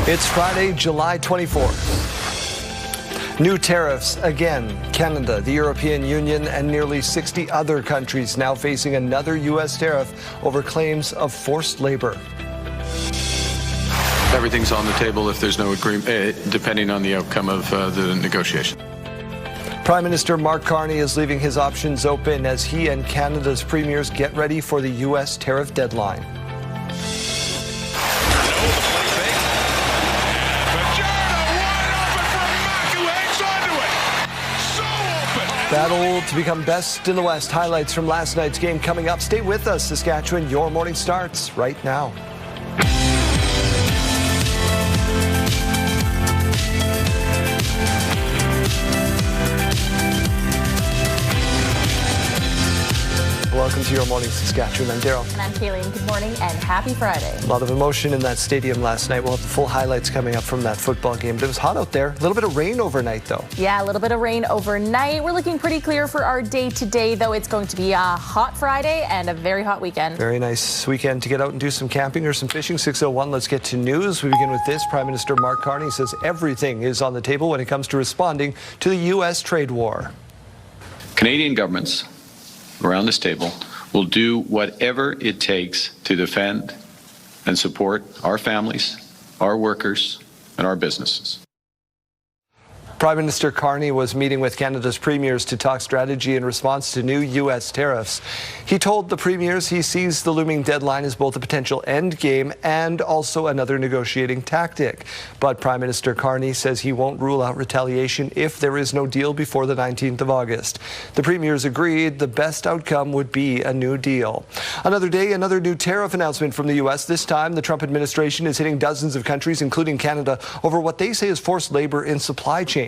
It's Friday, July 24th. New tariffs again. Canada, the European Union, and nearly 60 other countries now facing another U.S. tariff over claims of forced labor. Everything's on the table if there's no agreement, depending on the outcome of the negotiation. Prime Minister Mark Carney is leaving his options open as he and Canada's premiers get ready for the U.S. tariff deadline. Battle to become best in the West. Highlights from last night's game coming up. Stay with us, Saskatchewan. Your morning starts right now. Welcome to Your Morning Saskatchewan. I'm Daryl. And I'm Kayleen. Good morning and happy Friday. A lot of emotion in that stadium last night. We'll have the full highlights coming up from that football game. But it was hot out there. A little bit of rain overnight, though. Yeah, a little bit of rain overnight. We're looking pretty clear for our day today, though. It's going to be a hot Friday and a very hot weekend. Very nice weekend to get out and do some camping or some fishing. 6:01. Let's get to news. We begin with this. Prime Minister Mark Carney says everything is on the table when it comes to responding to the U.S. trade war. Canadian governments around this table will do whatever it takes to defend and support our families, our workers, and our businesses. Prime Minister Carney was meeting with Canada's premiers to talk strategy in response to new U.S. tariffs. He told the premiers he sees the looming deadline as both a potential end game and also another negotiating tactic. But Prime Minister Carney says he won't rule out retaliation if there is no deal before the 19th of August. The premiers agreed the best outcome would be a new deal. Another day, another new tariff announcement from the U.S. This time, the Trump administration is hitting dozens of countries, including Canada, over what they say is forced labor in supply chains.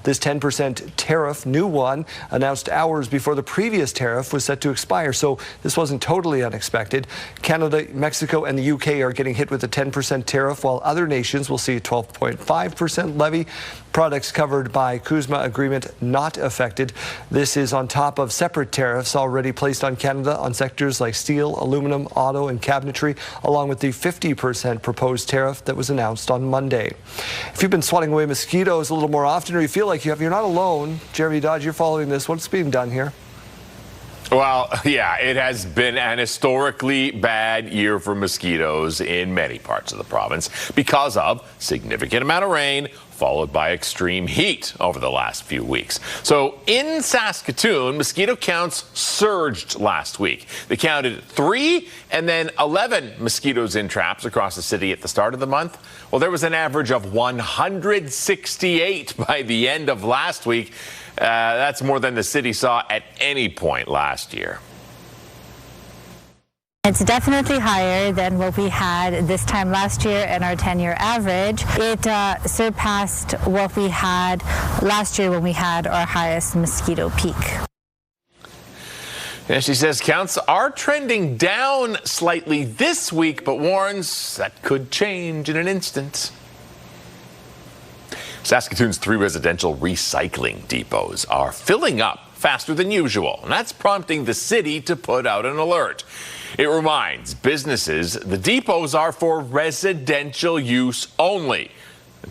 This 10% tariff, new one, announced hours before the previous tariff was set to expire, so this wasn't totally unexpected. Canada, Mexico, and the UK are getting hit with a 10% tariff, while other nations will see a 12.5% levy. Products covered by CUSMA agreement not affected. This is on top of separate tariffs already placed on Canada on sectors like steel, aluminum, auto, and cabinetry, along with the 50% proposed tariff that was announced on Monday. If you've been swatting away mosquitoes a little more often, or you feel like you're not alone, Jeremy Dodge, you're following this. What's being done here? Well, yeah, it has been an historically bad year for mosquitoes in many parts of the province because of significant amount of rain followed by extreme heat over the last few weeks. So in Saskatoon, mosquito counts surged last week. They counted 3 and then 11 mosquitoes in traps across the city at the start of the month. Well, there was an average of 168 by the end of last week. That's more than the city saw at any point last year. It's definitely higher than what we had this time last year and our 10-year average. It surpassed what we had last year when we had our highest mosquito peak. Yeah, she says counts are trending down slightly this week, but warns that could change in an instant. Saskatoon's 3 residential recycling depots are filling up faster than usual, and that's prompting the city to put out an alert. It reminds businesses the depots are for residential use only.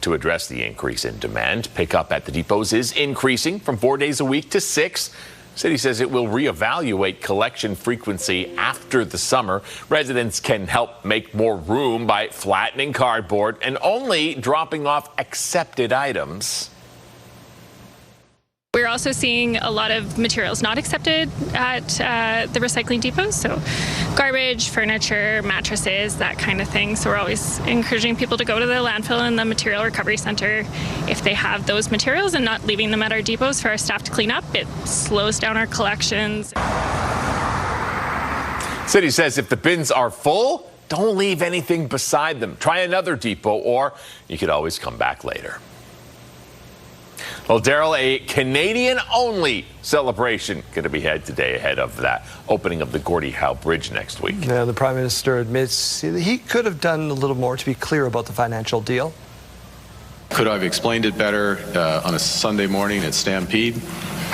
To address the increase in demand, pickup at the depots is increasing from 4 days a week to 6. City says it will reevaluate collection frequency after the summer. Residents can help make more room by flattening cardboard and only dropping off accepted items. We're also seeing a lot of materials not accepted at the recycling depots, so garbage, furniture, mattresses, that kind of thing. So we're always encouraging people to go to the landfill and the material recovery center if they have those materials and not leaving them at our depots for our staff to clean up. It slows down our collections. City says if the bins are full, don't leave anything beside them. Try another depot, or you could always come back later. Well, Daryl, a Canadian-only celebration going to be had today ahead of that opening of the Gordie Howe Bridge next week. Yeah, the Prime Minister admits he could have done a little more to be clear about the financial deal. Could I have explained it better on a Sunday morning at Stampede?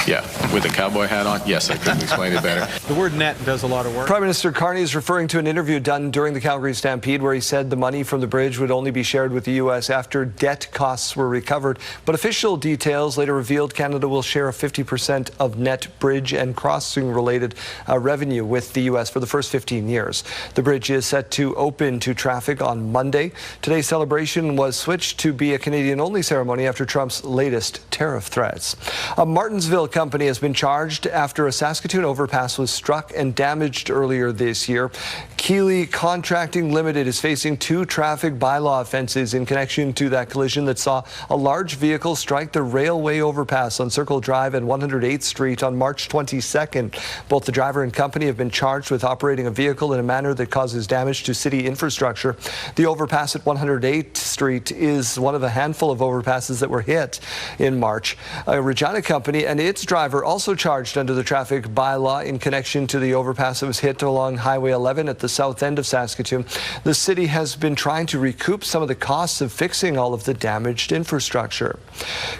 Yeah, with a cowboy hat on, yes, I couldn't explain it better. The word net does a lot of work. Prime Minister Carney is referring to an interview done during the Calgary Stampede where he said the money from the bridge would only be shared with the U.S. after debt costs were recovered. But official details later revealed Canada will share a 50% of net bridge and crossing-related revenue with the U.S. for the first 15 years. The bridge is set to open to traffic on Monday. Today's celebration was switched to be a Canadian-only ceremony after Trump's latest tariff threats. A Martinsville company has been charged after a Saskatchewan overpass was struck and damaged earlier this year. Keeley Contracting Limited is facing 2 traffic bylaw offenses in connection to that collision that saw a large vehicle strike the railway overpass on Circle Drive and 108th Street on March 22nd. Both the driver and company have been charged with operating a vehicle in a manner that causes damage to city infrastructure. The overpass at 108th Street is one of a handful of overpasses that were hit in March. A Regina company and its driver also charged under the traffic bylaw in connection to the overpass that was hit along Highway 11 at the south end of Saskatoon. The city has been trying to recoup some of the costs of fixing all of the damaged infrastructure.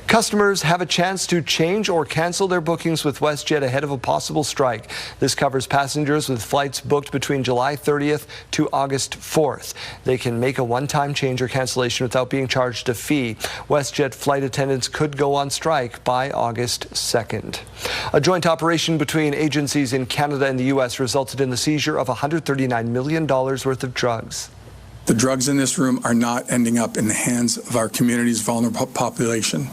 Customers have a chance to change or cancel their bookings with WestJet ahead of a possible strike. This covers passengers with flights booked between July 30th to August 4th. They can make a one-time change or cancellation without being charged a fee. WestJet flight attendants could go on strike by August 2nd. A joint operation between agencies in Canada and the U.S. resulted in the seizure of $139 million worth of drugs. The drugs in this room are not ending up in the hands of our community's vulnerable population.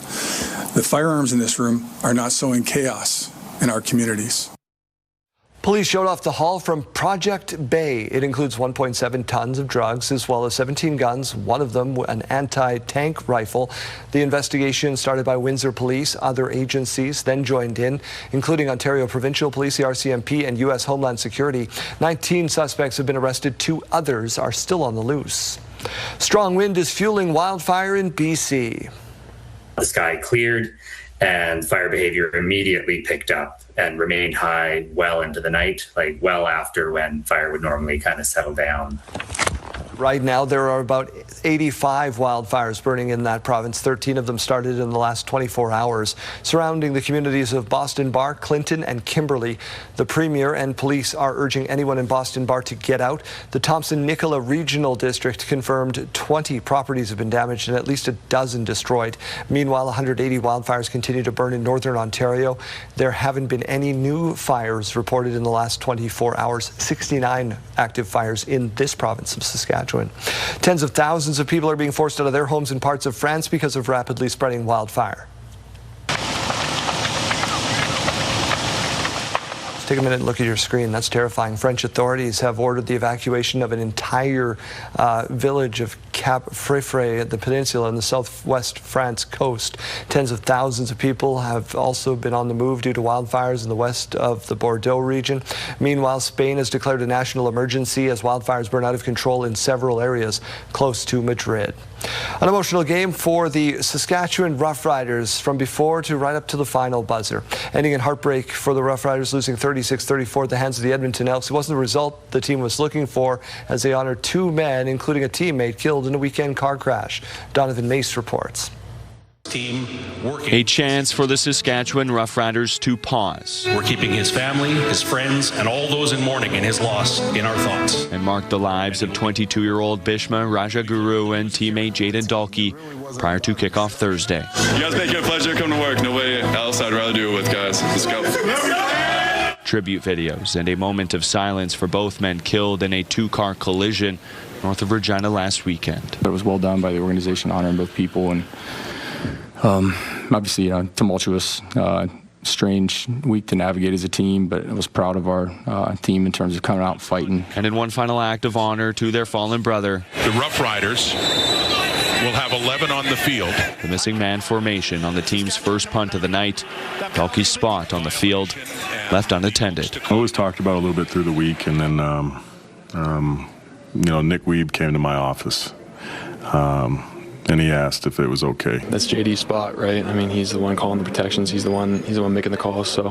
The firearms in this room are not sowing chaos in our communities. Police showed off the haul from Project Bay. It includes 1.7 tons of drugs as well as 17 guns, one of them an anti-tank rifle. The investigation started by Windsor Police. Other agencies then joined in, including Ontario Provincial Police, the RCMP, and U.S. Homeland Security. 19 suspects have been arrested. 2 others are still on the loose. Strong wind is fueling wildfire in BC. The sky cleared and fire behavior immediately picked up and remained high well into the night, like well after when fire would normally kind of settle down. Right now, there are about 85 wildfires burning in that province. 13 of them started in the last 24 hours, surrounding the communities of Boston Bar, Clinton, and Kimberley. The Premier and police are urging anyone in Boston Bar to get out. The Thompson-Nicola Regional District confirmed 20 properties have been damaged and at least a dozen destroyed. Meanwhile, 180 wildfires continue to burn in northern Ontario. There haven't been any new fires reported in the last 24 hours. 69 active fires in this province of Saskatchewan. Tens of thousands of people are being forced out of their homes in parts of France because of rapidly spreading wildfire. Just take a minute and look at your screen. That's terrifying. French authorities have ordered the evacuation of an entire village of Cap Frefre at the peninsula on the southwest France coast. Tens of thousands of people have also been on the move due to wildfires in the west of the Bordeaux region. Meanwhile, Spain has declared a national emergency as wildfires burn out of control in several areas close to Madrid. An emotional game for the Saskatchewan Roughriders from before to right up to the final buzzer. Ending in heartbreak for the Roughriders, losing 36-34 at the hands of the Edmonton Elks. It wasn't the result the team was looking for as they honored 2 men, including a teammate, killed in a weekend car crash. Donovan Mace reports. A chance for the Saskatchewan Roughriders to pause. We're keeping his family, his friends, and all those in mourning in his loss in our thoughts. And mark the lives of 22-year-old Bishma Rajaguru and teammate Jaden Dalkey prior to kickoff Thursday. You guys make it a pleasure to come to work. Nobody else I'd rather do it with, guys. Let's go. Tribute videos and a moment of silence for both men killed in a 2-car collision north of Regina last weekend. It was well done by the organization, honoring both people, and obviously, tumultuous, strange week to navigate as a team, but I was proud of our team in terms of coming out and fighting. And in one final act of honor to their fallen brother, The Rough Riders will have 11 on the field. The missing man formation on the team's first punt of the night. Dalkey's spot on the field left unattended. I always talked about it a little bit through the week, and then, Nick Weeb came to my office. And he asked if it was okay. That's JD's spot, right? I mean, he's the one calling the protections. He's the one making the calls. So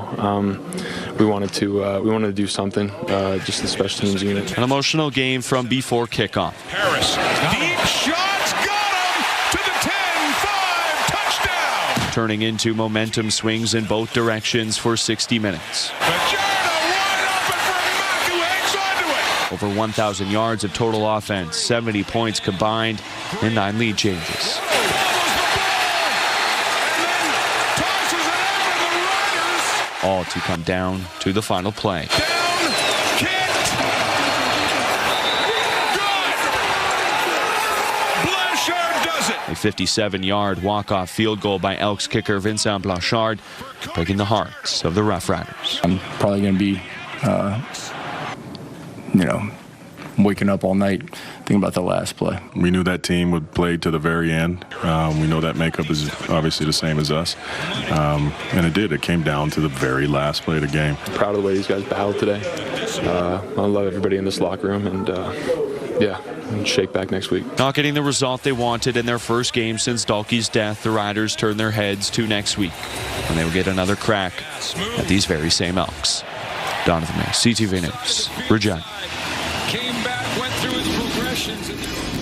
we wanted to do something. Just the special teams unit. An emotional game from before kickoff. Harris, deep shots, got him to the 10-5 touchdown. turning into momentum swings in both directions for 60 minutes. Over 1,000 yards of total offense, 70 points combined, and 9 lead changes. All to come down to the final play. A 57-yard walk-off field goal by Elks kicker Vincent Blanchard, breaking the hearts of the Rough Riders. I'm probably going to be, waking up all night thinking about the last play. We knew that team would play to the very end. We know that makeup is obviously the same as us. And it did. It came down to the very last play of the game. Proud of the way these guys battled today. I love everybody in this locker room, and and shake back next week. Not getting the result they wanted in their first game since Dalkey's death, the Riders turn their heads to next week, when they will get another crack at these very same Elks. Donovan May, CTV News, Regina.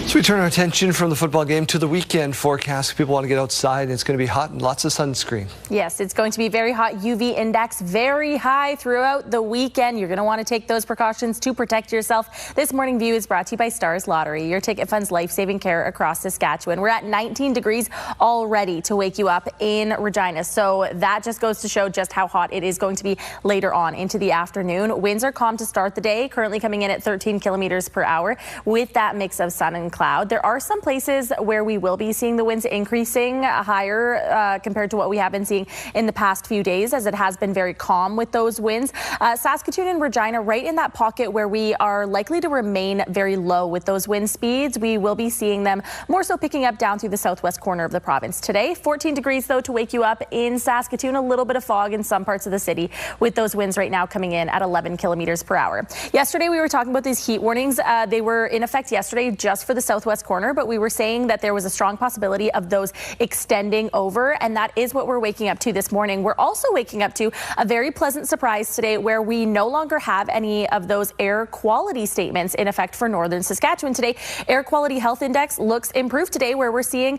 So we turn our attention from the football game to the weekend forecast. People want to get outside. It's going to be hot and lots of sunscreen. Yes, it's going to be very hot. UV index very high throughout the weekend. You're going to want to take those precautions to protect yourself. This Morning View is brought to you by Stars Lottery, your ticket fund's life-saving care across Saskatchewan. We're at 19 degrees already to wake you up in Regina. So that just goes to show just how hot it is going to be later on into the afternoon. Winds are calm to start the day, currently coming in at 13 kilometers per hour with that mix of sun and cloud. There are some places where we will be seeing the winds increasing higher compared to what we have been seeing in the past few days, as it has been very calm with those winds. Saskatoon and Regina right in that pocket where we are likely to remain very low with those wind speeds. We will be seeing them more so picking up down through the southwest corner of the province today. 14 degrees though to wake you up in Saskatoon. A little bit of fog in some parts of the city with those winds right now coming in at 11 kilometers per hour. Yesterday we were talking about these heat warnings. They were in effect yesterday just for the southwest corner, but we were saying that there was a strong possibility of those extending over, and that is what we're waking up to this morning. We're also waking up to a very pleasant surprise today where we no longer have any of those air quality statements in effect for northern Saskatchewan today. Air quality health index looks improved today, where we're seeing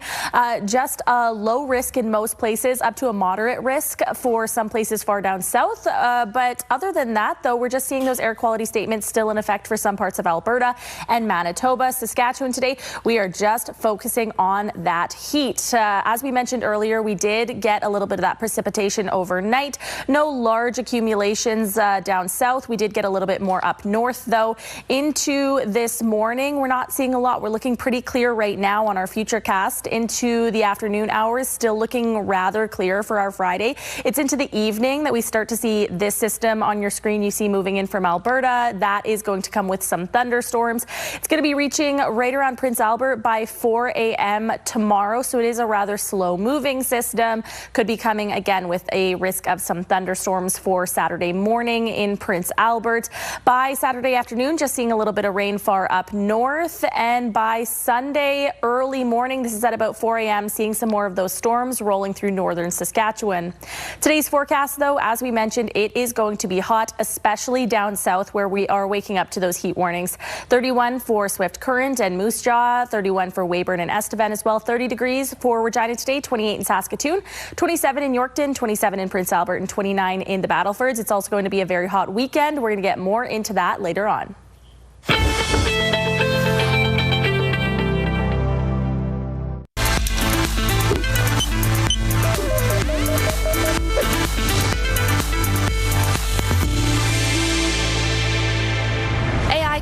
just a low risk in most places, up to a moderate risk for some places far down south. But other than that, though, we're just seeing those air quality statements still in effect for some parts of Alberta and Manitoba. Saskatchewan today, we are just focusing on that heat. As we mentioned earlier, we did get a little bit of that precipitation overnight. No large accumulations down south. We did get a little bit more up north, though. Into this morning, we're not seeing a lot. We're looking pretty clear right now on our futurecast into the afternoon hours, still looking rather clear for our Friday. It's into the evening that we start to see this system on your screen you see moving in from Alberta. That is going to come with some thunderstorms. It's going to be reaching right around Prince Albert by 4 a.m. tomorrow, so it is a rather slow-moving system. Could be coming again with a risk of some thunderstorms for Saturday morning in Prince Albert. By Saturday afternoon, just seeing a little bit of rain far up north, and by Sunday early morning, this is at about 4 a.m., seeing some more of those storms rolling through northern Saskatchewan. Today's forecast, though, as we mentioned, it is going to be hot, especially down south where we are waking up to those heat warnings. 31 for Swift Current and Moose Jaw, 31 for Weyburn and Estevan as well, 30 degrees for Regina today, 28 in Saskatoon, 27 in Yorkton, 27 in Prince Albert, and 29 in the Battlefords. It's also going to be a very hot weekend. We're going to get more into that later on.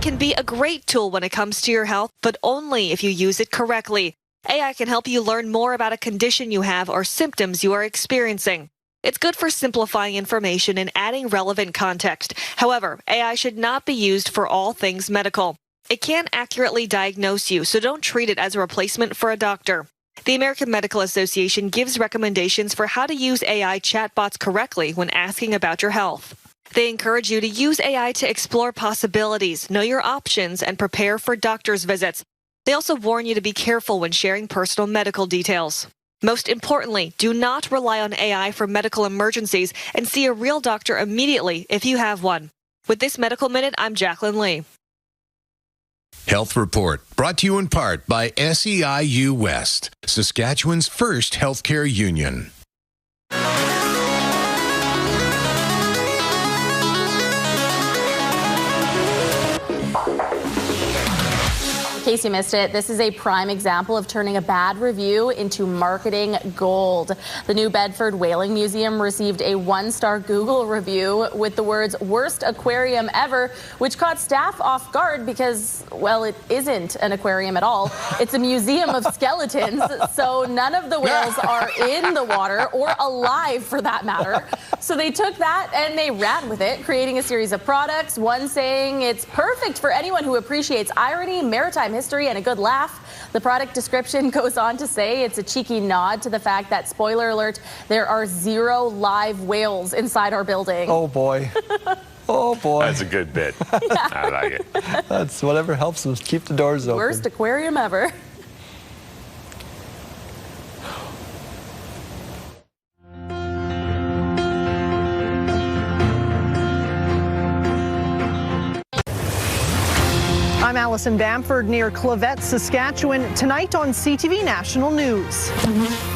Can be a great tool when it comes to your health, but only if you use it correctly. AI can help you learn more about a condition you have or symptoms you are experiencing. It's good for simplifying information and adding relevant context. However, AI should not be used for all things medical. It can't accurately diagnose you, so don't treat it as a replacement for a doctor. The American Medical Association gives recommendations for how to use AI chatbots correctly when asking about your health. They encourage you to use AI to explore possibilities, know your options, and prepare for doctor's visits. They also warn you to be careful when sharing personal medical details. Most importantly, do not rely on AI for medical emergencies and see a real doctor immediately if you have one. With this Medical Minute, I'm Jacqueline Lee. Health Report, brought to you in part by SEIU West, Saskatchewan's first healthcare union. case you missed it, this is a prime example of turning a bad review into marketing gold. The New Bedford Whaling Museum received a 1-star Google review with the words "worst aquarium ever," which caught staff off guard because, well, it isn't an aquarium at all. It's a museum of skeletons, so none of the whales are in the water or alive for that matter. So they took that and they ran with it, creating a series of products, one saying it's perfect for anyone who appreciates irony, maritime history, and a good laugh. The product description goes on to say it's a cheeky nod to the fact that, spoiler alert, there are 0 live whales inside our building. Oh, boy. Oh, boy. That's a good bit. I like it. That's whatever helps them keep the doors open. Worst aquarium ever. I'm Allison Bamford near Clavette, Saskatchewan, tonight on CTV National News.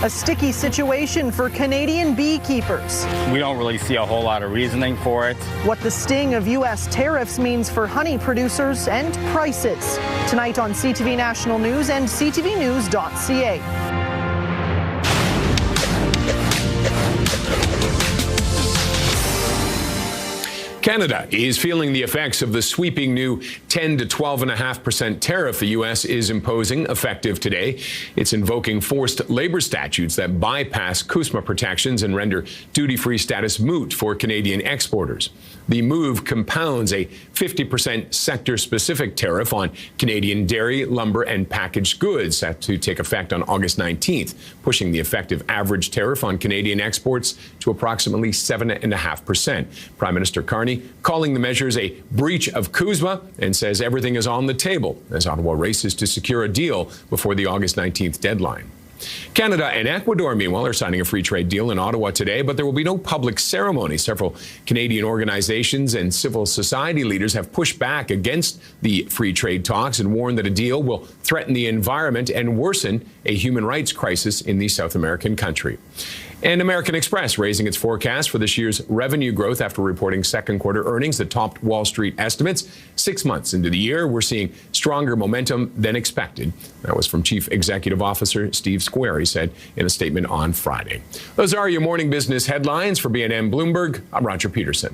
A sticky situation for Canadian beekeepers. We don't really see a whole lot of reasoning for it. What the sting of U.S. tariffs means for honey producers and prices. Tonight on CTV National News and ctvnews.ca. Canada is feeling the effects of the sweeping new 10 to 12.5% tariff the U.S. is imposing effective today. It's invoking forced labor statutes that bypass CUSMA protections and render duty-free status moot for Canadian exporters. The move compounds a 50% sector-specific tariff on Canadian dairy, lumber, and packaged goods set to take effect on August 19th, pushing the effective average tariff on Canadian exports to approximately 7.5%. Prime Minister Carney calling the measures a breach of CUSMA and says everything is on the table as Ottawa races to secure a deal before the August 19th deadline. Canada and Ecuador, meanwhile, are signing a free trade deal in Ottawa today, but there will be no public ceremony. Several Canadian organizations and civil society leaders have pushed back against the free trade talks and warned that a deal will threaten the environment and worsen a human rights crisis in the South American country. And American Express raising its forecast for this year's revenue growth after reporting second quarter earnings that topped Wall Street estimates. 6 months into the year, we're seeing stronger momentum than expected. That was from Chief Executive Officer Steve Square, he said in a statement on Friday. Those are your morning business headlines. For BNN Bloomberg, I'm Roger Peterson.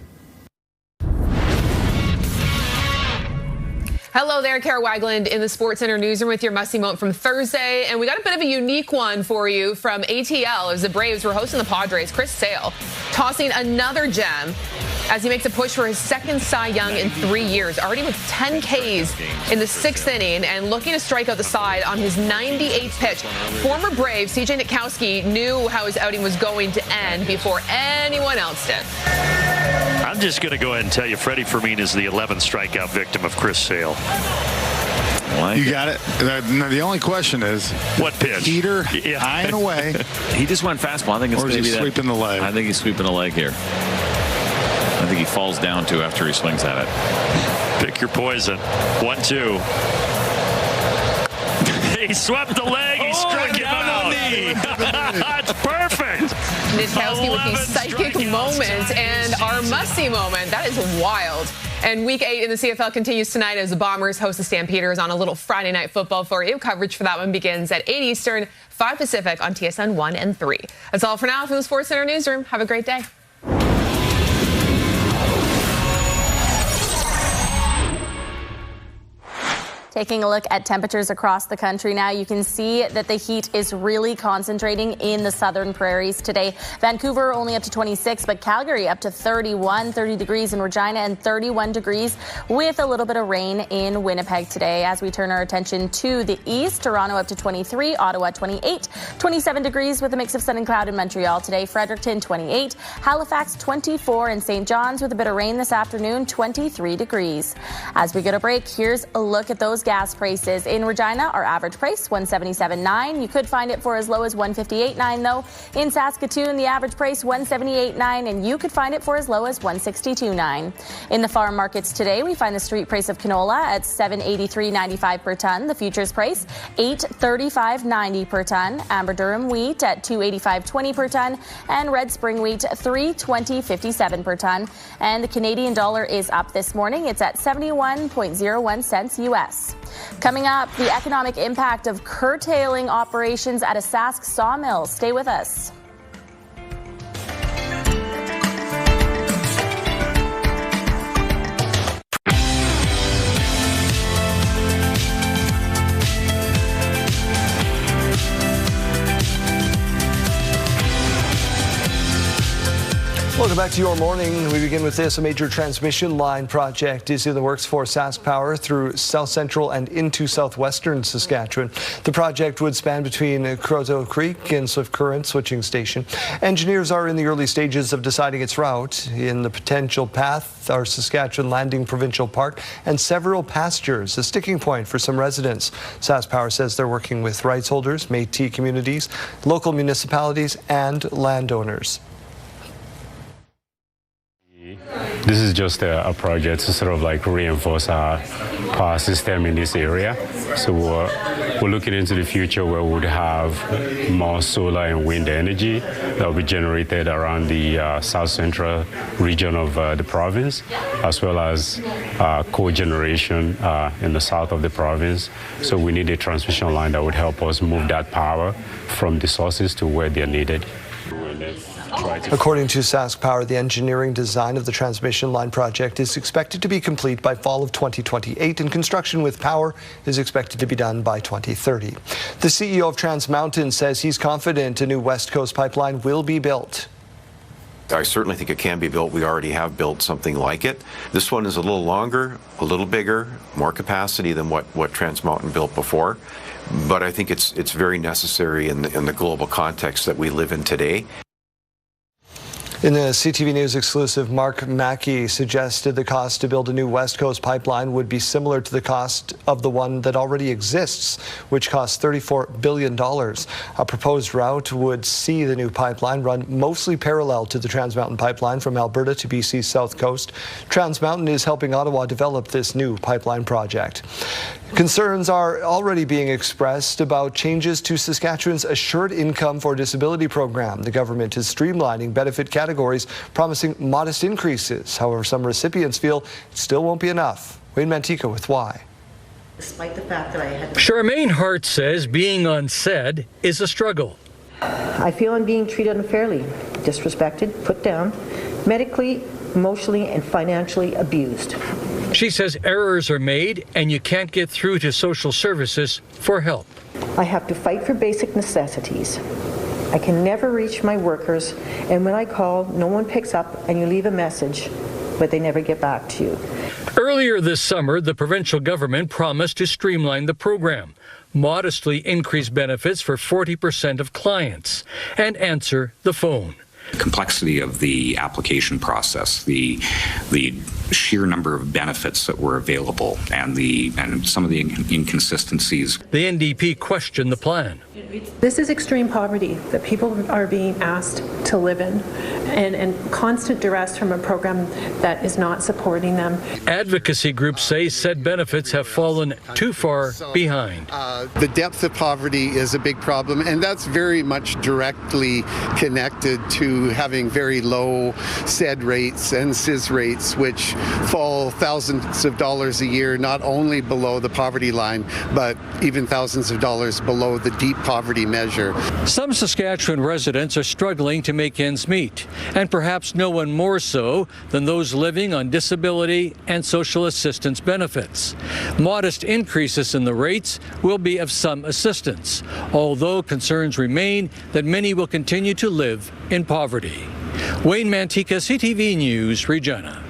Hello there, Kara Wagland in the Sports Center newsroom with your must-see moment from Thursday. And we got a bit of a unique one for you from ATL as the Braves were hosting the Padres. Chris Sale tossing another gem as he makes a push for his second Cy Young in 3 years, already with 10 Ks in the 6th inning and looking to strike out the side on his 98th pitch. Former Brave CJ Nitkowski knew how his outing was going to end before anyone else did. I'm just going to go ahead and tell you Freddie Fermin is the 11th strikeout victim of Chris Sale. You got it. The only question is what pitch? Heater, eyeing away. He just went fastball. I think it's or is he sweeping the leg? I think he's sweeping the leg here. I think he falls down too after he swings at it. Pick your poison. 1-2. He swept the leg. He struck him out. That's perfect. Nitkowski with these psychic moments and our must-see moment. That is wild. And Week 8 in the CFL continues tonight as the Bombers host the Stampeders on a little Friday night football for you. Coverage for that one begins at 8 Eastern, 5 Pacific on TSN 1 and 3. That's all for now from the Sports Center newsroom. Have a great day. Taking a look at temperatures across the country now, you can see that the heat is really concentrating in the southern prairies today. Vancouver only up to 26, but Calgary up to 31, 30 degrees in Regina and 31 degrees with a little bit of rain in Winnipeg today. As we turn our attention to the east, Toronto up to 23, Ottawa 28, 27 degrees with a mix of sun and cloud in Montreal today. Fredericton 28, Halifax 24, and St. John's with a bit of rain this afternoon, 23 degrees. As we go to break, here's a look at those gas prices. In Regina, our average price, $177.9. You could find it for as low as $158.9, though. In Saskatoon, the average price, $178.9, and you could find it for as low as $162.9. In the farm markets today, we find the street price of canola at $783.95 per ton. The futures price, $835.90 per ton. Amber Durum wheat at $285.20 per ton, and red spring wheat, $320.57 per ton. And the Canadian dollar is up this morning. It's at 71.01 cents U.S. News. Coming up, the economic impact of curtailing operations at a Sask sawmill. Stay with us. Welcome back to your morning. We begin with this. A major transmission line project is in the works for Sask Power through south central and into southwestern Saskatchewan. The project would span between Crozo Creek and Swift Current Switching Station. Engineers are in the early stages of deciding its route. In the potential path are Saskatchewan Landing Provincial Park and several pastures, a sticking point for some residents. Sask Power says they're working with rights holders, Métis communities, local municipalities, and landowners. This is just a project to sort of like reinforce our power system in this area. So we're looking into the future where we would have more solar and wind energy that will be generated around the south central region of the province, as well as cogeneration in the south of the province. So we need a transmission line that would help us move that power from the sources to where they're needed. According to Sask Power, the engineering design of the transmission line project is expected to be complete by fall of 2028, and construction with power is expected to be done by 2030. The CEO of Trans Mountain says he's confident a new West Coast pipeline will be built. I certainly think it can be built. We already have built something like it. This one is a little longer, a little bigger, more capacity than what Trans Mountain built before. But I think it's very necessary in the global context that we live in today. In the CTV News exclusive, Mark Mackey suggested the cost to build a new West Coast pipeline would be similar to the cost of the one that already exists, which costs $34 billion. A proposed route would see the new pipeline run mostly parallel to the Trans Mountain pipeline from Alberta to BC's south coast. Trans Mountain is helping Ottawa develop this new pipeline project. Concerns are already being expressed about changes to Saskatchewan's Assured Income for Disability program. The government is streamlining benefit categories, promising modest increases. However, some recipients feel it still won't be enough. Wayne Mantika with why. Despite the fact that I had... Charmaine Hart says being on SED is a struggle. I feel I'm being treated unfairly, disrespected, put down, medically, emotionally, and financially abused. She says errors are made and you can't get through to social services for help. I have to fight for basic necessities. I can never reach my workers, and when I call, no one picks up, and you leave a message, but they never get back to you. Earlier this summer, the provincial government promised to streamline the program, modestly increase benefits for 40% of clients, and answer the phone. Complexity of the application process, the sheer number of benefits that were available, and some of the inconsistencies. The NDP questioned the plan. This is extreme poverty that people are being asked to live in, and constant duress from a program that is not supporting them. Advocacy groups say said benefits have fallen too far behind. The depth of poverty is a big problem, and that's very much directly connected to having very low SED rates and SIS rates, which fall thousands of dollars a year, not only below the poverty line, but even thousands of dollars below the deep poverty measure. Some Saskatchewan residents are struggling to make ends meet, and perhaps no one more so than those living on disability and social assistance benefits. Modest increases in the rates will be of some assistance, although concerns remain that many will continue to live in poverty. Wayne Mantika, CTV News, Regina.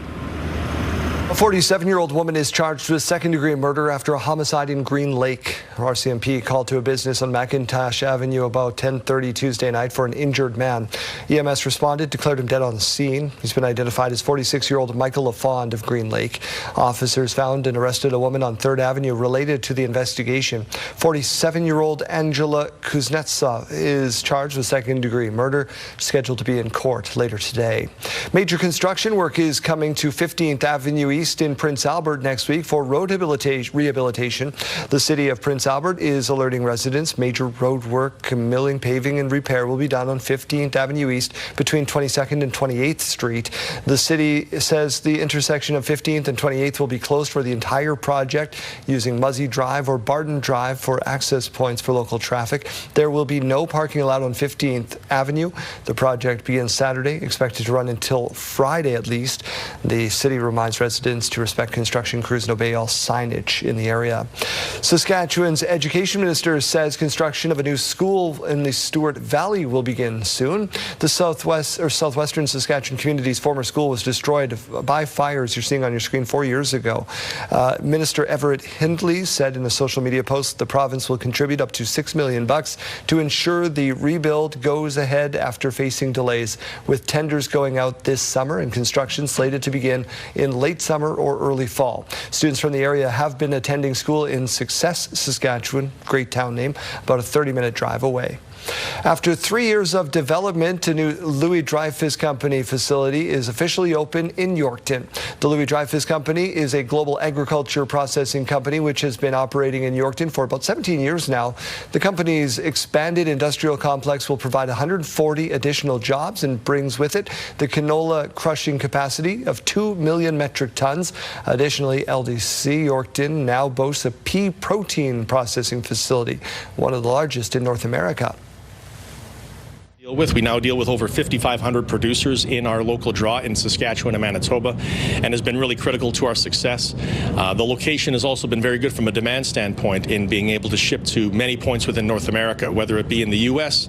A 47-year-old woman is charged with second-degree murder after a homicide in Green Lake. RCMP called to a business on McIntosh Avenue about 10:30 Tuesday night for an injured man. EMS responded, declared him dead on the scene. He's been identified as 46-year-old Michael LaFond of Green Lake. Officers found and arrested a woman on 3rd Avenue related to the investigation. 47-year-old Angela Kuznetsov is charged with second-degree murder, scheduled to be in court later today. Major construction work is coming to 15th Avenue East in Prince Albert next week for road rehabilitation. The city of Prince Albert is alerting residents major road work, milling, paving and repair will be done on 15th Avenue East between 22nd and 28th Street. The city says the intersection of 15th and 28th will be closed for the entire project, using Muzzy Drive or Barton Drive for access points for local traffic. There will be no parking allowed on 15th Avenue. The project begins Saturday, expected to run until Friday at least. The city reminds residents to respect construction crews and obey all signage in the area. Saskatchewan's education minister says construction of a new school in the Stewart Valley will begin soon. The southwestern Saskatchewan community's former school was destroyed by fires you're seeing on your screen 4 years ago. Minister Everett Hindley said in a social media post the province will contribute up to $6 million to ensure the rebuild goes ahead after facing delays, with tenders going out this summer and construction slated to begin in late summer or early fall. Students from the area have been attending school in Success, Saskatchewan, great town name, about a 30-minute drive away. After 3 years of development, a new Louis Dreyfus Company facility is officially open in Yorkton. The Louis Dreyfus Company is a global agriculture processing company which has been operating in Yorkton for about 17 years now. The company's expanded industrial complex will provide 140 additional jobs and brings with it the canola crushing capacity of 2 million metric tons. Additionally, LDC Yorkton now boasts a pea protein processing facility, one of the largest in North America. We now deal with over 5,500 producers in our local draw in Saskatchewan and Manitoba, and has been really critical to our success. The location has also been very good from a demand standpoint in being able to ship to many points within North America, whether it be in the U.S.,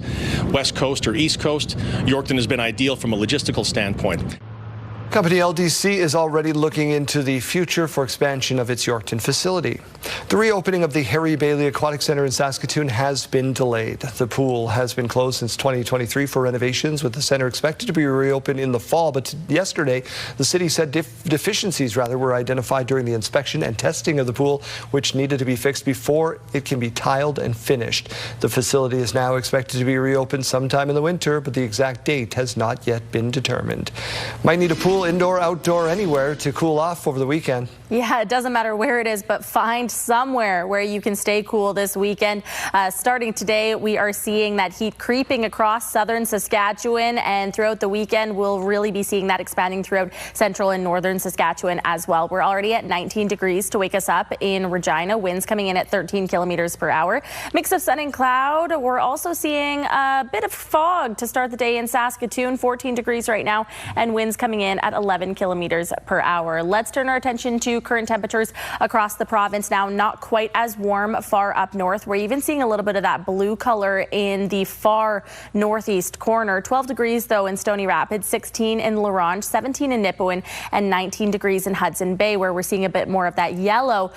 West Coast or East Coast. Yorkton has been ideal from a logistical standpoint. Company LDC is already looking into the future for expansion of its Yorkton facility. The reopening of the Harry Bailey Aquatic Centre in Saskatoon has been delayed. The pool has been closed since 2023 for renovations, with the centre expected to be reopened in the fall. But yesterday, the city said deficiencies were identified during the inspection and testing of the pool, which needed to be fixed before it can be tiled and finished. The facility is now expected to be reopened sometime in the winter, but the exact date has not yet been determined. Might need a pool indoor, outdoor, anywhere to cool off over the weekend. Yeah, it doesn't matter where it is, but find somewhere where you can stay cool this weekend. Starting today, we are seeing that heat creeping across southern Saskatchewan, and throughout the weekend, we'll really be seeing that expanding throughout central and northern Saskatchewan as well. We're already at 19 degrees to wake us up in Regina. Winds coming in at 13 kilometers per hour. Mix of sun and cloud. We're also seeing a bit of fog to start the day in Saskatoon. 14 degrees right now, and winds coming in at 11 kilometers per hour. Let's turn our attention to current temperatures across the province now. Not quite as warm far up north. We're even seeing a little bit of that blue color in the far northeast corner. 12 degrees though in Stony Rapids, 16 in La Ronge, 17 in Nipawin, and 19 degrees in Hudson Bay, where we're seeing a bit more of that yellow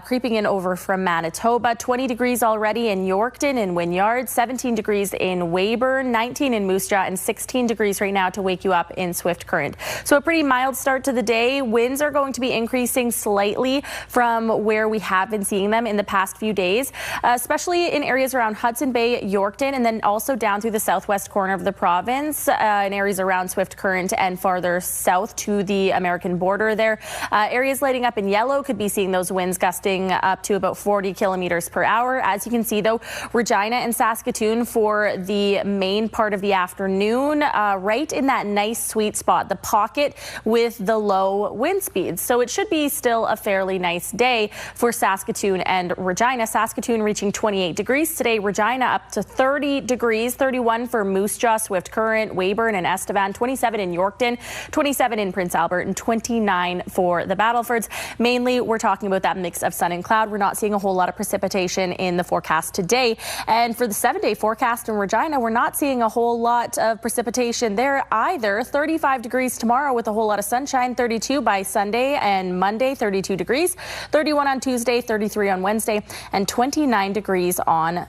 creeping in over from Manitoba. 20 degrees already in Yorkton and Wynyard, 17 degrees in Weyburn, 19 in Moose Jaw, and 16 degrees right now to wake you up in Swift Current. So a pretty mild start to the day. Winds are going to be increasing slightly from where we have been seeing them in the past few days, especially in areas around Hudson Bay, Yorkton, and then also down through the southwest corner of the province, in areas around Swift Current and farther south to the American border there. Areas lighting up in yellow could be seeing those winds gusting up to about 40 kilometers per hour. As you can see though, Regina and Saskatoon for the main part of the afternoon, right in that nice sweet spot, the pocket with the low wind speeds. So it should be still a fairly nice day for Saskatoon and Regina. Saskatoon reaching 28 degrees today, Regina up to 30 degrees, 31 for Moose Jaw, Swift Current, Weyburn and Estevan, 27 in Yorkton, 27 in Prince Albert, and 29 for the Battlefords. Mainly, we're talking about that mix of sun and cloud. We're not seeing a whole lot of precipitation in the forecast today. And for the 7-day forecast in Regina, we're not seeing a whole lot of precipitation there either. 35 degrees tomorrow with a whole lot of sunshine, 32 by Sunday and Monday, 32 degrees, 31 on Tuesday, 33 on Wednesday, and 29 degrees on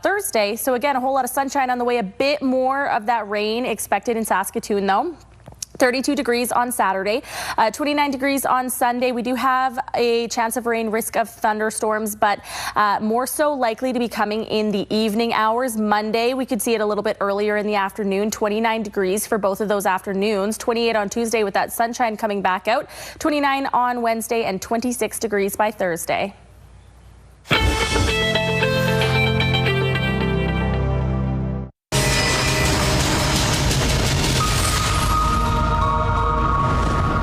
Thursday. So again, a whole lot of sunshine on the way. A bit more of that rain expected in Saskatoon though. 32 degrees on Saturday, 29 degrees on Sunday. We do have a chance of rain, risk of thunderstorms, but more so likely to be coming in the evening hours. Monday, we could see it a little bit earlier in the afternoon, 29 degrees for both of those afternoons, 28 on Tuesday with that sunshine coming back out, 29 on Wednesday, and 26 degrees by Thursday.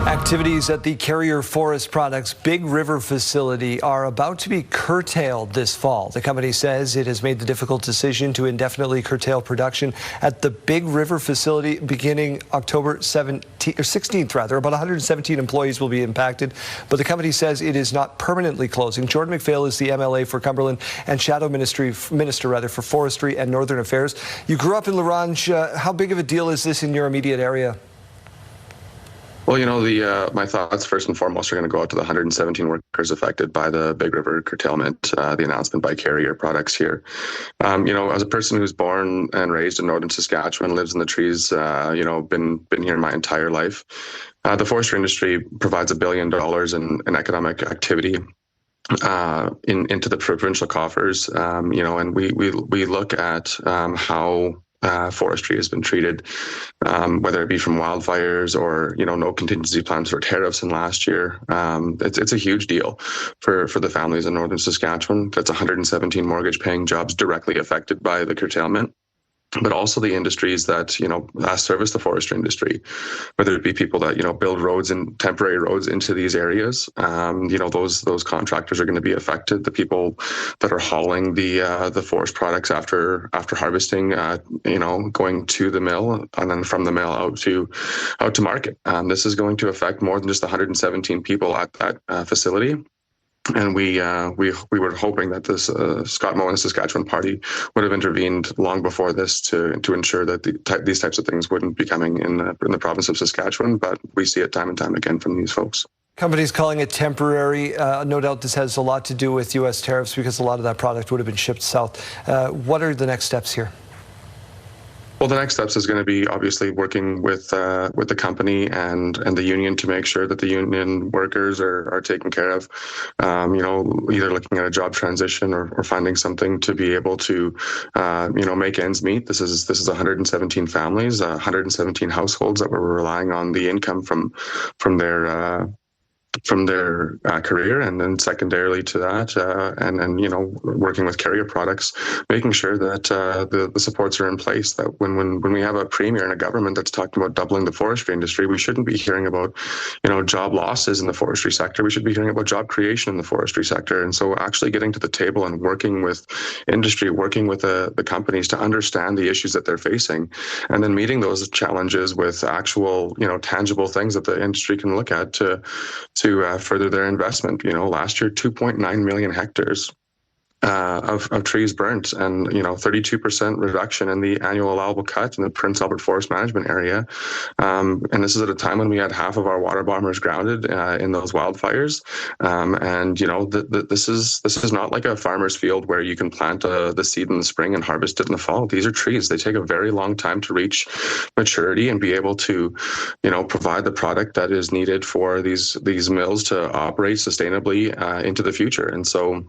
Activities at the Carrier Forest Products Big River facility are about to be curtailed this fall. The company says it has made the difficult decision to indefinitely curtail production at the Big River facility beginning October 16th. About 117 employees will be impacted, but the company says it is not permanently closing. Jordan McPhail is the MLA for Cumberland and Shadow Minister for Forestry and Northern Affairs. You grew up in La Ronge. How big of a deal is this in your immediate area? Well, you know, my thoughts first and foremost are going to go out to the 117 workers affected by the Big River curtailment, the announcement by Carrier Products here. You know, as a person who's born and raised in northern Saskatchewan, lives in the trees, you know, been here my entire life. The forestry industry provides $1 billion in economic activity into the provincial coffers. You know, and we look at how forestry has been treated, whether it be from wildfires or, you know, no contingency plans for tariffs in last year. It's a huge deal for the families in northern Saskatchewan. That's 117 mortgage paying jobs directly affected by the curtailment, but also the industries that, you know, service the forestry industry, whether it be people that, you know, build roads and temporary roads into these areas. You know, those contractors are going to be affected. The people that are hauling the forest products after harvesting, you know, going to the mill and then from the mill out to market. This is going to affect more than just 117 people at that facility. And we were hoping that this Scott Moe and the Saskatchewan Party would have intervened long before this to ensure that these types of things wouldn't be coming in the province of Saskatchewan. But we see it time and time again from these folks. Companies calling it temporary. No doubt this has a lot to do with U.S. tariffs because a lot of that product would have been shipped south. What are the next steps here? Well, the next steps is going to be obviously working with the company and the union to make sure that the union workers are taken care of. You know, either looking at a job transition or finding something to be able to, you know, make ends meet. This is 117 families, 117 households that were relying on the income from their career, and then secondarily to that, and you know, working with Carrier Products, making sure that the supports are in place. That when we have a premier and a government that's talking about doubling the forestry industry, we shouldn't be hearing about, you know, job losses in the forestry sector. We should be hearing about job creation in the forestry sector. And so, actually getting to the table and working with industry, working with the companies to understand the issues that they're facing, and then meeting those challenges with actual, you know, tangible things that the industry can look at to further their investment. You know, last year, 2.9 million hectares of trees burnt, and, you know, 32% reduction in the annual allowable cut in the Prince Albert Forest Management Area. And this is at a time when we had half of our water bombers grounded in those wildfires. And, you know, this is not like a farmer's field where you can plant the seed in the spring and harvest it in the fall. These are trees. They take a very long time to reach maturity and be able to, you know, provide the product that is needed for these mills to operate sustainably into the future. And so,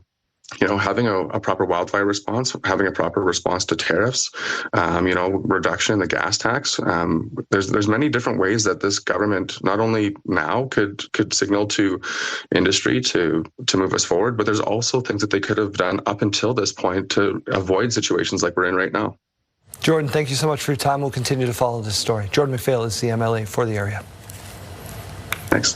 you know, having a proper wildfire response, having a proper response to tariffs, you know, reduction in the gas tax. There's many different ways that this government not only now could signal to industry to move us forward, but there's also things that they could have done up until this point to avoid situations like we're in right now. Jordan, thank you so much for your time. We'll continue to follow this story. Jordan McPhail is the MLA for the area. Thanks.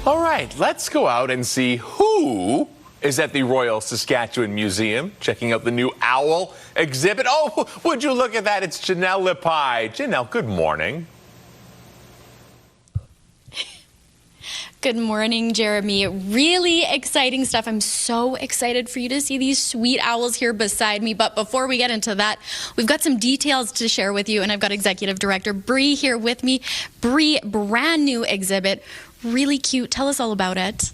All right, let's go out and see who is at the Royal Saskatchewan Museum checking out the new owl exhibit. Oh, would you look at that? It's Janelle Lipai. Janelle, good morning. Good morning, Jeremy. Really exciting stuff. I'm so excited for you to see these sweet owls here beside me. But before we get into that, we've got some details to share with you. And I've got Executive Director Bree here with me. Bree, brand new exhibit. Really cute. Tell us all about it.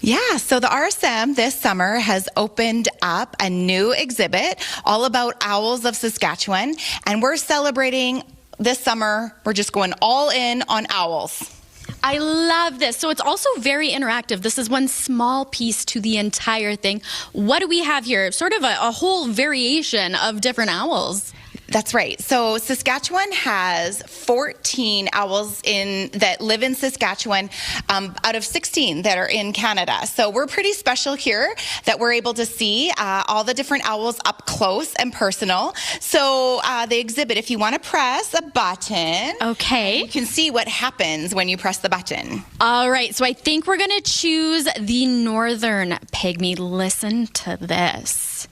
Yeah, so the RSM this summer has opened up a new exhibit all about owls of Saskatchewan, and we're celebrating this summer. We're just going all in on owls. I love this. So it's also very interactive. This is one small piece to the entire thing. What do we have here? Sort of a whole variation of different owls. That's right. So Saskatchewan has 14 owls that live in Saskatchewan out of 16 that are in Canada. So we're pretty special here that we're able to see all the different owls up close and personal. So the exhibit, if you want to press a button, okay, you can see what happens when you press the button. All right. So I think we're going to choose the northern pygmy. Listen to this.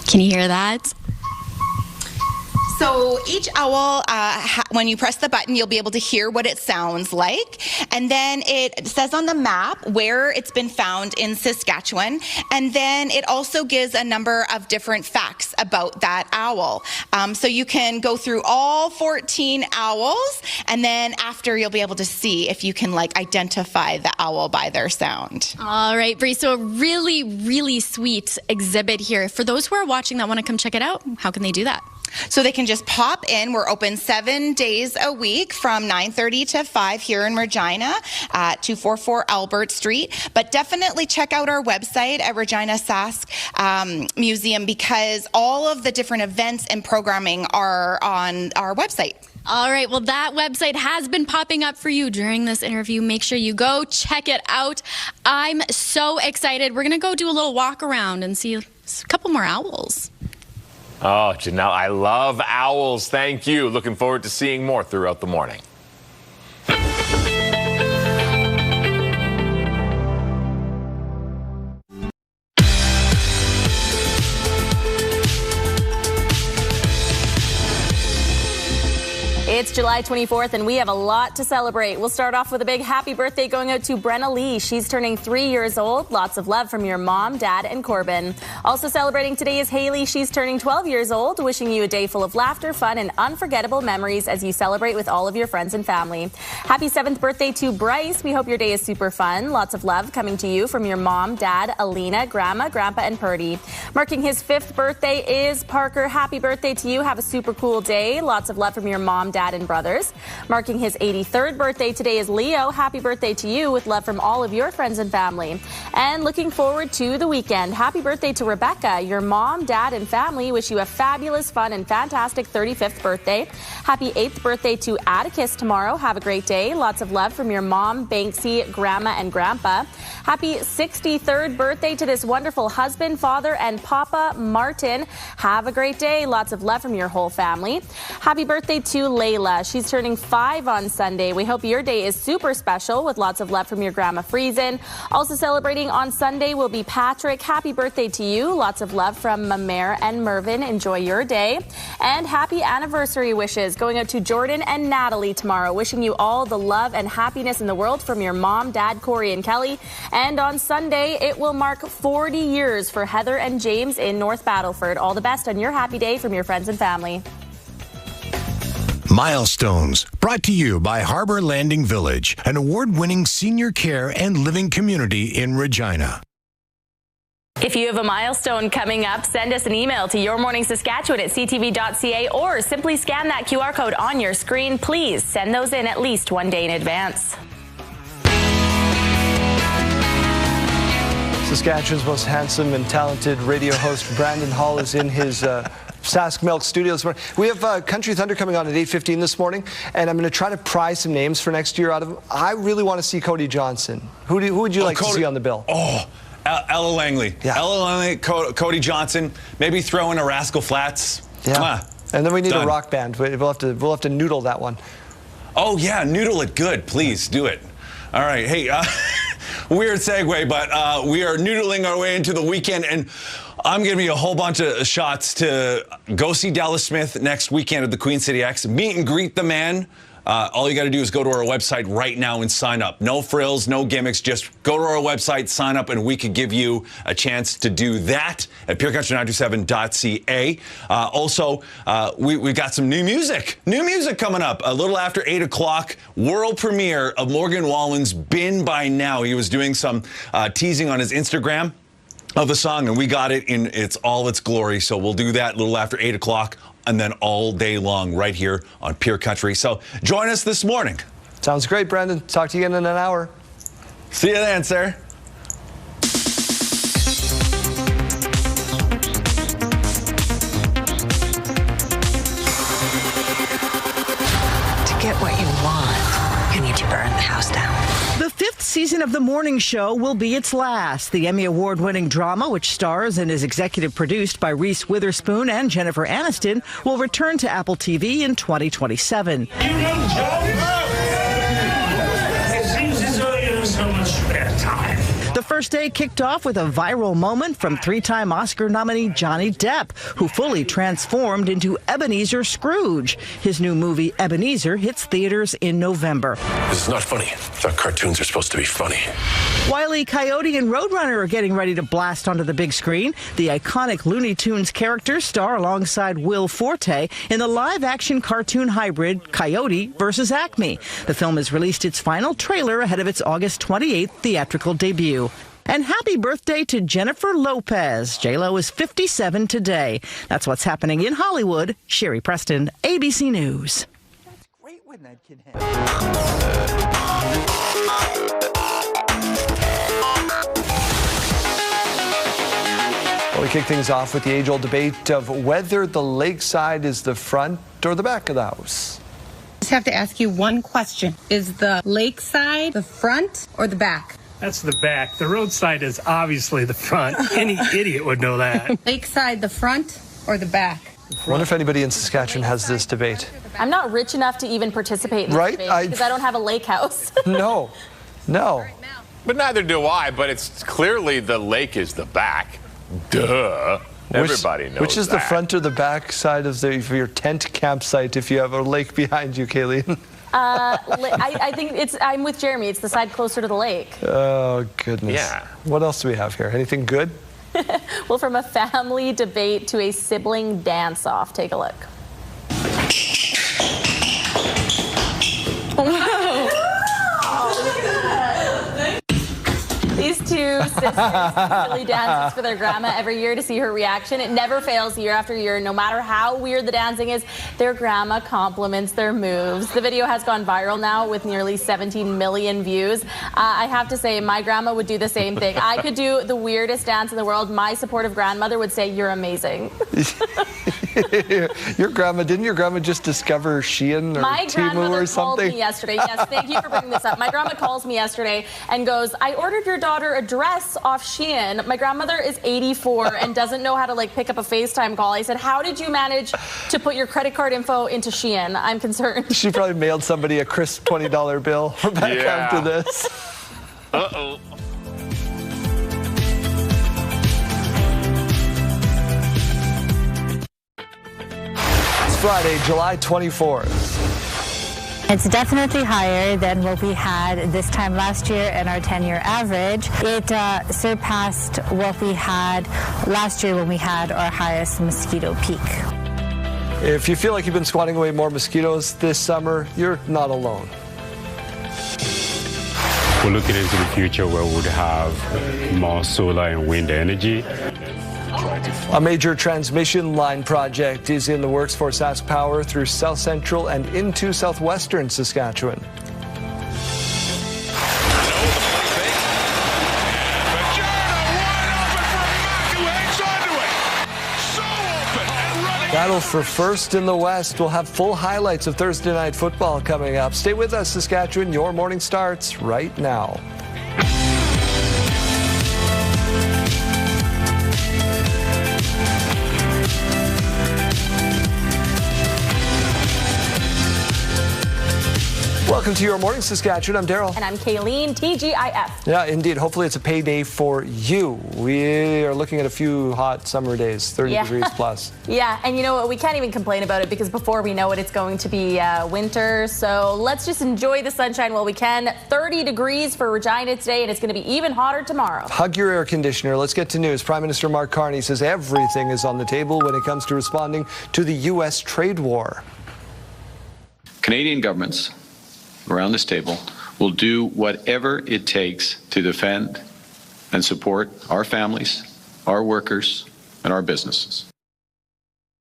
Can you hear that? So each owl, when you press the button, you'll be able to hear what it sounds like. And then it says on the map where it's been found in Saskatchewan. And then it also gives a number of different facts about that owl. So you can go through all 14 owls, and then after you'll be able to see if you can identify the owl by their sound. All right, Bree. So a really, really sweet exhibit here. For those who are watching that want to come check it out, how can they do that? So they can just pop in. We're open 7 days a week from 9:30 to 5 here in Regina at 244 Albert Street. But definitely check out our website at Regina Sask Museum, because all of the different events and programming are on our website. All right, well, that website has been popping up for you during this interview. Make sure you go check it out. I'm so excited. We're going to go do a little walk around and see a couple more owls. Oh, Janelle, I love owls. Thank you. Looking forward to seeing more throughout the morning. It's July 24th, and we have a lot to celebrate. We'll start off with a big happy birthday going out to Brenna Lee. She's turning 3 years old. Lots of love from your mom, dad, and Corbin. Also celebrating today is Haley. She's turning 12 years old. Wishing you a day full of laughter, fun, and unforgettable memories as you celebrate with all of your friends and family. Happy 7th birthday to Bryce. We hope your day is super fun. Lots of love coming to you from your mom, dad, Alina, grandma, grandpa, and Purdy. Marking his 5th birthday is Parker. Happy birthday to you. Have a super cool day. Lots of love from your mom, dad, and brothers. Marking his 83rd birthday today is Leo. Happy birthday to you, with love from all of your friends and family. And looking forward to the weekend. Happy birthday to Rebecca. Your mom, dad, and family wish you a fabulous, fun, and fantastic 35th birthday. Happy 8th birthday to Atticus tomorrow. Have a great day. Lots of love from your mom, Banksy, grandma, and grandpa. Happy 63rd birthday to this wonderful husband, father, and papa, Martin. Have a great day. Lots of love from your whole family. Happy birthday to Layla. She's turning 5 on Sunday. We hope your day is super special, with lots of love from your grandma, Friesen. Also celebrating on Sunday will be Patrick. Happy birthday to you. Lots of love from Mamere and Mervyn. Enjoy your day. And happy anniversary wishes going out to Jordan and Natalie tomorrow. Wishing you all the love and happiness in the world from your mom, dad, Corey, and Kelly. And on Sunday, it will mark 40 years for Heather and James in North Battleford. All the best on your happy day from your friends and family. Milestones, brought to you by Harbor Landing Village, an award-winning senior care and living community in Regina. If you have a milestone coming up, send us an email to yourmorningsaskatchewan@ctv.ca, or simply scan that QR code on your screen. Please send those in at least one day in advance. Saskatchewan's most handsome and talented radio host Brandon Hall is in his Sask Milk Studios. We have Country Thunder coming on at 8:15 this morning, and I'm going to try to pry some names for next year out of him. I really want to see Cody Johnson. Who would you like to see on the bill? Ella Langley. Yeah. Ella Langley, Cody Johnson. Maybe throw in a Rascal Flats. Yeah. And then we need Done. a rock band. We'll have to noodle that one. Oh yeah, noodle it good, please do it. All right, hey, weird segue, but we are noodling our way into the weekend, and I'm giving you a whole bunch of shots to go see Dallas Smith next weekend at the Queen City X. Meet and greet the man. all you got to do is go to our website right now and sign up. No frills, no gimmicks. Just go to our website, sign up, and we could give you a chance to do that at purecountry927.ca. Also, we've got some new music coming up a little after 8 o'clock. World premiere of Morgan Wallen's Been By Now. He was doing some teasing on his Instagram of the song, and we got it in all its glory. So we'll do that a little after 8 o'clock. And then all day long right here on Pure Country. So join us this morning. Sounds great, Brendan. Talk to you again in an hour. See you then, sir. To get what you want, you need to burn the house down. The 5th season of The Morning Show will be its last. The Emmy Award-winning drama, which stars and is executive produced by Reese Witherspoon and Jennifer Aniston, will return to Apple TV in 2027. You know, Joe, it seems as though you have so much spare time. The first day kicked off with a viral moment from 3-time Oscar nominee Johnny Depp, who fully transformed into Ebenezer Scrooge. His new movie, Ebenezer, hits theaters in November. This is not funny. I thought cartoons are supposed to be funny. Wile E. Coyote and Roadrunner are getting ready to blast onto the big screen. The iconic Looney Tunes characters star alongside Will Forte in the live-action cartoon hybrid Coyote vs. Acme. The film has released its final trailer ahead of its August 28th theatrical debut. And happy birthday to Jennifer Lopez. J-Lo is 57 today. That's what's happening in Hollywood. Sherry Preston, ABC News. That's great when that can happen. Well, we kick things off with the age-old debate of whether the lakeside is the front or the back of the house. I just have to ask you one question. Is the lakeside the front or the back? That's the back. The roadside is obviously the front. Any idiot would know that. Lakeside the front or the back? I wonder if anybody in Saskatchewan has this debate. I'm not rich enough to even participate in this Right? debate because I don't have a lake house. No. But neither do I, but it's clearly the lake is the back. Duh. Everybody knows Which is that. the front or the back side of your tent campsite if you have a lake behind you, Kayleen? I think I'm with Jeremy. It's the side closer to the lake. Oh, goodness. Yeah. What else do we have here? Anything good? Well, from a family debate to a sibling dance-off. Take a look. These two sisters do silly dances for their grandma every year to see her reaction. It never fails year after year. No matter how weird the dancing is, their grandma compliments their moves. The video has gone viral now with nearly 17 million views. I have to say, my grandma would do the same thing. I could do the weirdest dance in the world. My supportive grandmother would say, "You're amazing." Didn't your grandma just discover Shein or My Temu grandmother or called something? me yesterday. Yes, thank you for bringing this up. My grandma calls me yesterday and goes, "I ordered your daughter a dress off Shein." My grandmother is 84 and doesn't know how to pick up a FaceTime call. I said, "How did you manage to put your credit card info into Shein?" I'm concerned. She probably mailed somebody a crisp $20 bill back after this. Uh-oh. It's Friday, July 24th. It's definitely higher than what we had this time last year and our 10-year average. It surpassed what we had last year when we had our highest mosquito peak. If you feel like you've been swatting away more mosquitoes this summer, you're not alone. We're looking into the future where we would have more solar and wind energy. A major transmission line project is in the works for Sask Power through South Central and into southwestern Saskatchewan. Battle for first in the West. We'll have full highlights of Thursday night football coming up. Stay with us, Saskatchewan. Your morning starts right now. Welcome to Your Morning Saskatchewan. I'm Daryl. And I'm Kayleen, TGIF. Yeah, indeed. Hopefully it's a payday for you. We are looking at a few hot summer days, 30 degrees plus. Yeah, and you know what? We can't even complain about it because before we know it, it's going to be winter. So let's just enjoy the sunshine while we can. 30 degrees for Regina today, and it's going to be even hotter tomorrow. Hug your air conditioner. Let's get to news. Prime Minister Mark Carney says everything is on the table when it comes to responding to the U.S. trade war. Canadian governments around this table will do whatever it takes to defend and support our families, our workers, and our businesses.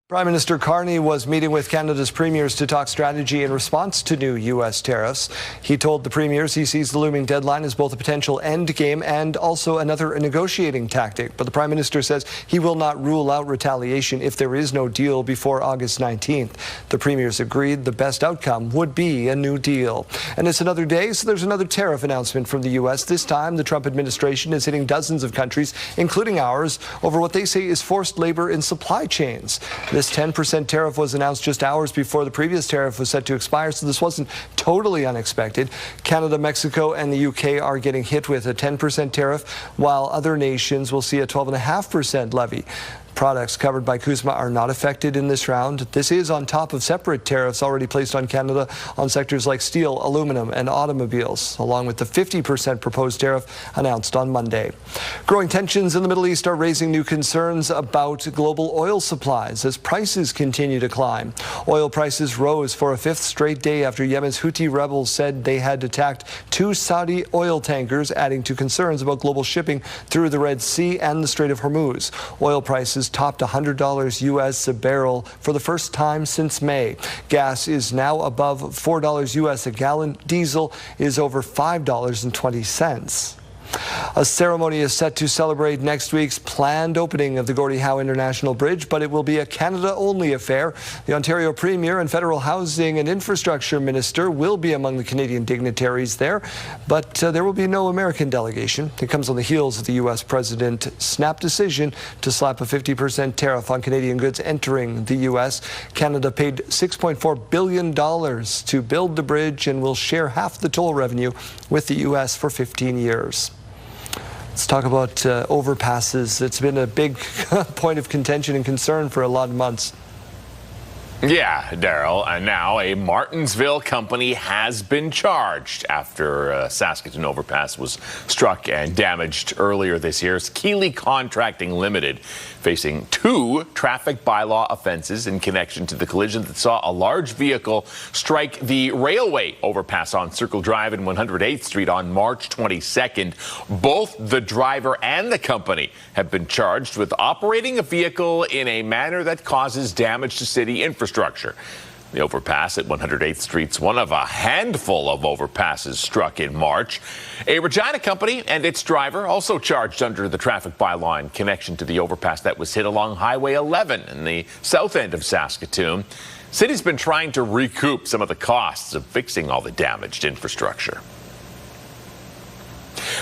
Prime Minister Carney was meeting with Canada's premiers to talk strategy in response to new U.S. tariffs. He told the premiers he sees the looming deadline as both a potential end game and also another negotiating tactic. But the Prime Minister says he will not rule out retaliation if there is no deal before August 19th. The premiers agreed the best outcome would be a new deal. And it's another day, so there's another tariff announcement from the U.S. This time, the Trump administration is hitting dozens of countries, including ours, over what they say is forced labor in supply chains. This 10% tariff was announced just hours before the previous tariff was set to expire, so this wasn't totally unexpected. Canada, Mexico, and the UK are getting hit with a 10% tariff, while other nations will see a 12.5% levy. Products covered by CUSMA are not affected in this round. This is on top of separate tariffs already placed on Canada on sectors like steel, aluminum, and automobiles, along with the 50% proposed tariff announced on Monday. Growing tensions in the Middle East are raising new concerns about global oil supplies as prices continue to climb. Oil prices rose for a fifth straight day after Yemen's Houthi rebels said they had attacked 2 Saudi oil tankers, adding to concerns about global shipping through the Red Sea and the Strait of Hormuz. Oil prices topped $100 US a barrel for the first time since May. Gas is now above $4 US a gallon. Diesel is over $5.20. A ceremony is set to celebrate next week's planned opening of the Gordie Howe International Bridge, but it will be a Canada-only affair. The Ontario Premier and Federal Housing and Infrastructure Minister will be among the Canadian dignitaries there, but there will be no American delegation. It comes on the heels of the U.S. President's snap decision to slap a 50% tariff on Canadian goods entering the U.S. Canada paid $6.4 billion to build the bridge and will share half the toll revenue with the U.S. for 15 years. Let's talk about overpasses. It's been a big point of contention and concern for a lot of months. Yeah, Daryl, and now a Martinsville company has been charged after Saskatoon overpass was struck and damaged earlier this year. It's Keeley Contracting Limited, facing 2 traffic bylaw offenses in connection to the collision that saw a large vehicle strike the railway overpass on Circle Drive and 108th Street on March 22nd. Both the driver and the company have been charged with operating a vehicle in a manner that causes damage to city infrastructure. The overpass at 108th Street's one of a handful of overpasses struck in March. A Regina company and its driver also charged under the traffic bylaw in connection to the overpass that was hit along Highway 11 in the south end of Saskatoon. City's been trying to recoup some of the costs of fixing all the damaged infrastructure.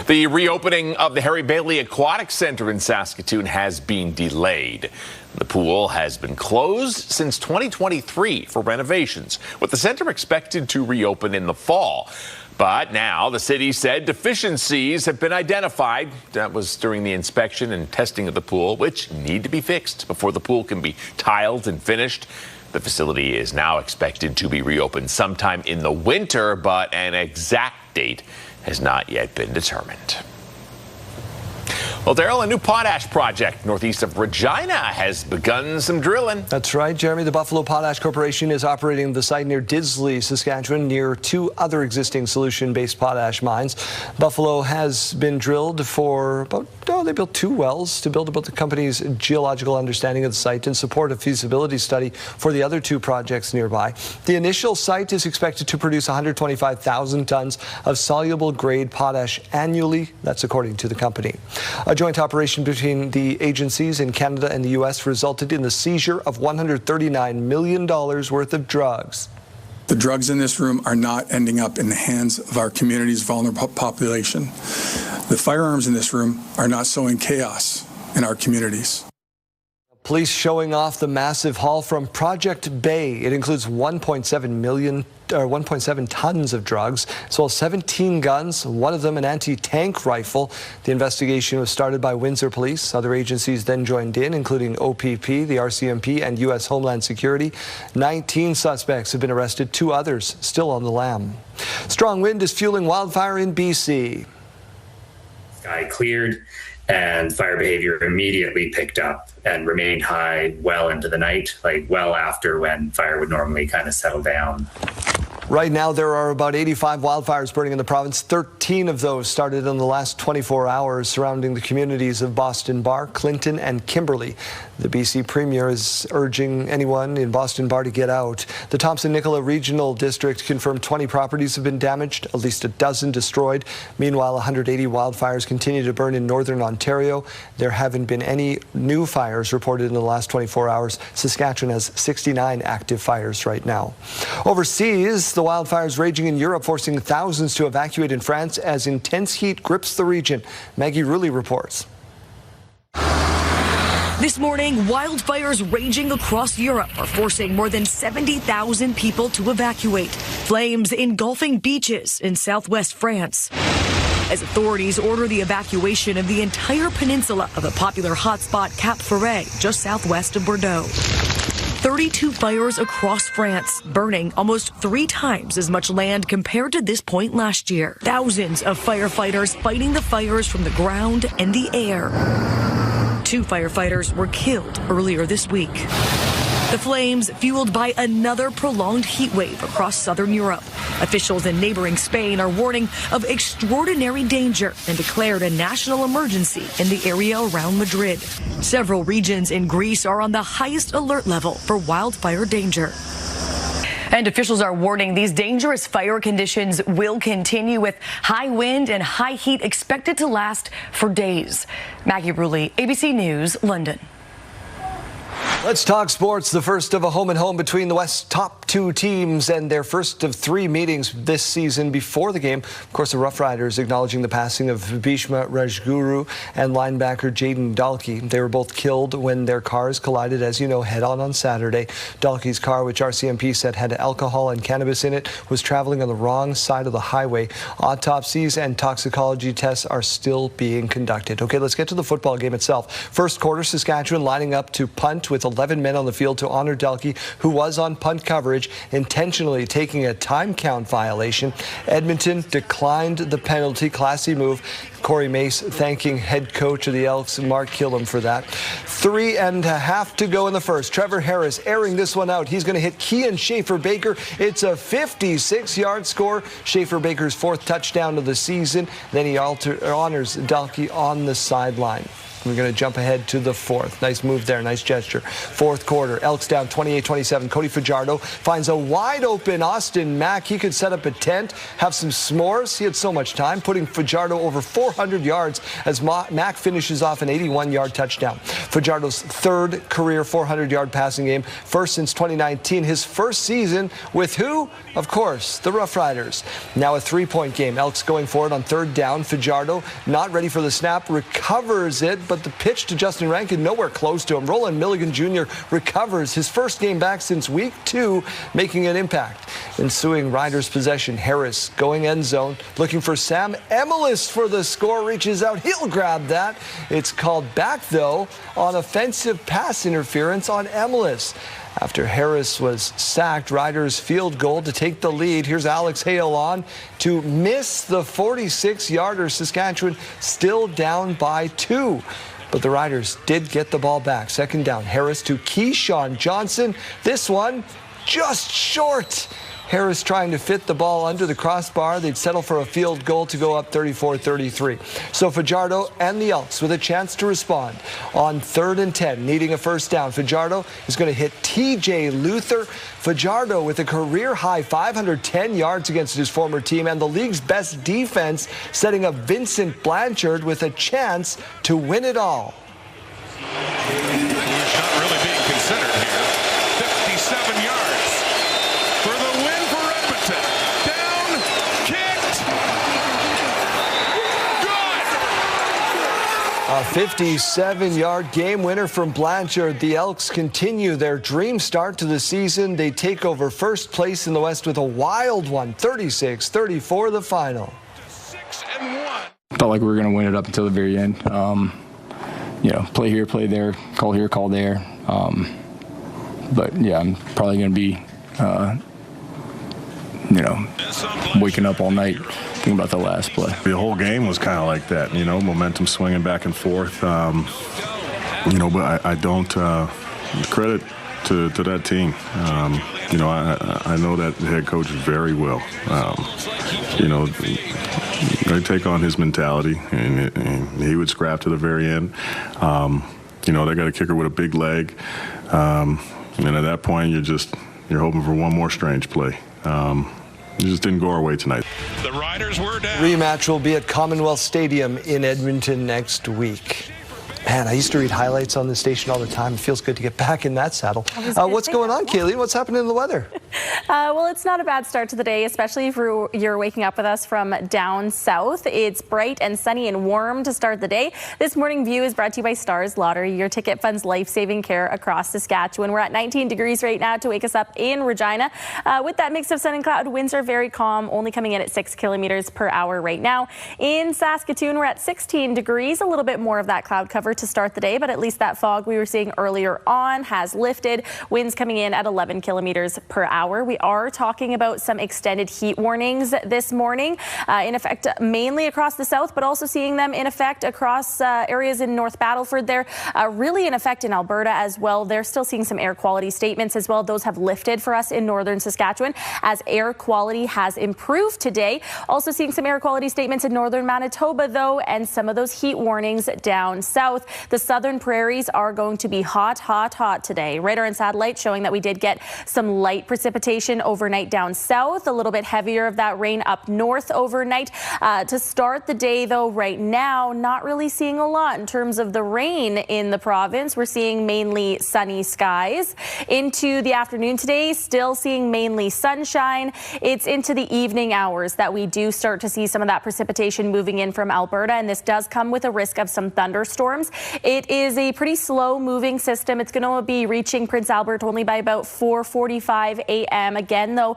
The reopening of the Harry Bailey Aquatic Centre in Saskatoon has been delayed. The pool has been closed since 2023 for renovations, with the centre expected to reopen in the fall. But now the city said deficiencies have been identified. That was during the inspection and testing of the pool, which need to be fixed before the pool can be tiled and finished. The facility is now expected to be reopened sometime in the winter, but an exact date has not yet been determined. Well, Daryl, a new potash project northeast of Regina has begun some drilling. That's right, Jeremy. The Buffalo Potash Corporation is operating the site near Disley, Saskatchewan, near 2 other existing solution-based potash mines. Buffalo has been drilled for about, they built 2 wells to build about the company's geological understanding of the site and support a feasibility study for the other 2 projects nearby. The initial site is expected to produce 125,000 tons of soluble grade potash annually. That's according to the company. A joint operation between the agencies in Canada and the U.S. resulted in the seizure of $139 million worth of drugs. The drugs in this room are not ending up in the hands of our community's vulnerable population. The firearms in this room are not sowing chaos in our communities. Police showing off the massive haul from Project Bay. It includes 1.7 tons of drugs, as well as 17 guns, one of them an anti-tank rifle. The investigation was started by Windsor Police. Other agencies then joined in, including OPP, the RCMP, and U.S. Homeland Security. 19 suspects have been arrested, 2 others still on the lam. Strong wind is fueling wildfire in BC. Sky cleared and fire behavior immediately picked up and remained high well into the night, like well after when fire would normally kind of settle down. Right now, there are about 85 wildfires burning in the province. 13 of those started in the last 24 hours surrounding the communities of Boston Bar, Clinton, and Kimberley. The BC Premier is urging anyone in Boston Bar to get out. The Thompson-Nicola Regional District confirmed 20 properties have been damaged, at least a dozen destroyed. Meanwhile, 180 wildfires continue to burn in northern Ontario. There haven't been any new fires reported in the last 24 hours. Saskatchewan has 69 active fires right now. Overseas, the wildfires raging in Europe, forcing thousands to evacuate in France as intense heat grips the region. Maggie Rulli reports. This morning, wildfires raging across Europe are forcing more than 70,000 people to evacuate. Flames engulfing beaches in southwest France, as authorities order the evacuation of the entire peninsula of the popular hotspot Cap Ferret, just southwest of Bordeaux. 32 fires across France, burning almost 3 times as much land compared to this point last year. Thousands of firefighters fighting the fires from the ground and the air. 2 firefighters were killed earlier this week. The flames fueled by another prolonged heat wave across southern Europe. Officials in neighboring Spain are warning of extraordinary danger and declared a national emergency in the area around Madrid. Several regions in Greece are on the highest alert level for wildfire danger. And officials are warning these dangerous fire conditions will continue, with high wind and high heat expected to last for days. Maggie Rulli, ABC News, London. Let's talk sports. The first of a home-and-home between the West's top 2 teams and their first of 3 meetings this season before the game. Of course, the Rough Riders acknowledging the passing of Bhishma Rajguru and linebacker Jaden Dalkey. They were both killed when their cars collided, as you know, head-on Saturday. Dalkey's car, which RCMP said had alcohol and cannabis in it, was traveling on the wrong side of the highway. Autopsies and toxicology tests are still being conducted. Okay, let's get to the football game itself. First quarter, Saskatchewan lining up to punt with 11 men on the field to honor Dalkey, who was on punt coverage, intentionally taking a time count violation. Edmonton declined the penalty. Classy move. Corey Mace thanking head coach of the Elks, Mark Killam, for that. 3.5 to go in the first. Trevor Harris airing this one out. He's going to hit Kian Schaefer-Baker. It's a 56-yard score. Schaefer-Baker's 4th touchdown of the season. Then he honors Dalkey on the sideline. We're going to jump ahead to the 4th. Nice move there. Nice gesture. 4th quarter. Elks down 28-27. Cody Fajardo finds a wide-open Austin Mack. He could set up a tent, have some s'mores. He had so much time, putting Fajardo over 400 yards as Mack finishes off an 81-yard touchdown. Fajardo's 3rd career 400-yard passing game. First since 2019. His first season with who? Of course, the Rough Riders. Now a 3-point game. Elks going forward on 3rd down. Fajardo not ready for the snap. Recovers it, but the pitch to Justin Rankin nowhere close to him. Roland Milligan Jr. recovers his first game back since week 2, making an impact. Ensuing Riders possession, Harris going end zone, looking for Sam Emelis for the score, reaches out, he'll grab that. It's called back, though, on offensive pass interference on Emelis. After Harris was sacked, Riders field goal to take the lead. Here's Alex Hale on to miss the 46-yarder. Saskatchewan still down by 2. But the Riders did get the ball back. 2nd down, Harris to Keyshawn Johnson. This one just short. Harris trying to fit the ball under the crossbar. They'd settle for a field goal to go up 34-33. So Fajardo and the Elks with a chance to respond. On 3rd and 10, needing a first down. Fajardo is going to hit TJ Luther. Fajardo with a career-high 510 yards against his former team and the league's best defense, setting up Vincent Blanchard with a chance to win it all. He's not really being considered here. 57 yards for the win for Edmonton. Down, kicked, good! A 57-yard game winner from Blanchard. The Elks continue their dream start to the season. They take over first place in the West with a wild one, 36-34 the final. Felt like we were going to win it up until the very end. Play here, play there, call here, call there. But yeah, I'm probably going to be, waking up all night thinking about the last play. The whole game was kind of like that, momentum swinging back and forth. But I don't credit to that team. I know that head coach very well. I take on his mentality, and he would scrap to the very end. They got a kicker with a big leg, and at that point, you're hoping for one more strange play. It just didn't go our way tonight. The Riders were down. Rematch will be at Commonwealth Stadium in Edmonton next week. Man, I used to read highlights on the station all the time. It feels good to get back in that saddle. What's going on, Kaylee? What's happening in the weather? Well, it's not a bad start to the day, especially if you're waking up with us from down south. It's bright and sunny and warm to start the day. This morning view is brought to you by Stars Lottery, your ticket funds life-saving care across Saskatchewan. We're at 19 degrees right now to wake us up in Regina. With that mix of sun and cloud, winds are very calm, only coming in at 6 kilometers per hour right now. In Saskatoon, we're at 16 degrees, a little bit more of that cloud cover to start the day, but at least that fog we were seeing earlier on has lifted. Winds coming in at 11 kilometers per hour. We are talking about some extended heat warnings this morning, in effect mainly across the south, but also seeing them in effect across areas in North Battleford. They're really in effect in Alberta as well. They're still seeing some air quality statements as well. Those have lifted for us in northern Saskatchewan as air quality has improved today. Also seeing some air quality statements in northern Manitoba though, and some of those heat warnings down south. The southern prairies are going to be hot, hot, hot today. Radar and satellite showing that we did get some light precipitation overnight down south, a little bit heavier of that rain up north overnight. To start the day though, right now, not really seeing a lot in terms of the rain in the province. We're seeing mainly sunny skies. Into the afternoon today, still seeing mainly sunshine. It's into the evening hours that we do start to see some of that precipitation moving in from Alberta, and this does come with a risk of some thunderstorms. It is a pretty slow moving system. It's going to be reaching Prince Albert only by about 4:45 a.m. Again, though,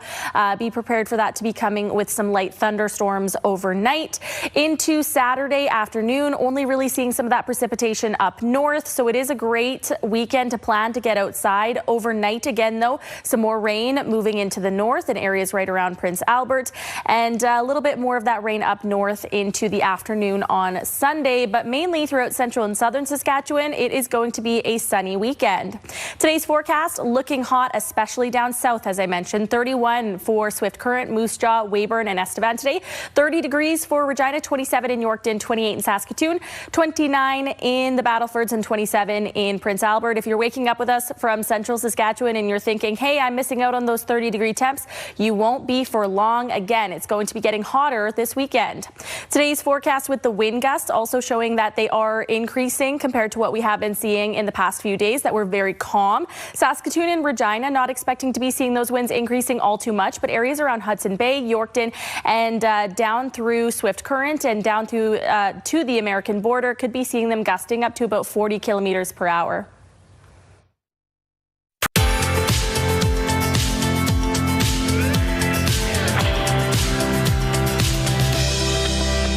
be prepared for that to be coming with some light thunderstorms overnight. Into Saturday afternoon, only really seeing some of that precipitation up north. So it is a great weekend to plan to get outside. Overnight again, though, some more rain moving into the north in areas right around Prince Albert, and a little bit more of that rain up north into the afternoon on Sunday, but mainly throughout central and southern Saskatchewan, it is going to be a sunny weekend. Today's forecast looking hot, especially down south, as I mentioned. 31 for Swift Current, Moose Jaw, Weyburn, and Estevan today. 30 degrees for Regina, 27 in Yorkton, 28 in Saskatoon, 29 in the Battlefords, and 27 in Prince Albert. If you're waking up with us from central Saskatchewan and you're thinking, hey, I'm missing out on those 30-degree temps, you won't be for long. Again, it's going to be getting hotter this weekend. Today's forecast with the wind gusts also showing that they are increasing compared to what we have been seeing in the past few days that were very calm. Saskatoon and Regina not expecting to be seeing those winds increasing all too much, but areas around Hudson Bay, Yorkton, and down through Swift Current and down through to the American border could be seeing them gusting up to about 40 kilometers per hour.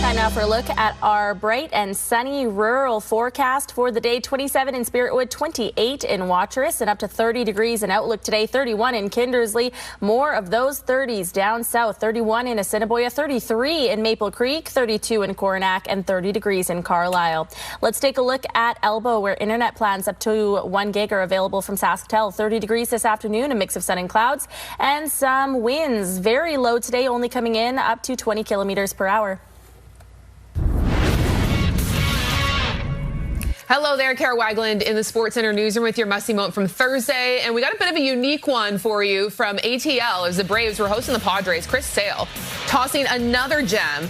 Time now for a look at our bright and sunny rural forecast for the day. 27 in Spiritwood, 28 in Watrous, and up to 30 degrees in Outlook today. 31 in Kindersley. More of those 30s down south. 31 in Assiniboia, 33 in Maple Creek, 32 in Coronach, and 30 degrees in Carlisle. Let's take a look at Elbow, where internet plans up to 1 gig are available from SaskTel. 30 degrees this afternoon, a mix of sun and clouds, and some winds. Very low today, only coming in up to 20 kilometers per hour. Hello there, Kara Wagland in the SportsCenter newsroom with your must-see moment from Thursday. And we got a bit of a unique one for you from ATL as the Braves were hosting the Padres. Chris Sale tossing another gem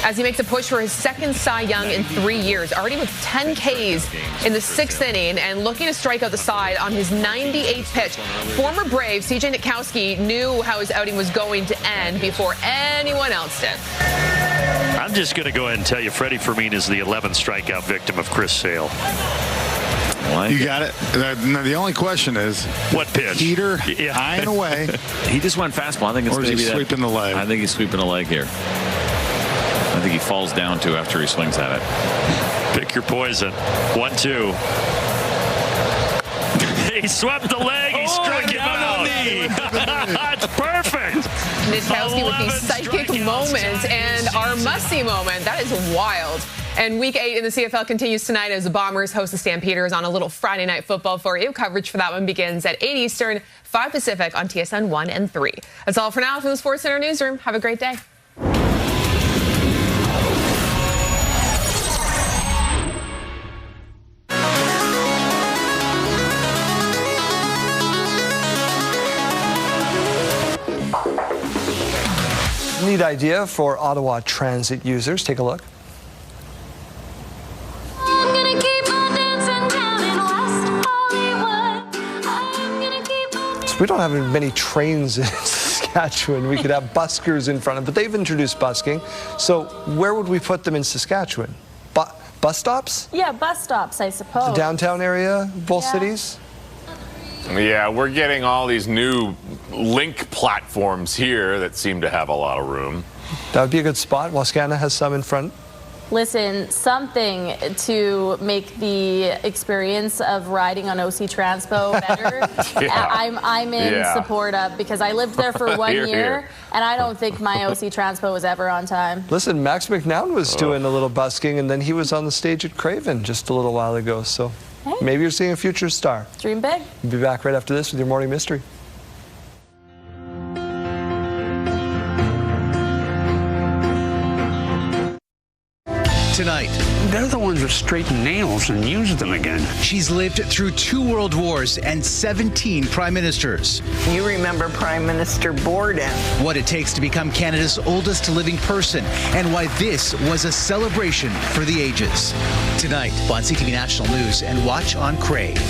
as he makes a push for his second Cy Young in 3 years. Already with 10 Ks in the 6th inning and looking to strike out the side on his 98th pitch. Former Brave CJ Nitkowski knew how his outing was going to end before anyone else did. I'm just going to go ahead and tell you Freddie Fermin is the 11th strikeout victim of Chris Sale. You got it. The only question is, what pitch? Heater, eyeing away. He just went fastball. I think it's or is he sweeping the leg? I think he's sweeping the leg here. I think he falls down too after he swings at it. Pick your poison. 1-2. He swept the leg. He struck him out. It's perfect. Nitkowski with the psychic moment and our must-see moment. That is wild. And Week 8 in the CFL continues tonight as the Bombers host the Stampeders on a little Friday night football for you. Coverage for that one begins at 8 Eastern, 5 Pacific on TSN 1 and 3. That's all for now from the Sports Center newsroom. Have a great day. Neat idea for Ottawa Transit users. Take a look. So we don't have many trains in Saskatchewan. We could have buskers in front of, but they've introduced busking. So where would we put them in Saskatchewan? Bus stops? Yeah, bus stops, I suppose. The downtown area, both cities? Yeah, we're getting all these new link platforms here that seem to have a lot of room. That would be a good spot. Wascana has some in front. Listen, something to make the experience of riding on OC Transpo better. I'm in support of, because I lived there for 1 year, and I don't think my OC Transpo was ever on time. Listen, Max McNown was doing a little busking, and then he was on the stage at Craven just a little while ago. So maybe you're seeing a future star. Dream big. We'll be back right after this with your morning mystery. Tonight, they're the ones that straighten nails and use them again. She's lived through 2 world wars and 17 prime ministers. You remember Prime Minister Borden. What it takes to become Canada's oldest living person and why this was a celebration for the ages. Tonight on CTV National News and watch on Crave.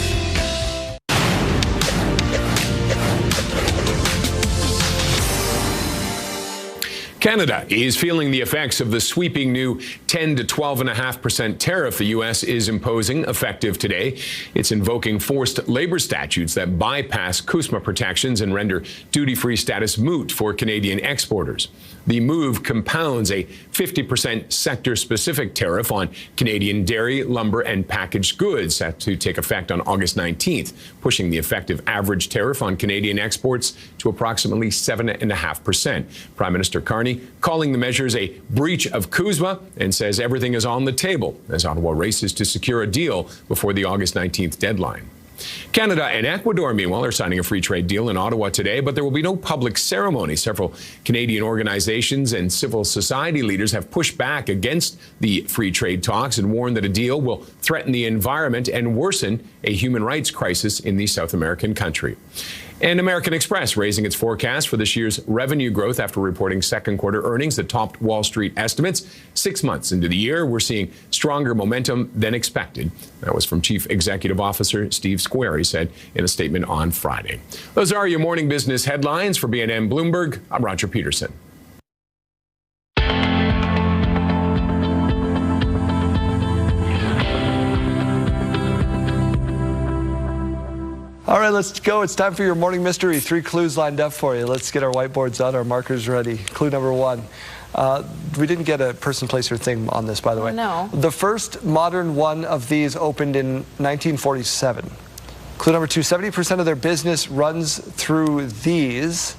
Canada is feeling the effects of the sweeping new 10 to 12.5% tariff the U.S. is imposing effective today. It's invoking forced labor statutes that bypass CUSMA protections and render duty-free status moot for Canadian exporters. The move compounds a 50% sector-specific tariff on Canadian dairy, lumber, and packaged goods set to take effect on August 19th, pushing the effective average tariff on Canadian exports to approximately 7.5%. Prime Minister Carney calling the measures a breach of CUSMA and says everything is on the table as Ottawa races to secure a deal before the August 19th deadline. Canada and Ecuador, meanwhile, are signing a free trade deal in Ottawa today, but there will be no public ceremony. Several Canadian organizations and civil society leaders have pushed back against the free trade talks and warned that a deal will threaten the environment and worsen a human rights crisis in the South American country. And American Express raising its forecast for this year's revenue growth after reporting second quarter earnings that topped Wall Street estimates. 6 months into the year, we're seeing stronger momentum than expected. That was from Chief Executive Officer Steve Square, he said in a statement on Friday. Those are your morning business headlines. For BNN Bloomberg, I'm Roger Peterson. All right, let's go. It's time for your morning mystery. 3 clues lined up for you. Let's get our whiteboards out, our markers ready. Clue number 1. We didn't get a person, place, or thing on this, by the way. No. The first modern one of these opened in 1947. Clue number 2, 70% of their business runs through these.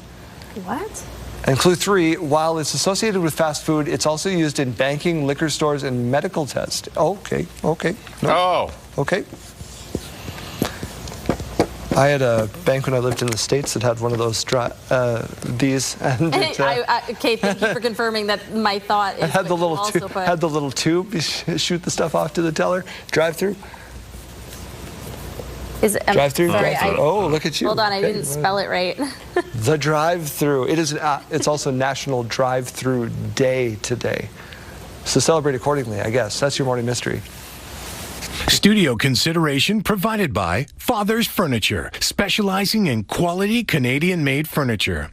What? And clue 3, while it's associated with fast food, it's also used in banking, liquor stores, and medical tests. Okay. No. Okay. I had a bank when I lived in the States that had one of those these. And okay, thank you for confirming that my thought is it had the little tube. You shoot the stuff off to the teller. Drive-through. Drive-through. Oh, look at you. Hold on, I didn't spell it right. The drive-through. It is. It's also National Drive-Through Day today, so celebrate accordingly, I guess. That's your morning mystery. Studio consideration provided by Father's Furniture, specializing in quality Canadian-made furniture.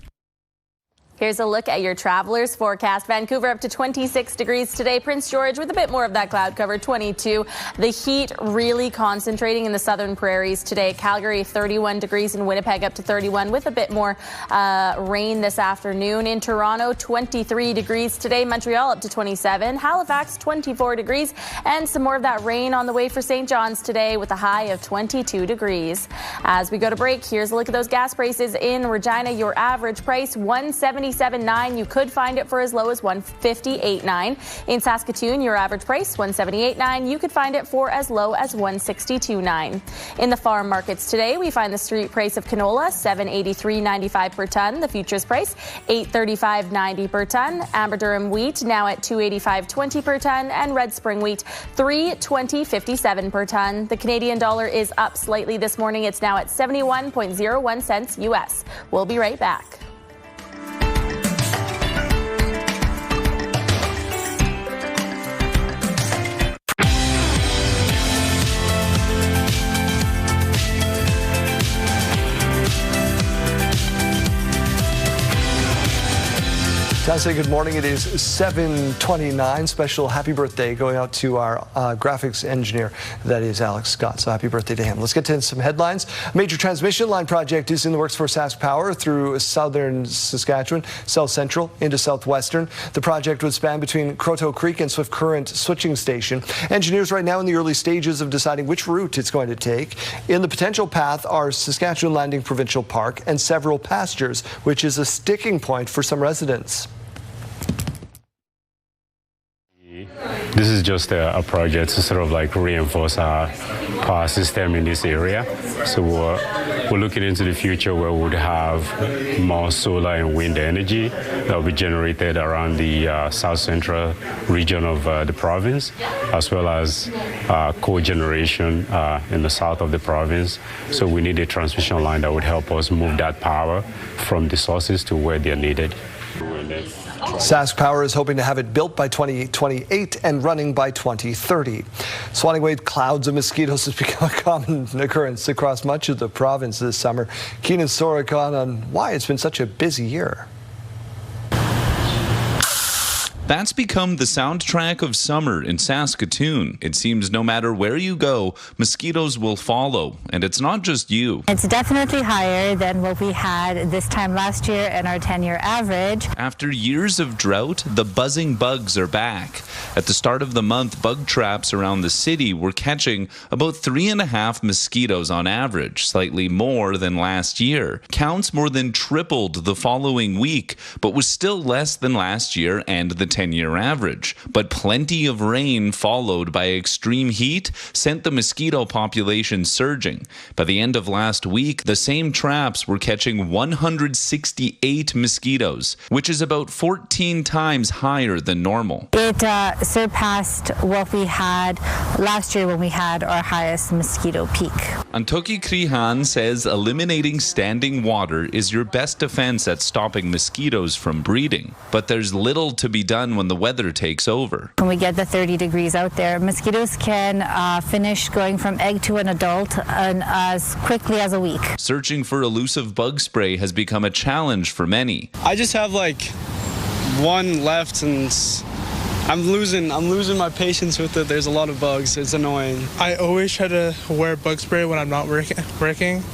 Here's a look at your travelers forecast. Vancouver up to 26 degrees today. Prince George with a bit more of that cloud cover, 22. The heat really concentrating in the southern prairies today. Calgary 31 degrees and Winnipeg up to 31 with a bit more rain this afternoon. In Toronto 23 degrees today. Montreal up to 27. Halifax 24 degrees and some more of that rain on the way for St. John's today with a high of 22 degrees. As we go to break, here's a look at those gas prices in Regina. Your average price $177.9. You could find it for as low as $158.9. In Saskatoon, your average price $178.9. You could find it for as low as $162.9. In the farm markets today, we find the street price of canola $783.95 per ton. The futures price $835.90 per ton. Amber Durum wheat now at $285.20 per ton, and Red Spring wheat $320.57 per ton. The Canadian dollar is up slightly this morning. It's now at 71.01 cents U.S. We'll be right back. Can I say good morning? It is 7:29. Special happy birthday going out to our graphics engineer, that is Alex Scott. So happy birthday to him. Let's get to some headlines. A major transmission line project is in the works for Sask Power through southern Saskatchewan, south central into southwestern. The project would span between Croteau Creek and Swift Current switching station. Engineers right now in the early stages of deciding which route it's going to take. In the potential path are Saskatchewan Landing Provincial Park and several pastures, which is a sticking point for some residents. This is just a project to sort of like reinforce our power system in this area. So we're looking into the future where we would have more solar and wind energy that will be generated around the south central region of the province, as well as cogeneration in the south of the province. So we need a transmission line that would help us move that power from the sources to where they're needed. Sask Power is hoping to have it built by 2028 and running by 2030. Swatting away clouds of mosquitoes has become a common occurrence across much of the province this summer. Keenan Sorokan on why it's been such a busy year. That's become the soundtrack of summer in Saskatoon. It seems no matter where you go, mosquitoes will follow. And it's not just you. It's definitely higher than what we had this time last year and our 10-year average. After years of drought, the buzzing bugs are back. At the start of the month, bug traps around the city were catching about 3.5 mosquitoes on average, slightly more than last year. Counts more than tripled the following week, but was still less than last year and the 10-year average. But plenty of rain followed by extreme heat sent the mosquito population surging. By the end of last week, the same traps were catching 168 mosquitoes, which is about 14 times higher than normal. It surpassed what we had last year when we had our highest mosquito peak. Antoki Krihan says eliminating standing water is your best defense at stopping mosquitoes from breeding. But there's little to be done when the weather takes over. When we get the 30 degrees out there, mosquitoes can finish going from egg to an adult in as quickly as a week. Searching for elusive bug spray has become a challenge for many. I just have like one left and I'm losing my patience with it. There's a lot of bugs. It's annoying. I always try to wear bug spray when I'm not working,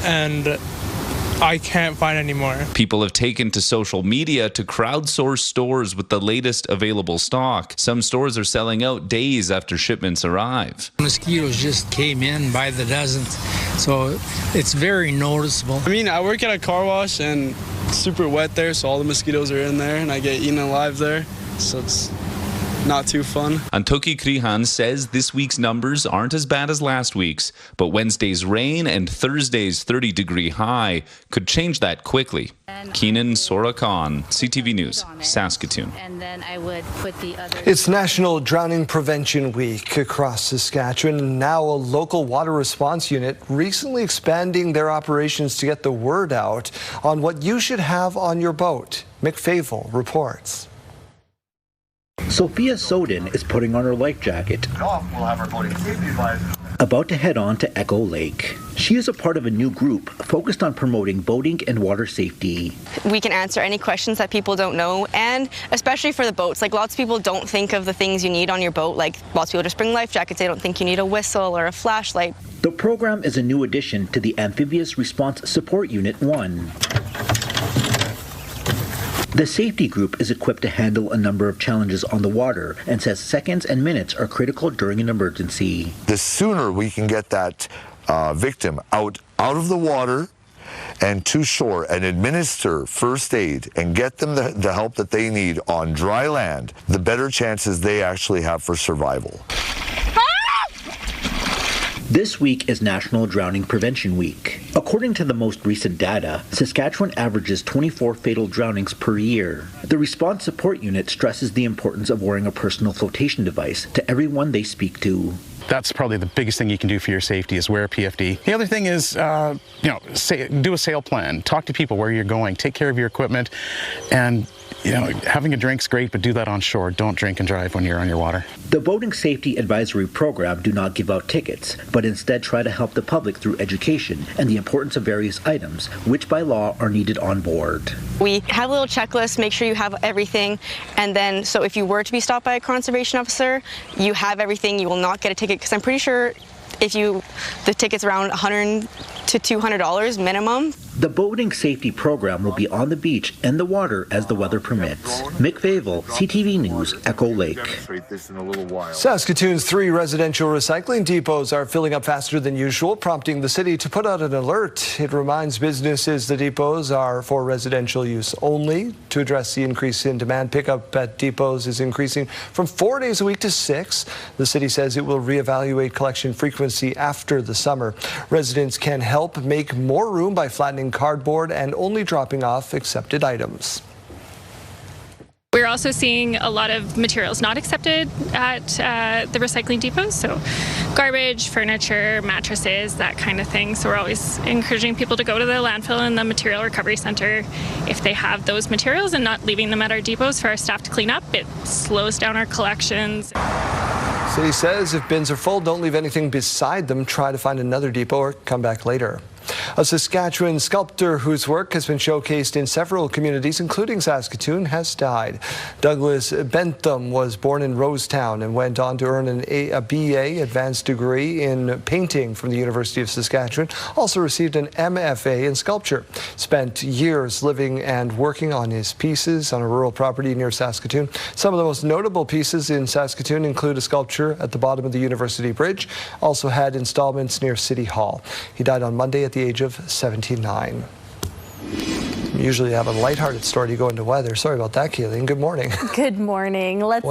and I can't find any more. People have taken to social media to crowdsource stores with the latest available stock. Some stores are selling out days after shipments arrive. Mosquitoes just came in by the dozens, so it's very noticeable. I mean, I work at a car wash and it's super wet there, so all the mosquitoes are in there and I get eaten alive there, so it's not too fun. Antoki Krihan says this week's numbers aren't as bad as last week's, but Wednesday's rain and Thursday's 30-degree high could change that quickly. Keenan Sorokan, CTV News, Saskatoon. And then I would put the other... It's National Drowning Prevention Week across Saskatchewan, and now a local water response unit recently expanding their operations to get the word out on what you should have on your boat. Mick Favel reports. Sophia Soden is putting on her life jacket. We'll have our boating safety advisors. about to head on to Echo Lake. She is a part of a new group focused on promoting boating and water safety. We can answer any questions that people don't know, and especially for the boats. Like, lots of people don't think of the things you need on your boat. Like, lots of people just bring life jackets. They don't think you need a whistle or a flashlight. The program is a new addition to the Amphibious Response Support Unit 1. The safety group is equipped to handle a number of challenges on the water and says seconds and minutes are critical during an emergency. The sooner we can get that victim out of the water and to shore and administer first aid and get them the help that they need on dry land, the better chances they actually have for survival. This week is National Drowning Prevention Week. According to the most recent data, Saskatchewan averages 24 fatal drownings per year. The Response Support Unit stresses the importance of wearing a personal flotation device to everyone they speak to. That's probably the biggest thing you can do for your safety is wear a PFD. The other thing is, do a sail plan. Talk to people where you're going. Take care of your equipment. And, having a drink's great, but do that on shore. Don't drink and drive when you're on your water. The Boating Safety Advisory Program do not give out tickets, but instead try to help the public through education and the importance of various items, which by law are needed on board. We have a little checklist, make sure you have everything, and then so if you were to be stopped by a conservation officer, you have everything, you will not get a ticket, because I'm pretty sure the ticket's around $100 to $200 minimum. The boating safety program will be on the beach and the water as the weather permits. Mick Favel, CTV News, Echo Lake. Saskatoon's 3 residential recycling depots are filling up faster than usual, prompting the city to put out an alert. It reminds businesses the depots are for residential use only. To address the increase in demand, pickup at depots is increasing from 4 days a week to 6. The city says it will reevaluate collection frequency after the summer. Residents can help make more room by flattening cardboard and only dropping off accepted items. We're also seeing a lot of materials not accepted at the recycling depots, so garbage, furniture, mattresses, that kind of thing. So we're always encouraging people to go to the landfill and the material recovery center if they have those materials and not leaving them at our depots for our staff to clean up. It slows down our collections. City says if bins are full, don't leave anything beside them. Try to find another depot or come back later. A Saskatchewan sculptor whose work has been showcased in several communities, including Saskatoon, has died. Douglas Bentham was born in Rosetown and went on to earn a BA advanced degree in painting from the University of Saskatchewan. Also received an MFA in sculpture. Spent years living and working on his pieces on a rural property near Saskatoon. Some of the most notable pieces in Saskatoon include a sculpture at the bottom of the University Bridge. Also had installments near City Hall. He died on Monday at the age of 79. Usually have a lighthearted story to go into weather. Sorry about that, Keeling. Good morning. Good morning. Let's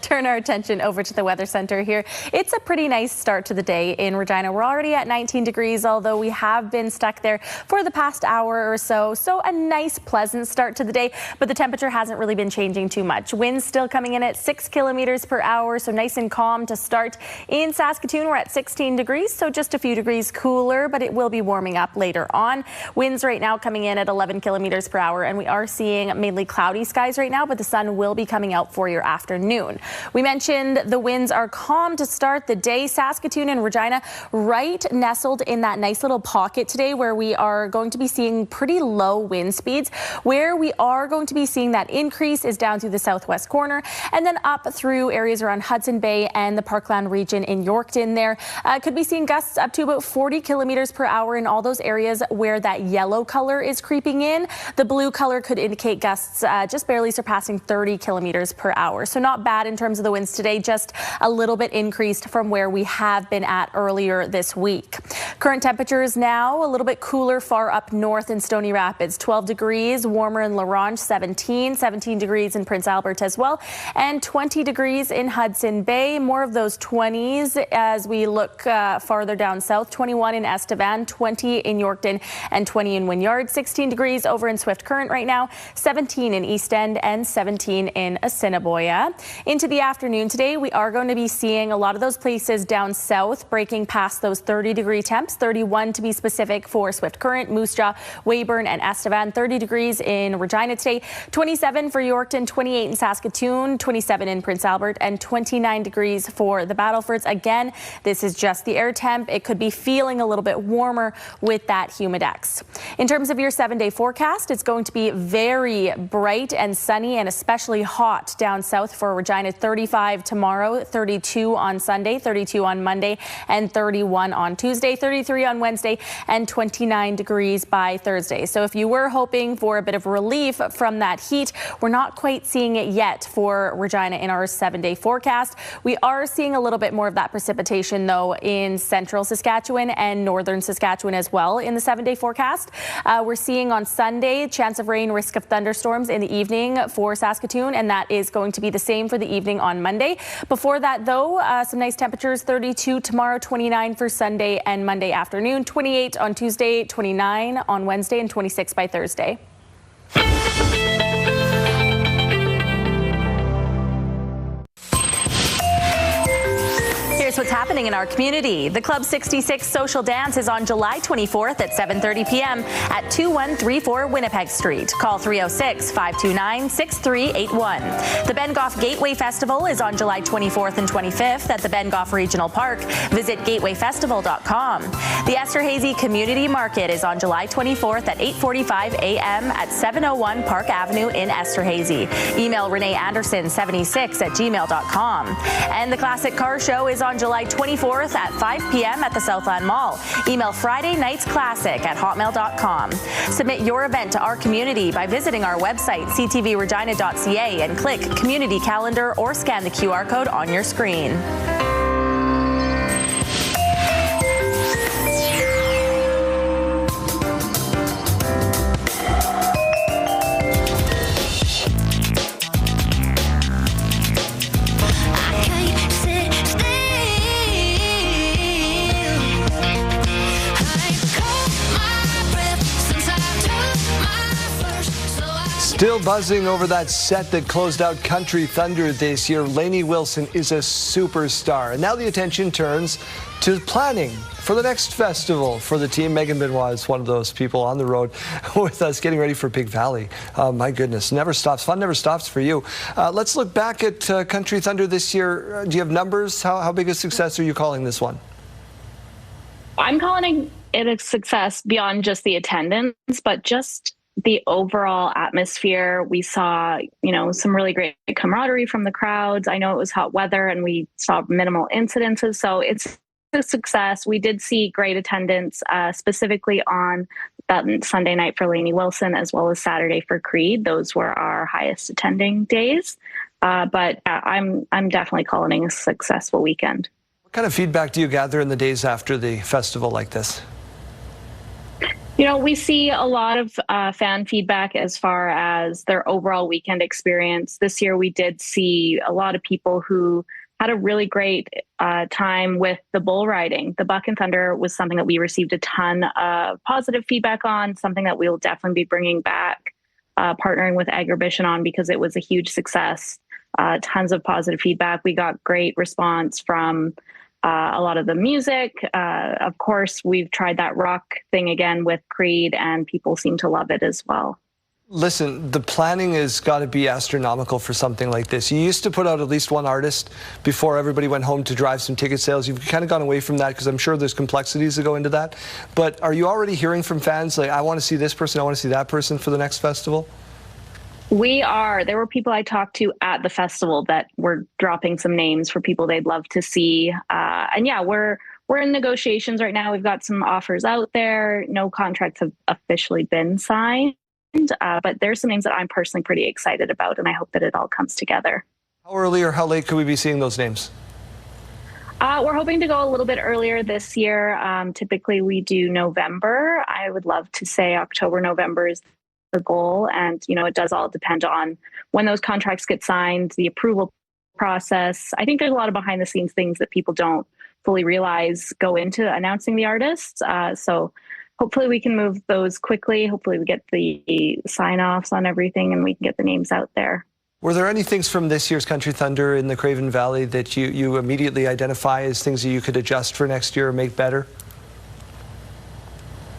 turn our attention over to the weather center here. It's a pretty nice start to the day in Regina. We're already at 19 degrees, although we have been stuck there for the past hour or so. So a nice, pleasant start to the day, but the temperature hasn't really been changing too much. Winds still coming in at 6 kilometers per hour, so nice and calm to start. In Saskatoon, we're at 16 degrees, so just a few degrees cooler, but it will be warming up later on. Winds right now coming in at 11 kilometers per hour, and we are seeing mainly cloudy skies right now, but the sun will be coming out for your afternoon. We mentioned the winds are calm to start the day. Saskatoon and Regina right nestled in that nice little pocket today where we are going to be seeing pretty low wind speeds. Where we are going to be seeing that increase is down through the southwest corner and then up through areas around Hudson Bay and the Parkland region in Yorkton there. Could be seeing gusts up to about 40 kilometers per hour in all those areas where that yellow color is creeping in. The blue color could indicate gusts just barely surpassing 30 kilometers per hour. So not bad in terms of the winds today, just a little bit increased from where we have been at earlier this week. Current temperatures now a little bit cooler far up north in Stony Rapids, 12 degrees, warmer in La Ronge, 17 degrees in Prince Albert as well, and 20 degrees in Hudson Bay. More of those 20s as we look farther down south, 21 in Estevan, 20 in Yorkton, and 20 in Wynyard, 16 degrees over in in Swift Current right now, 17 in East End, and 17 in Assiniboia. Into the afternoon today, we are going to be seeing a lot of those places down south breaking past those 30-degree temps, 31 to be specific for Swift Current, Moose Jaw, Weyburn, and Estevan, 30 degrees in Regina today, 27 for Yorkton, 28 in Saskatoon, 27 in Prince Albert, and 29 degrees for the Battlefords. Again, this is just the air temp. It could be feeling a little bit warmer with that humidex. In terms of your 7-day forecast, it's going to be very bright and sunny and especially hot down south for Regina. 35 tomorrow, 32 on Sunday, 32 on Monday, and 31 on Tuesday, 33 on Wednesday, and 29 degrees by Thursday. So if you were hoping for a bit of relief from that heat, we're not quite seeing it yet for Regina in our 7-day forecast. We are seeing a little bit more of that precipitation, though, in central Saskatchewan and northern Saskatchewan as well in the 7-day forecast. We're seeing on Sunday, chance of rain, risk of thunderstorms in the evening for Saskatoon, and that is going to be the same for the evening on Monday. Before that, though, some nice temperatures, 32 tomorrow, 29 for Sunday and Monday afternoon, 28 on Tuesday, 29 on Wednesday, and 26 by Thursday. Here's what's happening in our community. The Club 66 social dance is on July 24th at 7:30 p.m. at 2134 Winnipeg Street. Call 306-529-6381. The Ben Goff Gateway Festival is on July 24th and 25th at the Ben Goff Regional Park. Visit gatewayfestival.com. The Esterhazy Community Market is on July 24th at 8:45 a.m. at 701 Park Avenue in Esterhazy. Email Renee Anderson 76@gmail.com. And the Classic Car Show is on July 24th at 5 p.m. at the Southland Mall. Email Friday Nights Classic at hotmail.com. Submit your event to our community by visiting our website, ctvregina.ca, and click Community Calendar or scan the QR code on your screen. Still buzzing over that set that closed out Country Thunder this year, Lainey Wilson is a superstar. And now the attention turns to planning for the next festival for the team. Megan Benoit is one of those people on the road with us getting ready for Big Valley. My goodness, never stops. Fun never stops for you. Let's look back at Country Thunder this year. Do you have numbers? How big a success are you calling this one? I'm calling it a success beyond just the attendance, but just the overall atmosphere. We saw, some really great camaraderie from the crowds. I know it was hot weather and we saw minimal incidences, so it's a success. We did see great attendance, specifically on that Sunday night for Lainey Wilson, as well as Saturday for Creed. Those were our highest attending days. But I'm definitely calling it a successful weekend. What kind of feedback do you gather in the days after the festival like this? We see a lot of fan feedback as far as their overall weekend experience. This year, we did see a lot of people who had a really great time with the bull riding. The Buck and Thunder was something that we received a ton of positive feedback on, something that we'll definitely be bringing back, partnering with Agribition on, because it was a huge success. Tons of positive feedback. We got great response from a lot of the music. Of course, we've tried that rock thing again with Creed, and people seem to love it as well. Listen, the planning has got to be astronomical for something like this. You used to put out at least one artist before everybody went home to drive some ticket sales. You've kind of gone away from that because I'm sure there's complexities that go into that. But are you already hearing from fans like, I want to see this person, I want to see that person for the next festival? We are. There were people I talked to at the festival that were dropping some names for people they'd love to see. And yeah, we're in negotiations right now. We've got some offers out there. No contracts have officially been signed, but there's some names that I'm personally pretty excited about, and I hope that it all comes together. How early or how late could we be seeing those names? We're hoping to go a little bit earlier this year. Typically, we do November. I would love to say October, November is the goal. And, it does all depend on when those contracts get signed, the approval process. I think there's a lot of behind the scenes things that people don't fully realize go into announcing the artists. So hopefully we can move those quickly. Hopefully we get the sign-offs on everything and we can get the names out there. Were there any things from this year's Country Thunder in the Craven Valley that you immediately identify as things that you could adjust for next year or make better?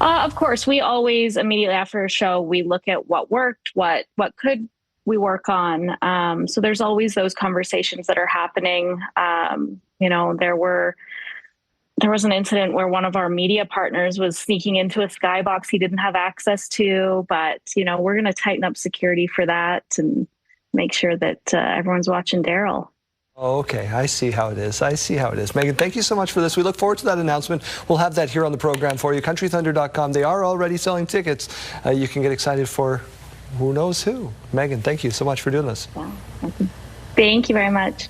Of course, we always immediately after a show, we look at what worked, what could we work on. So there's always those conversations that are happening. There was an incident where one of our media partners was sneaking into a skybox he didn't have access to, but we're going to tighten up security for that and make sure that everyone's watching Daryl. Oh, okay. I see how it is. Megan, thank you so much for this. We look forward to that announcement. We'll have that here on the program for you. CountryThunder.com. They are already selling tickets. You can get excited for who knows who. Megan, thank you so much for doing this. Thank you very much.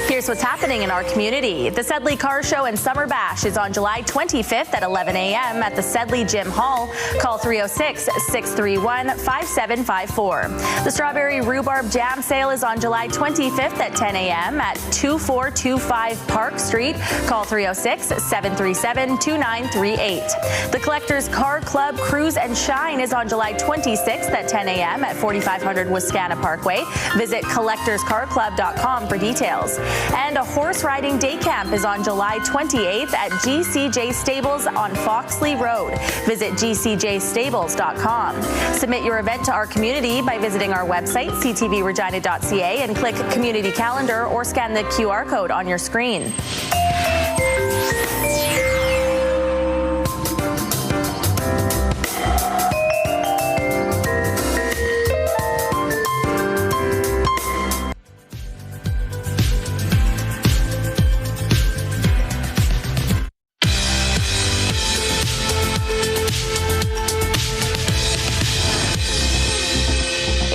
Here's what's happening in our community. The Sedley Car Show and Summer Bash is on July 25th at 11 a.m. at the Sedley Gym Hall. Call 306-631-5754. The Strawberry Rhubarb Jam Sale is on July 25th at 10 a.m. at 2425 Park Street. Call 306-737-2938. The Collectors Car Club Cruise and Shine is on July 26th at 10 a.m. at 4500 Wascana Parkway. Visit collectorscarclub.com for details. And a horse riding day camp is on July 28th at GCJ Stables on Foxley Road. Visit gcjstables.com. Submit your event to our community by visiting our website, ctvregina.ca, and click Community Calendar or scan the QR code on your screen.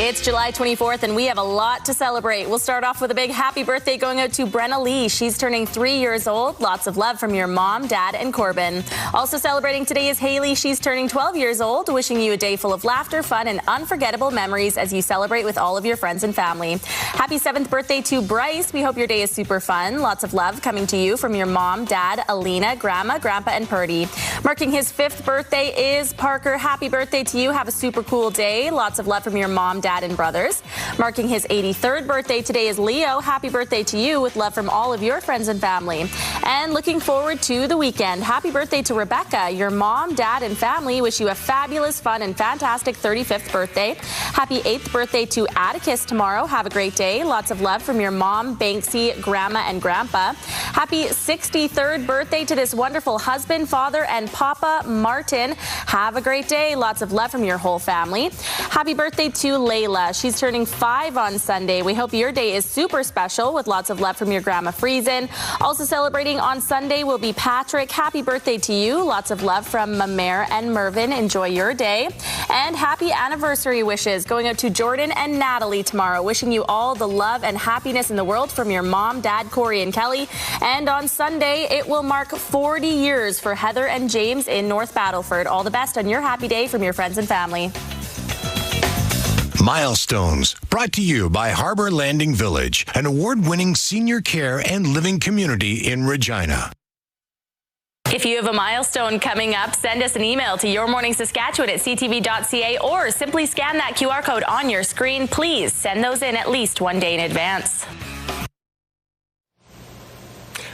It's July 24th, and we have a lot to celebrate. We'll start off with a big happy birthday going out to Brenna Lee. She's turning 3 years old. Lots of love from your mom, dad, and Corbin. Also celebrating today is Haley. She's turning 12 years old. Wishing you a day full of laughter, fun, and unforgettable memories as you celebrate with all of your friends and family. Happy 7th birthday to Bryce. We hope your day is super fun. Lots of love coming to you from your mom, dad, Alina, grandma, grandpa, and Purdy. Marking his 5th birthday is Parker. Happy birthday to you. Have a super cool day. Lots of love from your mom, dad, and brothers. Marking his 83rd birthday today is Leo. Happy birthday to you with love from all of your friends and family. And looking forward to the weekend. Happy birthday to Rebecca. Your mom, dad, and family wish you a fabulous, fun, and fantastic 35th birthday. Happy 8th birthday to Atticus tomorrow. Have a great day. Lots of love from your mom, Banksy, grandma, and grandpa. Happy 63rd birthday to this wonderful husband, father, and papa, Martin. Have a great day. Lots of love from your whole family. Happy birthday to Layla. She's turning 5 on Sunday. We hope your day is super special with lots of love from your grandma Friesen. Also celebrating on Sunday will be Patrick. Happy birthday to you. Lots of love from Mamere and Mervyn. Enjoy your day. And happy anniversary wishes going out to Jordan and Natalie tomorrow. Wishing you all the love and happiness in the world from your mom, dad, Corey, and Kelly. And on Sunday, it will mark 40 years for Heather and James in North Battleford. All the best on your happy day from your friends and family. Milestones, brought to you by Harbor Landing Village, an award-winning senior care and living community in Regina. If you have a milestone coming up, send us an email to yourmorningsaskatchewan@ctv.ca or simply scan that QR code on your screen. Please send those in at least one day in advance.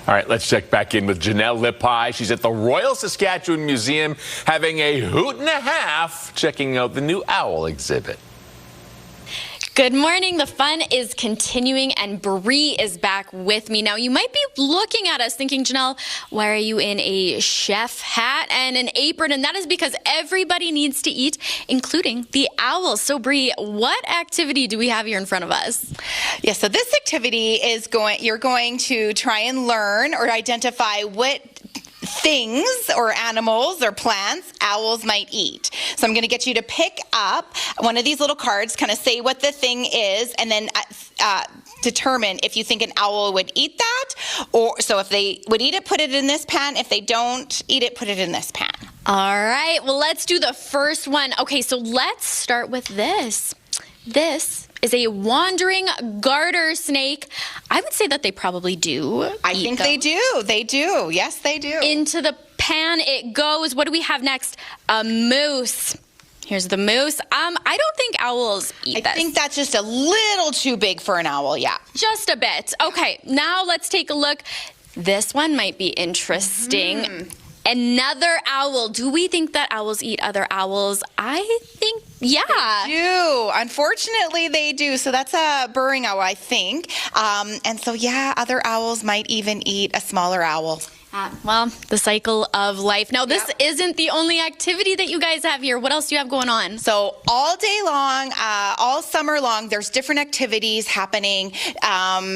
All right, let's check back in with Janelle Lippi. She's at the Royal Saskatchewan Museum having a hoot and a half, checking out the new owl exhibit. Good morning. The fun is continuing and Bree is back with me. Now, you might be looking at us thinking, Janelle, why are you in a chef hat and an apron? And that is because everybody needs to eat, including the owls. So, Bree, what activity do we have here in front of us? Yeah, so this activity is you're going to try and learn or identify what things or animals or plants owls might eat. So I'm going to get you to pick up one of these little cards, kind of say what the thing is, and then determine if you think an owl would eat that. Or so if they would eat it, put it in this pan. If they don't eat it, put it in this pan. All right, well, let's do the first one. Okay, so let's start with this. This is a wandering garter snake. I would say that they probably do. I think they do. They do. Yes, they do. Into the pan it goes. What do we have next? A moose. Here's the moose. I don't think owls eat this. I think that's just a little too big for an owl, yeah. Just a bit. Okay, now let's take a look. This one might be interesting. Another owl. Do we think that owls eat other owls? I think, yeah. They do. Unfortunately, they do. So that's a burrowing owl, I think. And so, yeah, other owls might even eat a smaller owl. Well, the cycle of life. Now, this isn't the only activity that you guys have here. What else do you have going on? So all day long, all summer long, there's different activities happening.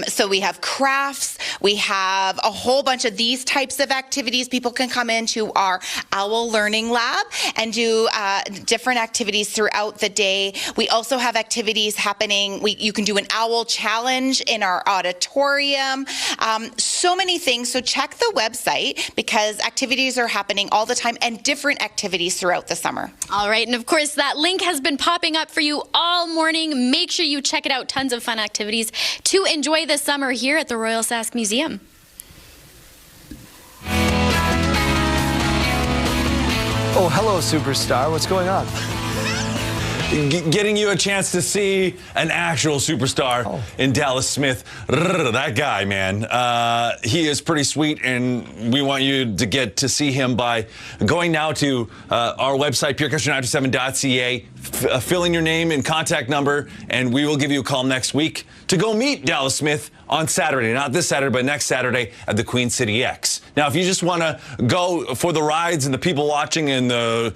So we have crafts. We have a whole bunch of these types of activities. People can come into our Owl Learning Lab and do different activities throughout the day. We also have activities happening. You can do an owl challenge in our auditorium. So many things. So check the website, because activities are happening all the time and different activities throughout the summer. All right, and of course that link has been popping up for you all morning. Make sure you check it out. Tons of fun activities to enjoy this summer here at the Royal Sask Museum. Oh, hello, superstar. What's going on? Getting you a chance to see an actual superstar in Dallas Smith. That guy, man. He is pretty sweet, and we want you to get to see him by going now to our website, purecountry97.ca, filling your name and contact number, and we will give you a call next week to go meet Dallas Smith on Saturday. Not this Saturday, but next Saturday at the Queen City X. Now, if you just want to go for the rides and the people watching and the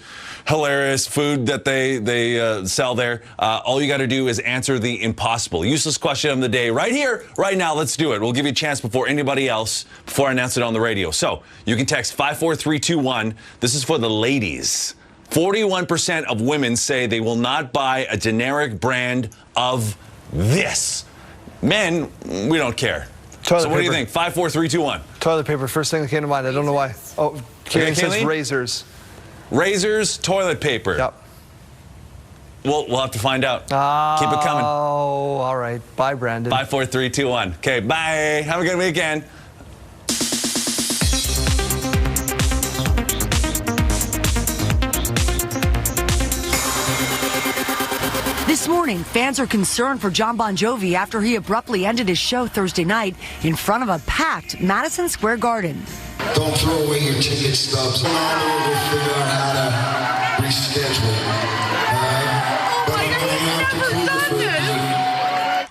hilarious food that they sell there, all you got to do is answer the impossible, useless question of the day right here, right now. Let's do it. We'll give you a chance before anybody else, before I announce it on the radio. So you can text 54321. This is for the ladies. 41% of women say they will not buy a generic brand of this. Men, we don't care. So what do you think? 54321. Toilet paper, first thing that came to mind. I don't know why. Oh, Kayleen says razors. Razors, toilet paper. Yep. We'll have to find out. Keep it coming. Oh, all right. Bye, Brandon. 54321. Okay, bye. Have a good weekend. This morning, fans are concerned for John Bon Jovi after he abruptly ended his show Thursday night in front of a packed Madison Square Garden. Don't throw away your ticket stubs. We'll figure out how to reschedule. But I'm going to have to clear the food.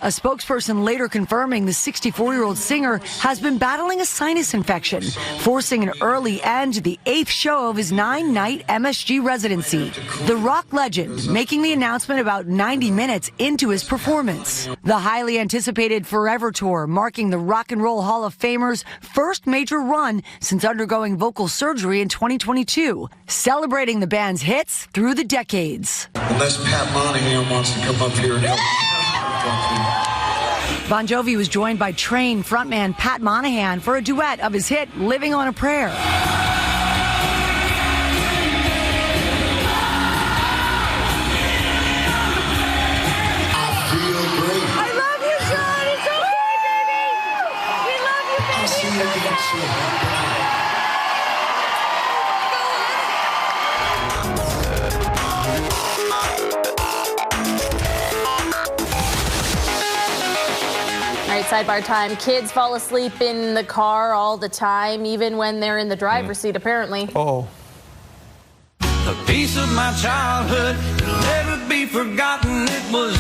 A spokesperson later confirming the 64-year-old singer has been battling a sinus infection, forcing an early end to the 8th show of his 9-night MSG residency. The rock legend making the announcement about 90 minutes into his performance. The highly anticipated Forever Tour marking the Rock and Roll Hall of Famer's first major run since undergoing vocal surgery in 2022, celebrating the band's hits through the decades. Unless Pat Monahan wants to come up here and help. Bon Jovi was joined by Train frontman Pat Monahan for a duet of his hit Living on a Prayer. I love you, John. It's okay, baby. We love you, baby. I'll see you again soon. All right, sidebar time. Kids fall asleep in the car all the time, even when they're in the driver's seat, apparently. Oh. A piece of my childhood that'll never be forgotten. It was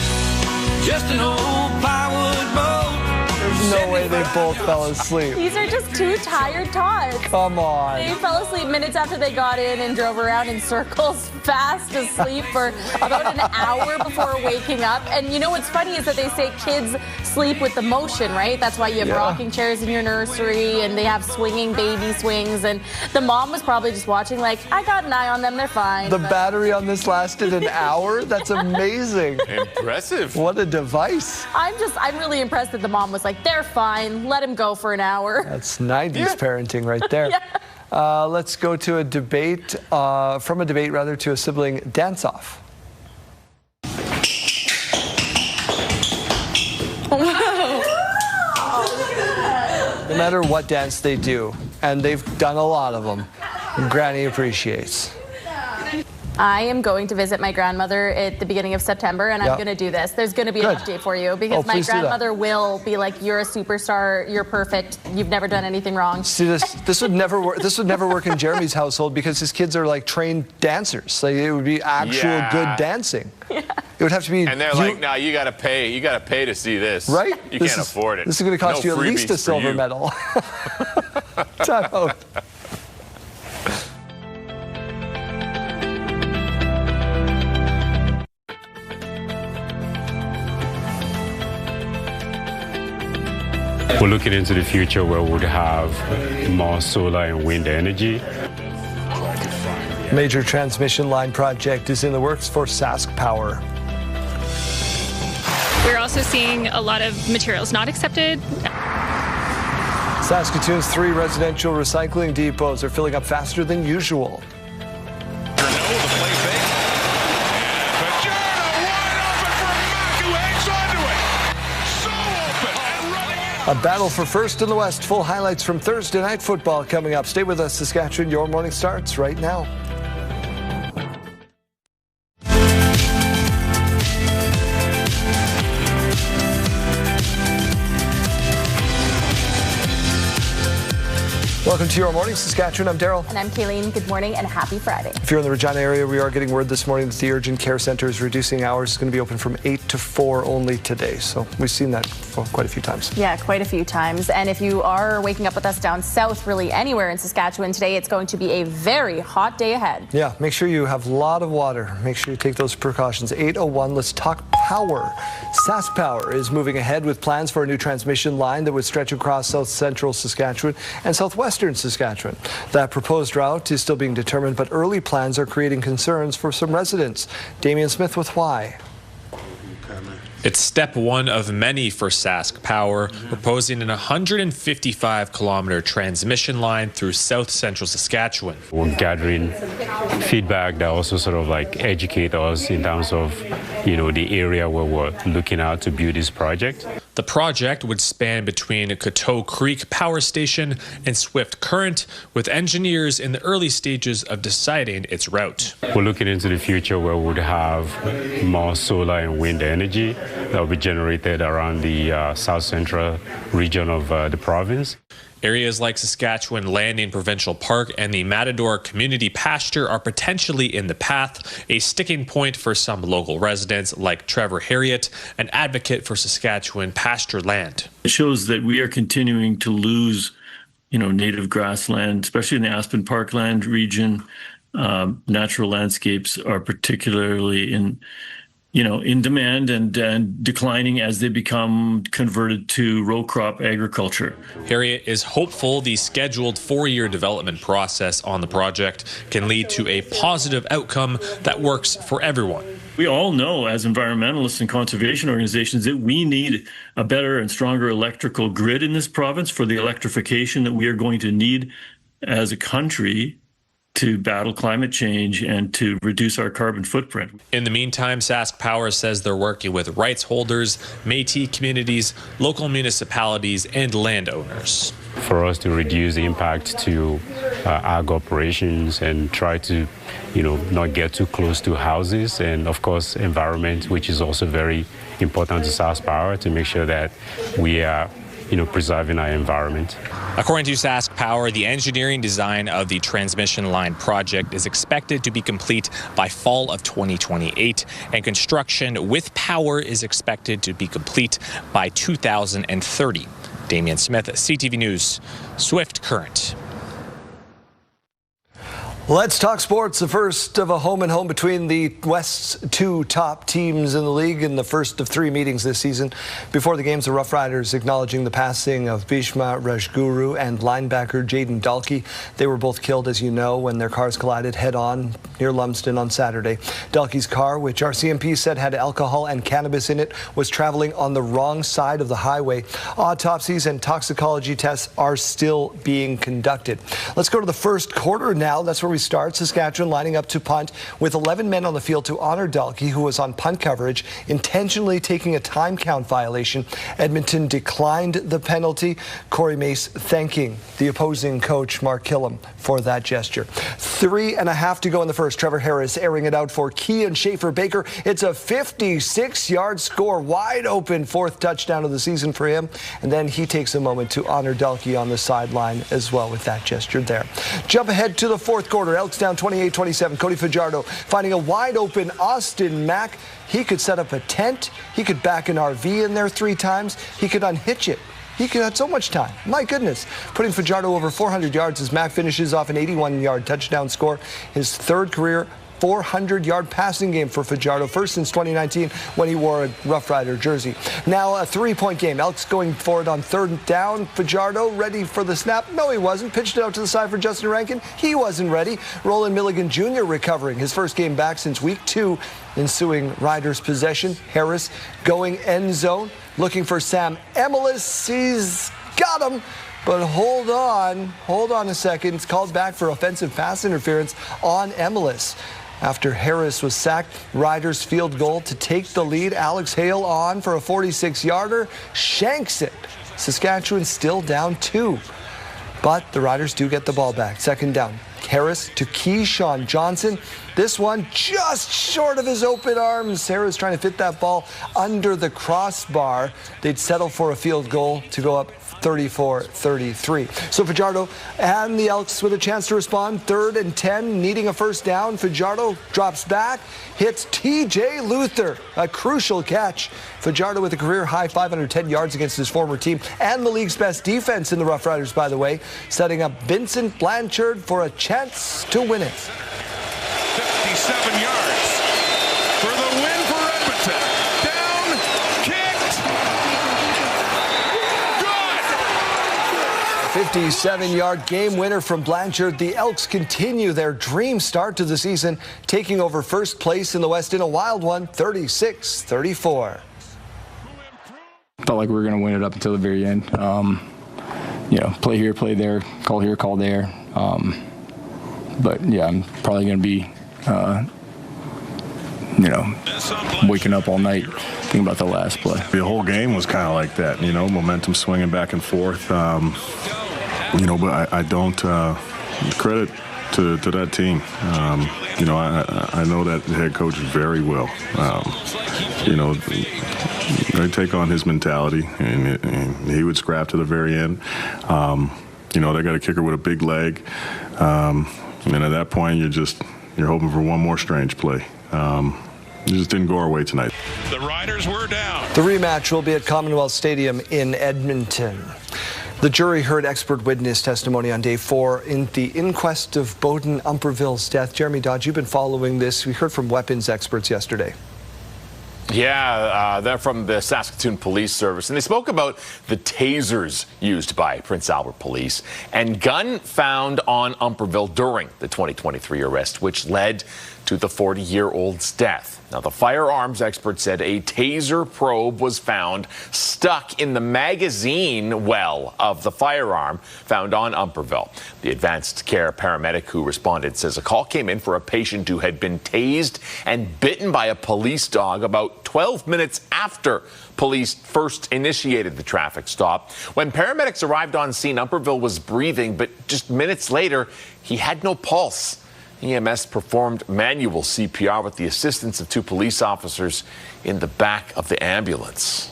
just an old plywood boat. There's no way they both fell asleep. These are just two tired tots. Come on. They fell asleep minutes after they got in and drove around in circles, fast asleep for about an hour before waking up. And you know what's funny is that they say kids sleep with the motion, right? That's why you have rocking chairs in your nursery and they have swinging baby swings. And the mom was probably just watching like, I got an eye on them, they're fine. The battery on this lasted an hour? That's amazing. Impressive. What a device. I'm really impressed that the mom was like, they're fine, let him go for an hour. That's 90s parenting right there. Let's go to a debate, from a debate rather, to a sibling dance-off. matter what dance they do, and they've done a lot of them, Granny appreciates. I am going to visit my grandmother at the beginning of September, and I'm going to do this. There's going to be an update for you because my grandmother will be like, "You're a superstar. You're perfect. You've never done anything wrong." See, this would never work. This would never work in Jeremy's household because his kids are like trained dancers. Like it would be actual good dancing. Yeah. It would have to be. And they're like, "No, you got to pay. You got to pay to see this. Right? You can't afford it. This is going to cost you at least a silver medal." Time out. We're looking into the future where we'd have more solar and wind energy. Major transmission line project is in the works for Sask Power. We're also seeing a lot of materials not accepted. Saskatoon's 3 residential recycling depots are filling up faster than usual. A battle for first in the West. Full highlights from Thursday night football coming up. Stay with us, Saskatchewan. Your morning starts right now. Welcome to Your Morning Saskatchewan. I'm Daryl. And I'm Kayleen. Good morning and happy Friday. If you're in the Regina area, we are getting word this morning that the Urgent Care Centre is reducing hours. It's going to be open from 8 to 4 only today. So we've seen that for quite a few times. Yeah, quite a few times. And if you are waking up with us down south, really anywhere in Saskatchewan today, it's going to be a very hot day ahead. Yeah, make sure you have a lot of water. Make sure you take those precautions. 8:01, let's talk power. Sask Power is moving ahead with plans for a new transmission line that would stretch across south central Saskatchewan and southwestern Saskatchewan. That proposed route is still being determined, but early plans are creating concerns for some residents. Damian Smith with why. It's step one of many for Sask Power, proposing an 155-kilometer transmission line through south central Saskatchewan. We're gathering feedback that also sort of like educate us in terms of, the area where we're looking at to build this project. The project would span between Coteau Creek Power Station and Swift Current, with engineers in the early stages of deciding its route. We're looking into the future where we'd have more solar and wind energy that will be generated around the south central region of the province. Areas like Saskatchewan Landing Provincial Park and the Matador Community Pasture are potentially in the path, a sticking point for some local residents like Trevor Harriet, an advocate for Saskatchewan pasture land. It shows that we are continuing to lose, native grassland, especially in the Aspen Parkland region. Natural landscapes are particularly in demand and declining as they become converted to row crop agriculture. Harriet is hopeful the scheduled 4-year development process on the project can lead to a positive outcome that works for everyone. We all know as environmentalists and conservation organizations that we need a better and stronger electrical grid in this province for the electrification that we are going to need as a country to battle climate change and to reduce our carbon footprint. In the meantime, Sask Power says they're working with rights holders, Métis communities, local municipalities, and landowners. For us to reduce the impact to ag operations and try to, not get too close to houses, and of course, environment, which is also very important to Sask Power, to make sure that we are preserving our environment. According to Sask Power, the engineering design of the transmission line project is expected to be complete by fall of 2028, and construction with power is expected to be complete by 2030. Damian Smith, CTV News, Swift Current. Let's talk sports. The first of a home-and-home between the West's 2 top teams in the league in the first of 3 meetings this season. Before the games, the Rough Riders acknowledging the passing of Bhishma Rajguru and linebacker Jaden Dalkey. They were both killed, as you know, when their cars collided head-on near Lumsden on Saturday. Dalkey's car, which RCMP said had alcohol and cannabis in it, was traveling on the wrong side of the highway. Autopsies and toxicology tests are still being conducted. Let's go to the first quarter now. That's where we start. Saskatchewan lining up to punt with 11 men on the field to honor Dalkey, who was on punt coverage, intentionally taking a time count violation. Edmonton declined the penalty. Corey Mace thanking the opposing coach, Mark Killam, for that gesture. 3.5 to go in the first. Trevor Harris airing it out for Kean Schaefer-Baker. It's a 56-yard score, wide open, 4th touchdown of the season for him. And then he takes a moment to honor Dalkey on the sideline as well with that gesture there. Jump ahead to the 4th quarter. Elks down 28-27. Cody Fajardo finding a wide open Austin Mack. He could set up a tent. He could back an RV in there 3 times. He could unhitch it. He could have so much time. My goodness. Putting Fajardo over 400 yards as Mack finishes off an 81-yard touchdown score. His 3rd career 400-yard passing game for Fajardo, first since 2019 when he wore a Rough Rider jersey. Now a 3-point game. Elks going for it on 3rd down. Fajardo ready for the snap. No, he wasn't. Pitched it out to the side for Justin Rankin. He wasn't ready. Roland Milligan Jr. recovering. His first game back since week 2. Ensuing Riders possession. Harris going end zone. Looking for Sam Emelis. He's got him. But hold on a second. It's called back for offensive pass interference on Emelis. After Harris was sacked, Riders field goal to take the lead. Alex Hale on for a 46-yarder, shanks it. Saskatchewan still down 2. But the Riders do get the ball back. 2nd down. Harris to Keyshawn Johnson. This one just short of his open arms. Harris trying to fit that ball under the crossbar. They'd settle for a field goal to go up 34-33. So Fajardo and the Elks with a chance to respond. 3rd and 10, needing a 1st down. Fajardo drops back, hits TJ Luther. A crucial catch. Fajardo with a career-high 510 yards against his former team and the league's best defense in the Rough Riders, by the way, setting up Vincent Blanchard for a chance to win it. 57 yards for the win for Edmonton. Down, kicked, good! 57-yard game winner from Blanchard. The Elks continue their dream start to the season, taking over 1st place in the West in a wild one, 36-34. Felt like we were going to win it up until the very end. Play here, play there, call here, call there. But yeah, I'm probably going to be, waking up all night thinking about the last play. The whole game was kind of like that, momentum swinging back and forth. But I don't credit to that team. I know that head coach very well. I take on his mentality, and he would scrap to the very end. They got a kicker with a big leg. And at that point, you're hoping for one more strange play. It just didn't go our way tonight. The Riders were down. The rematch will be at Commonwealth Stadium in Edmonton. The jury heard expert witness testimony on day 4 in the inquest of Bowden Umperville's death. Jeremy Dodge, you've been following this. We heard from weapons experts yesterday. Yeah, they're from the Saskatoon Police Service, and they spoke about the tasers used by Prince Albert Police and gun found on Umperville during the 2023 arrest, which led to the 40-year-old's death. Now, the firearms expert said a taser probe was found stuck in the magazine well of the firearm found on Umperville. The advanced care paramedic who responded says a call came in for a patient who had been tased and bitten by a police dog about 12 minutes after police first initiated the traffic stop. When paramedics arrived on scene, Umperville was breathing, but just minutes later, he had no pulse. EMS performed manual CPR with the assistance of 2 police officers in the back of the ambulance.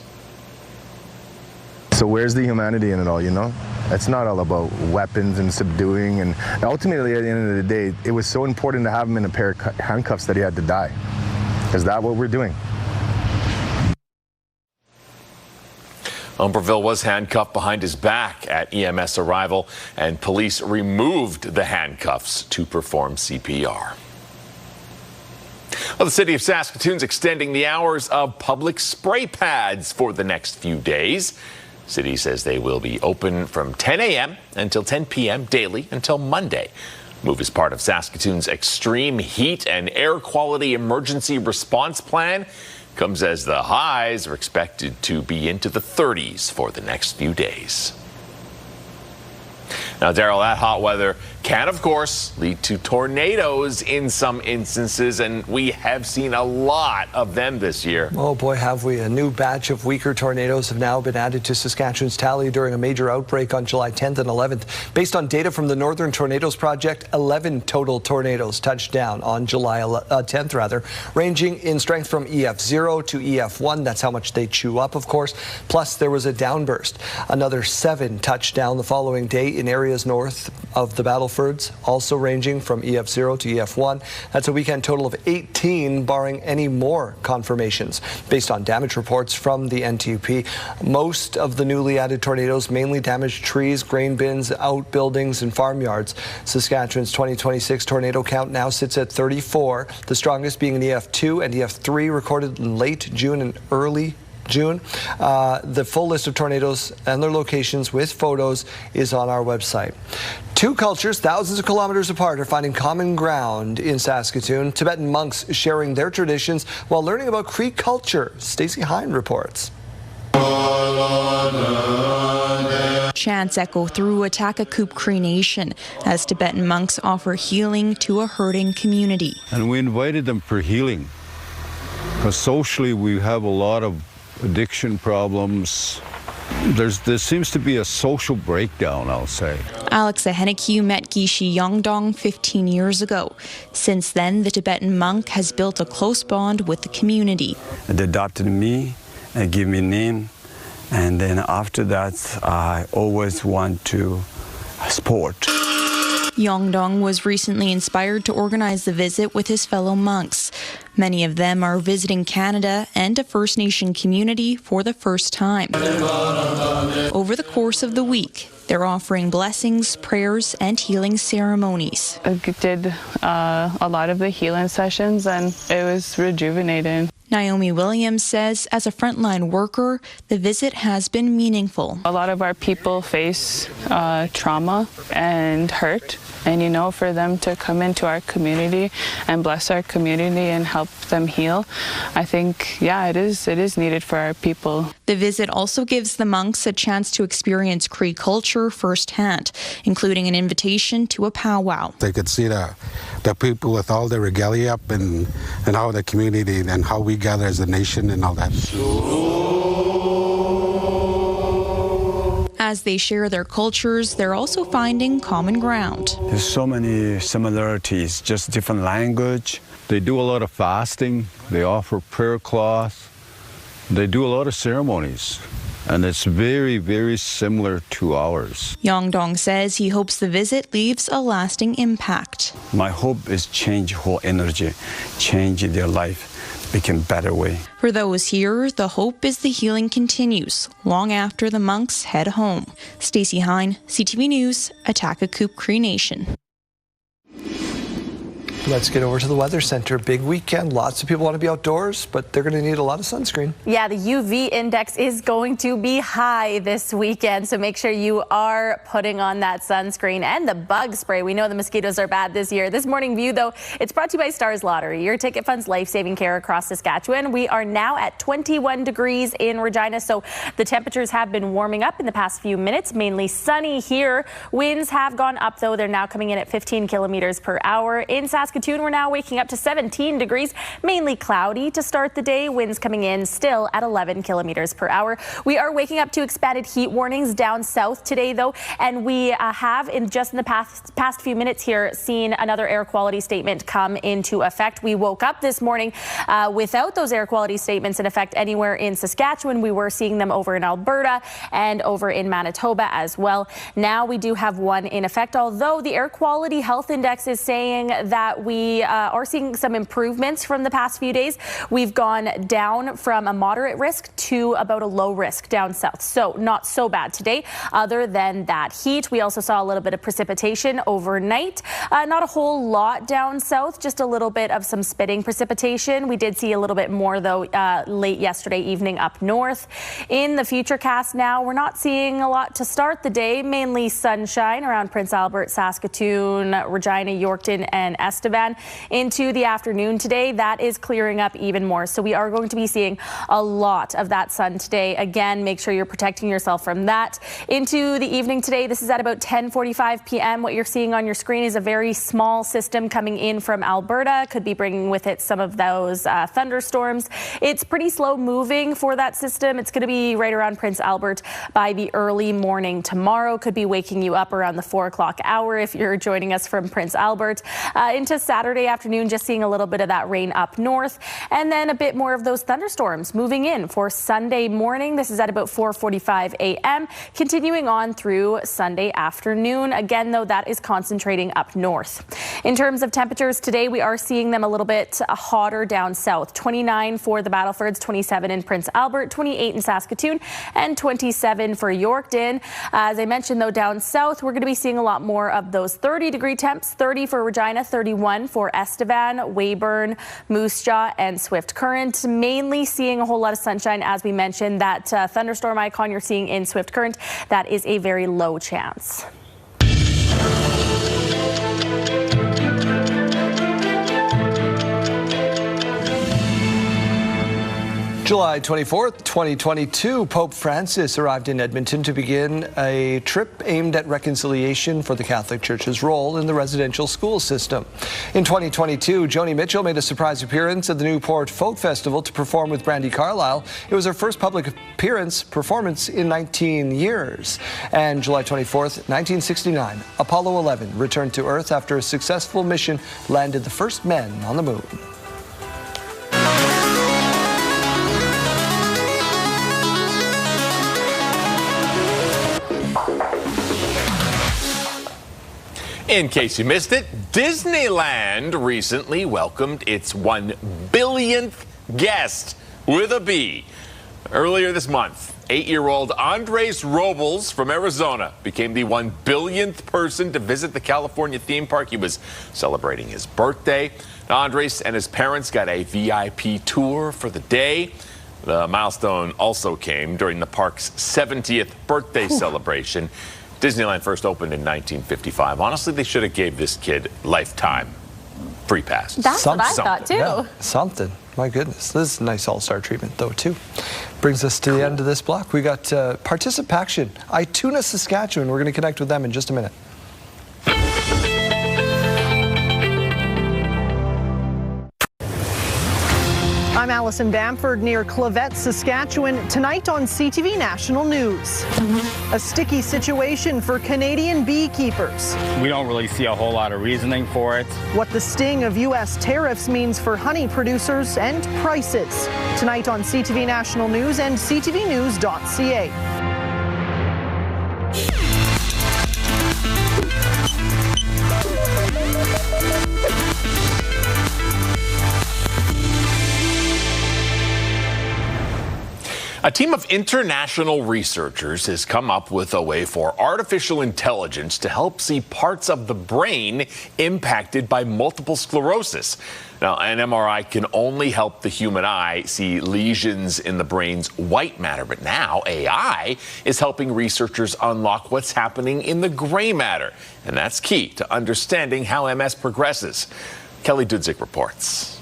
So where's the humanity in it all, It's not all about weapons and subduing. And ultimately, at the end of the day, it was so important to have him in a pair of handcuffs that he had to die. Is that what we're doing? Umperville was handcuffed behind his back at EMS arrival, and police removed the handcuffs to perform CPR. Well, the city of Saskatoon's extending the hours of public spray pads for the next few days. City says they will be open from 10 a.m. until 10 p.m. daily until Monday. Move is part of Saskatoon's extreme heat and air quality emergency response plan. Comes as the highs are expected to be into the 30s for the next few days. Now, Daryl, that hot weather can, of course, lead to tornadoes in some instances, and we have seen a lot of them this year. Oh boy, have we. A new batch of weaker tornadoes have now been added to Saskatchewan's tally during a major outbreak on July 10th and 11th. Based on data from the Northern Tornadoes Project, 11 total tornadoes touched down on July 10th, ranging in strength from EF0 to EF1. That's how much they chew up, of course. Plus, there was a downburst. Another 7 touched down the following day in areas north of the Battlefords, also ranging from EF0 to EF1. That's a weekend total of 18, barring any more confirmations. Based on damage reports from the NTP, most of the newly added tornadoes mainly damaged trees, grain bins, outbuildings, and farmyards. Saskatchewan's 2026 tornado count now sits at 34, the strongest being an EF2 and EF3 recorded in late June and early June. The full list of tornadoes and their locations with photos is on our website. Two cultures thousands of kilometers apart are finding common ground in Saskatoon. Tibetan monks sharing their traditions while learning about Cree culture. Stacey Hine reports. Chants echo through Atakakup Cree Nation as Tibetan monks offer healing to a hurting community. And we invited them for healing because socially we have a lot of addiction problems. There seems to be a social breakdown, I'll say. Alex Ahenekyu met Gishi Yongdong 15 years ago. Since then, the Tibetan monk has built a close bond with the community. They adopted me and give me a name, and then after that, I always want to support. Yongdong was recently inspired to organize the visit with his fellow monks. Many of them are visiting Canada and a First Nation community for the first time. Over the course of the week, they're offering blessings, prayers, and healing ceremonies. I did a lot of the healing sessions, and it was rejuvenating. Naomi Williams says, as a frontline worker, the visit has been meaningful. A lot of our people face trauma and hurt, and for them to come into our community and bless our community and help them heal, I think, it is needed for our people. The visit also gives the monks a chance to experience Cree culture firsthand, including an invitation to a powwow. They could see the people with all the regalia up and how the community and how we gather as a nation and all that. As they share their cultures, they're also finding common ground. There's so many similarities, just different language. They do a lot of fasting. They offer prayer cloth. They do a lot of ceremonies. And it's very, very similar to ours. Yongdong says he hopes the visit leaves a lasting impact. My hope is change whole energy, change their life, become a better way. For those here, the hope is the healing continues long after the monks head home. Stacey Hine, CTV News, Atakakup Cree Nation. Let's get over to the Weather Center. Big weekend. Lots of people want to be outdoors, but they're going to need a lot of sunscreen. Yeah, the UV index is going to be high this weekend, so make sure you are putting on that sunscreen and the bug spray. We know the mosquitoes are bad this year. This morning view, though, it's brought to you by Stars Lottery, your ticket fund's life-saving care across Saskatchewan. We are now at 21 degrees in Regina, so the temperatures have been warming up in the past few minutes, mainly sunny here. Winds have gone up, though. They're now coming in at 15 kilometers per hour. In Saskatoon, we're now waking up to 17 degrees, mainly cloudy to start the day. Winds coming in still at 11 kilometers per hour. We are waking up to expanded heat warnings down south today, though, and we have in the past few minutes here seen another air quality statement come into effect. We woke up this morning without those air quality statements in effect anywhere in Saskatchewan. We were seeing them over in Alberta and over in Manitoba as well. Now we do have one in effect, although the air quality health index is saying that we are seeing some improvements from the past few days. We've gone down from a moderate risk to about a low risk down south. So not so bad today, other than that heat. We also saw a little bit of precipitation overnight. Not a whole lot down south, just a little bit of some spitting precipitation. We did see a little bit more, though, late yesterday evening up north. In the futurecast now, we're not seeing a lot to start the day, mainly sunshine around Prince Albert, Saskatoon, Regina, Yorkton, and Estevan. Estevan into the afternoon today. That is clearing up even more. So we are going to be seeing a lot of that sun today. Again, make sure you're protecting yourself from that. Into the evening today, this is at about 10:45 p.m. What you're seeing on your screen is a very small system coming in from Alberta. Could be bringing with it some of those thunderstorms. It's pretty slow moving for that system. It's going to be right around Prince Albert by the early morning tomorrow. Could be waking you up around the 4 o'clock hour if you're joining us from Prince Albert. Into Saturday afternoon, just seeing a little bit of that rain up north, and then a bit more of those thunderstorms moving in for Sunday morning. This is at about 4:45 a.m. continuing on through Sunday afternoon. Again, though, that is concentrating up north. In terms of temperatures today, we are seeing them a little bit hotter down south. 29 for the Battlefords, 27 in Prince Albert, 28 in Saskatoon, and 27 for Yorkton. As I mentioned, though, down south, we're going to be seeing a lot more of those 30-degree temps. 30 for Regina, 31 for Estevan, Weyburn, Moose Jaw, and Swift Current. Mainly seeing a whole lot of sunshine, as we mentioned. That thunderstorm icon you're seeing in Swift Current, that is a very low chance. July 24th, 2022, Pope Francis arrived in Edmonton to begin a trip aimed at reconciliation for the Catholic Church's role in the residential school system. In 2022, Joni Mitchell made a surprise appearance at the Newport Folk Festival to perform with Brandi Carlile. It was her first public performance in 19 years. And July 24th, 1969, Apollo 11 returned to Earth after a successful mission landed the first men on the moon. In case you missed it, Disneyland recently welcomed its 1 billionth guest with a B. Earlier this month, 8-year-old Andres Robles from Arizona became the 1 billionth person to visit the California theme park. He was celebrating his birthday. Now, Andres and his parents got a VIP tour for the day. The milestone also came during the park's 70th birthday celebration. Disneyland first opened in 1955. Honestly, they should have gave this kid lifetime free pass. That's what I thought, too. Yeah, something. My goodness. This is a nice all-star treatment, though, too. Brings us to the end of this block. We got participation. Ituna, Saskatchewan. We're going to connect with them in just a minute. I'm Allison Bamford near Clavette, Saskatchewan, tonight on CTV National News. A sticky situation for Canadian beekeepers. We don't really see a whole lot of reasoning for it. What the sting of U.S. tariffs means for honey producers and prices. Tonight on CTV National News and ctvnews.ca. A team of international researchers has come up with a way for artificial intelligence to help see parts of the brain impacted by multiple sclerosis. Now, an MRI can only help the human eye see lesions in the brain's white matter, but now AI is helping researchers unlock what's happening in the gray matter, and that's key to understanding how MS progresses. Kelly Dudzik reports.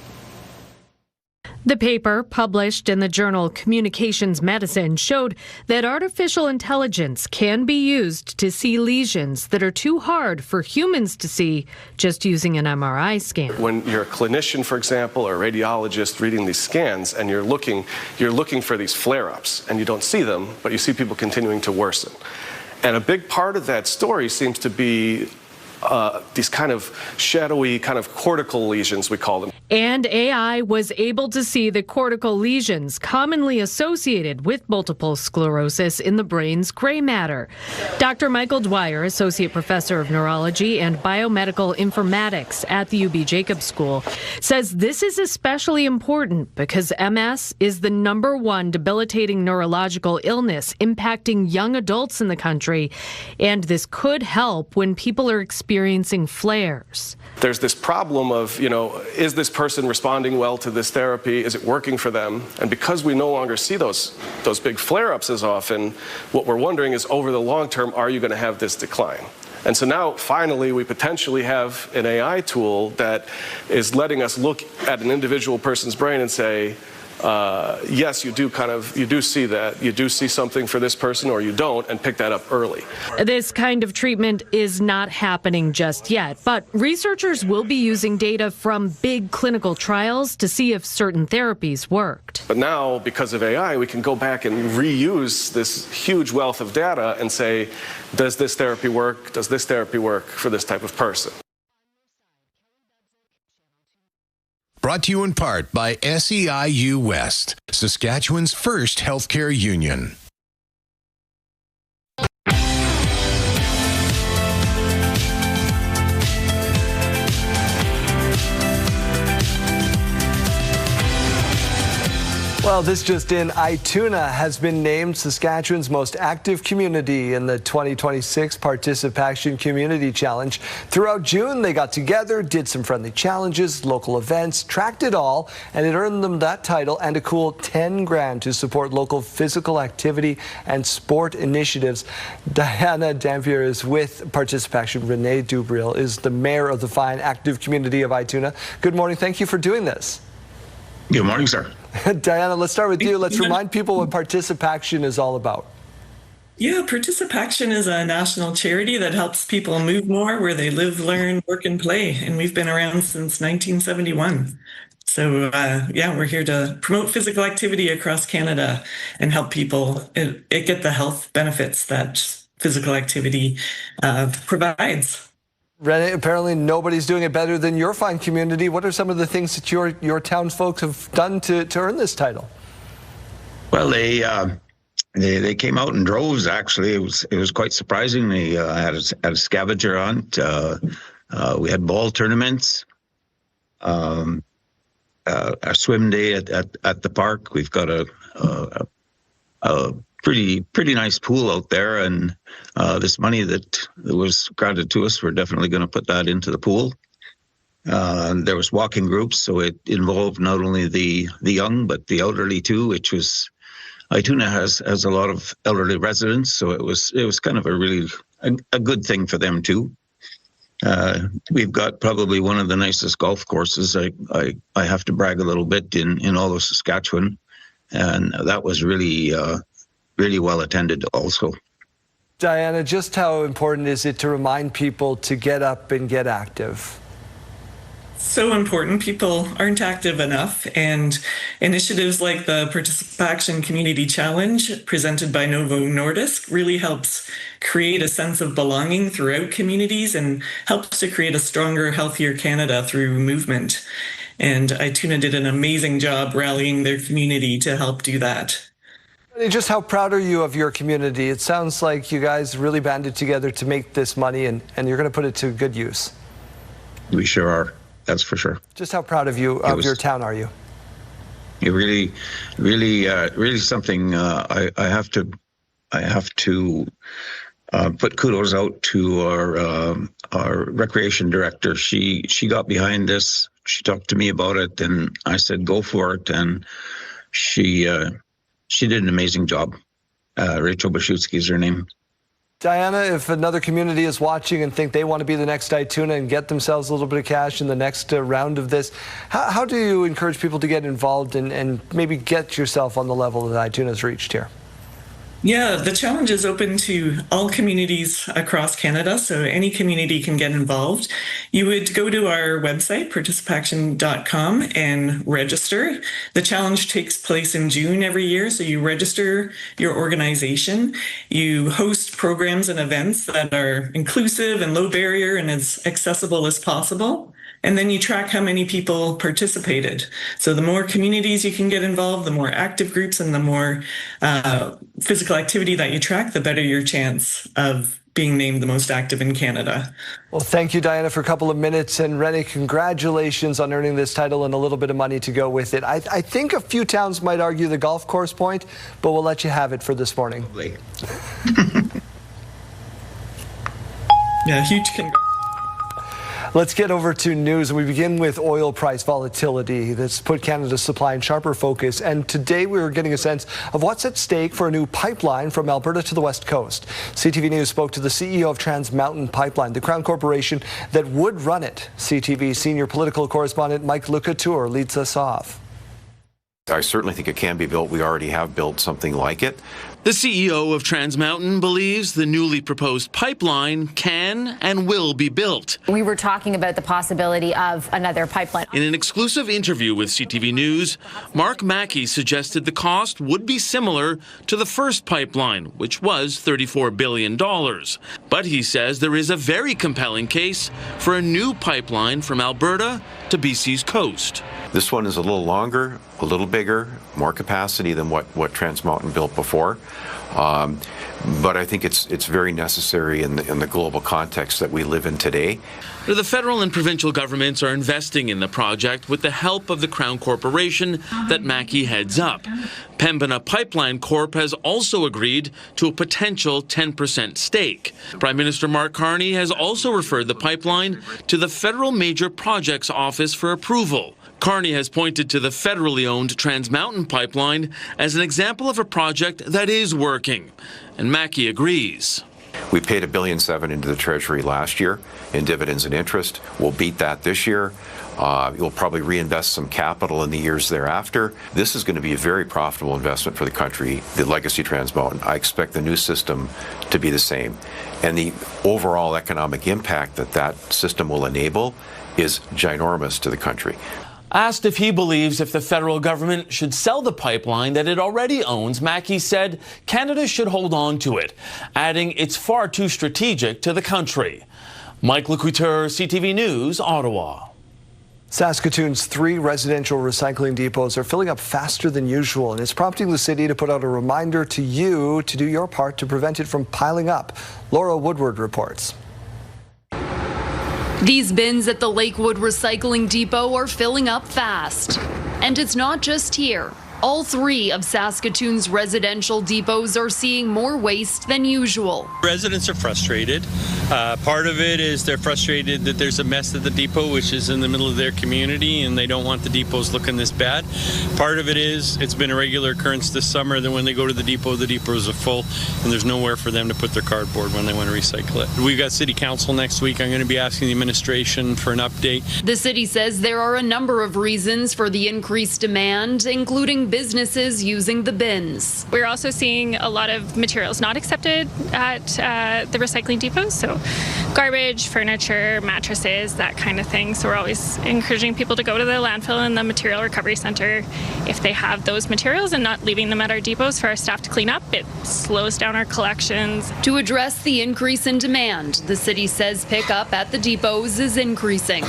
The paper, published in the journal Communications Medicine, showed that artificial intelligence can be used to see lesions that are too hard for humans to see just using an MRI scan. When you're a clinician, for example, or a radiologist reading these scans and you're looking for these flare-ups and you don't see them, but you see people continuing to worsen. And a big part of that story seems to be these kind of shadowy, kind of cortical lesions, we call them. And AI was able to see the cortical lesions commonly associated with multiple sclerosis in the brain's gray matter. Dr. Michael Dwyer, Associate Professor of Neurology and Biomedical Informatics at the UB Jacobs School, says this is especially important because MS is the #1 debilitating neurological illness impacting young adults in the country, and this could help when people are experiencing flares. There's this problem of, is this person responding well to this therapy? Is it working for them? And because we no longer see those big flare-ups as often, what we're wondering is over the long term, are you going to have this decline? And so now, finally, we potentially have an AI tool that is letting us look at an individual person's brain and say, yes, you do see that. You do see something for this person, or you don't, and pick that up early. This kind of treatment is not happening just yet, but researchers will be using data from big clinical trials to see if certain therapies worked. But now, because of AI, we can go back and reuse this huge wealth of data and say, does this therapy work? Does this therapy work for this type of person? Brought to you in part by SEIU West, Saskatchewan's first healthcare union. Well, this just in, Ituna has been named Saskatchewan's most active community in the 2026 Participation Community Challenge. Throughout June, they got together, did some friendly challenges, local events, tracked it all, and it earned them that title and a cool 10 grand to support local physical activity and sport initiatives. Diana Dampier is with Participation. Renee Dubril is the mayor of the fine, active community of Ituna. Good morning. Thank you for doing this. Good morning, sir. Diana, let's start with you. Let's remind people what Participation is all about. Yeah, Participation is a national charity that helps people move more where they live, learn, work, and play. And we've been around since 1971. So, yeah, we're here to promote physical activity across Canada and help people get the health benefits that physical activity provides. Renee, apparently nobody's doing it better than your fine community. What are some of the things that your townsfolk have done to earn this title? Well, they came out in droves. Actually, it was quite surprising. They had a scavenger hunt. We had ball tournaments, a swim day at the park. We've got a pretty nice pool out there, and this money that was granted to us, we're definitely going to put that into the pool. There was walking groups, so it involved not only the young but the elderly too, which was Ituna has a lot of elderly residents, so it was kind of a good thing for them too. We've got probably one of the nicest golf courses. I have to brag a little bit in all of Saskatchewan, and that was really well attended also. Diana, just how important is it to remind people to get up and get active? So important. People aren't active enough, and initiatives like the Participation Community Challenge presented by Novo Nordisk really helps create a sense of belonging throughout communities and helps to create a stronger, healthier Canada through movement. And Ituna did an amazing job rallying their community to help do that. Just how proud are you of your community? It sounds like you guys really banded together to make this money, and you're going to put it to good use. We sure are. That's for sure. Just how proud of your town are you? It really something. I have to put kudos out to our recreation director. She got behind this. She talked to me about it, and I said, "Go for it." And she did an amazing job. Rachel Bashutsky is her name. Diana, if another community is watching and think they want to be the next Ituna and get themselves a little bit of cash in the next round of this, how do you encourage people to get involved and maybe get yourself on the level that Ituna's reached here? Yeah, the challenge is open to all communities across Canada, so any community can get involved. You would go to our website, participation.com, and register. The challenge takes place in June every year, so you register your organization. You host programs and events that are inclusive and low barrier and as accessible as possible. And then you track how many people participated. So the more communities you can get involved, the more active groups and the more physical activity that you track, the better your chance of being named the most active in Canada. Well, thank you, Diana, for a couple of minutes. And Rennie, congratulations on earning this title and a little bit of money to go with it. I think a few towns might argue the golf course point, but we'll let you have it for this morning. Yeah, huge congrats. Let's get over to news. We begin with oil price volatility that's put Canada's supply in sharper focus. And today we were getting a sense of what's at stake for a new pipeline from Alberta to the West Coast. CTV News spoke to the CEO of Trans Mountain Pipeline, the Crown Corporation that would run it. CTV senior political correspondent Mike Lecouture leads us off. I certainly think it can be built. We already have built something like it. The CEO of Trans Mountain believes the newly proposed pipeline can and will be built. We were talking about the possibility of another pipeline. In an exclusive interview with CTV News, Mark Mackey suggested the cost would be similar to the first pipeline, which was $34 billion. But he says there is a very compelling case for a new pipeline from Alberta to BC's coast. This one is a little longer, a little bigger, more capacity than what Trans Mountain built before. But I think it's very necessary in the global context that we live in today. The federal and provincial governments are investing in the project with the help of the Crown Corporation that Mackey heads up. Pembina Pipeline Corp has also agreed to a potential 10% stake. Prime Minister Mark Carney has also referred the pipeline to the Federal Major Projects Office for approval. Carney has pointed to the federally owned Trans Mountain Pipeline as an example of a project that is working, and Mackey agrees. We paid $1.7 billion into the Treasury last year in dividends and interest. We'll beat that this year. We'll probably reinvest some capital in the years thereafter. This is going to be a very profitable investment for the country, the legacy Trans Mountain. I expect the new system to be the same. And the overall economic impact that system will enable is ginormous to the country. Asked if he believes if the federal government should sell the pipeline that it already owns, Mackey said Canada should hold on to it, adding it's far too strategic to the country. Mike Lecouture, CTV News, Ottawa. Saskatoon's 3 residential recycling depots are filling up faster than usual, and it's prompting the city to put out a reminder to you to do your part to prevent it from piling up. Laura Woodward reports. These bins at the Lakewood Recycling Depot are filling up fast. And it's not just here. All 3 of Saskatoon's residential depots are seeing more waste than usual. Residents are frustrated. Part of it is they're frustrated that there's a mess at the depot, which is in the middle of their community, and they don't want the depots looking this bad. Part of it is it's been a regular occurrence this summer that when they go to the depots are full, and there's nowhere for them to put their cardboard when they want to recycle it. We've got City Council next week. I'm going to be asking the administration for an update. The city says there are a number of reasons for the increased demand, including businesses using the bins. We're also seeing a lot of materials not accepted at the recycling depots, so garbage, furniture, mattresses, that kind of thing. So we're always encouraging people to go to the landfill and the material recovery center if they have those materials and not leaving them at our depots for our staff to clean up. It slows down our collections. To address the increase in demand, the city says pickup at the depots is increasing.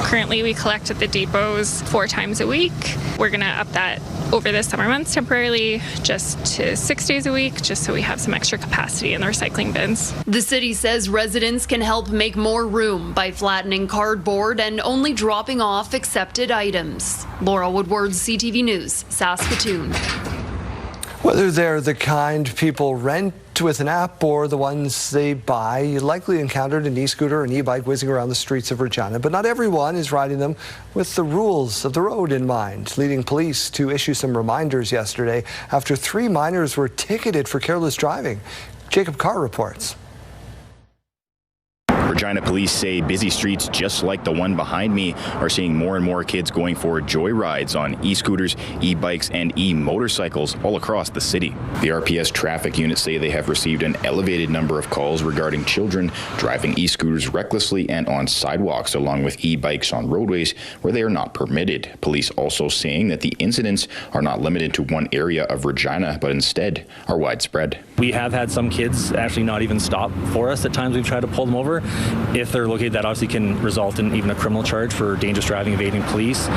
Currently, we collect at the depots 4 times a week. We're going to up that over the summer months temporarily just to 6 days a week, just so we have some extra capacity in the recycling bins. The city says residents can help make more room by flattening cardboard and only dropping off accepted items. Laura Woodward, CTV News, Saskatoon. Whether they're the kind people rent with an app or the ones they buy, you likely encountered an e-scooter or an e-bike whizzing around the streets of Regina, but not everyone is riding them with the rules of the road in mind, leading police to issue some reminders yesterday after 3 minors were ticketed for careless driving. Jacob Carr reports. Regina police say busy streets just like the one behind me are seeing more and more kids going for joyrides on e-scooters, e-bikes, and e-motorcycles all across the city. The RPS traffic units say they have received an elevated number of calls regarding children driving e-scooters recklessly and on sidewalks, along with e-bikes on roadways where they are not permitted. Police also saying that the incidents are not limited to one area of Regina, but instead are widespread. We have had some kids actually not even stop for us. At times we've tried to pull them over. If they're located, that obviously can result in even a criminal charge for dangerous driving, evading police.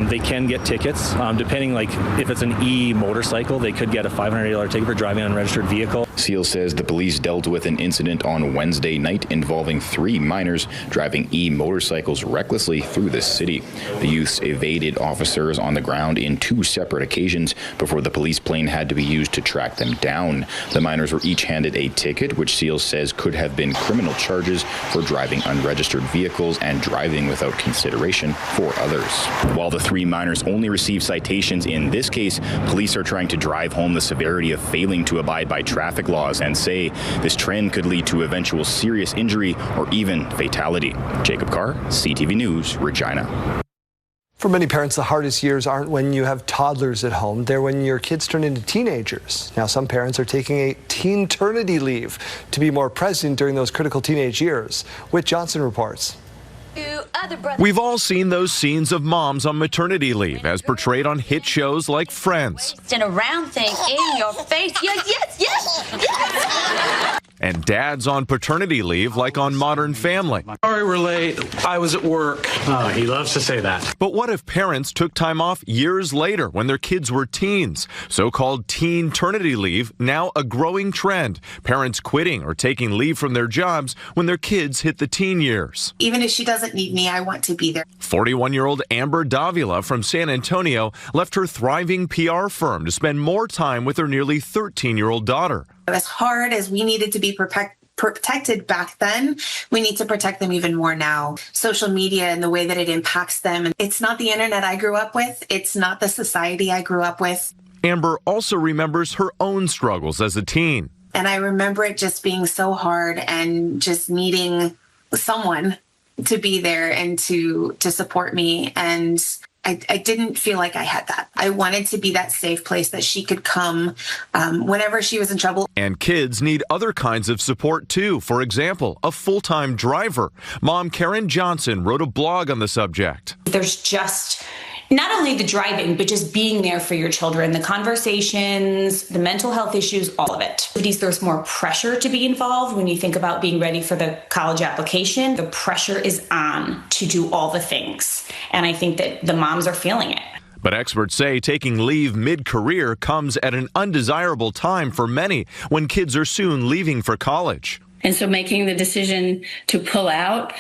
They can get tickets, depending, like if it's an e-motorcycle, they could get a $500 ticket for driving an unregistered vehicle. Seal says the police dealt with an incident on Wednesday night involving 3 minors driving e-motorcycles recklessly through the city. The youths evaded officers on the ground in 2 separate occasions before the police plane had to be used to track them down. The minors were each handed a ticket, which Seal says could have been criminal charges for driving unregistered vehicles and driving without consideration for others. While the 3 minors only received citations in this case, police are trying to drive home the severity of failing to abide by traffic laws and say this trend could lead to eventual serious injury or even fatality. Jacob Carr, CTV News, Regina. For many parents, the hardest years aren't when you have toddlers at home. They're when your kids turn into teenagers. Now, some parents are taking a teen-ternity leave to be more present during those critical teenage years. Whit Johnson reports. We've all seen those scenes of moms on maternity leave as portrayed on hit shows like Friends. And a round thing in your face. Yes. And dads on paternity leave like on Modern Family. Sorry we're late. I was at work. Oh, he loves to say that. But what if parents took time off years later when their kids were teens? So-called teen-ternity leave, now a growing trend. Parents quitting or taking leave from their jobs when their kids hit the teen years. Even if she doesn't need me, I want to be there. 41-year-old Amber Davila from San Antonio left her thriving PR firm to spend more time with her nearly 13-year-old daughter. As hard as we needed to be protected back then, we need to protect them even more now. Social media and the way that it impacts them. It's not the internet I grew up with. It's not the society I grew up with. Amber also remembers her own struggles as a teen. And I remember it just being so hard and just needing someone to be there and to support me. And I didn't feel like I had that. I wanted to be that safe place that she could come whenever she was in trouble. And kids need other kinds of support too. For example, a full-time driver. Mom Karen Johnson wrote a blog on the subject. There's just not only the driving, but just being there for your children, the conversations, the mental health issues, all of it. There's more pressure to be involved when you think about being ready for the college application. The pressure is on to do all the things. And I think that the moms are feeling it. But experts say taking leave mid-career comes at an undesirable time for many when kids are soon leaving for college. And so making the decision to pull out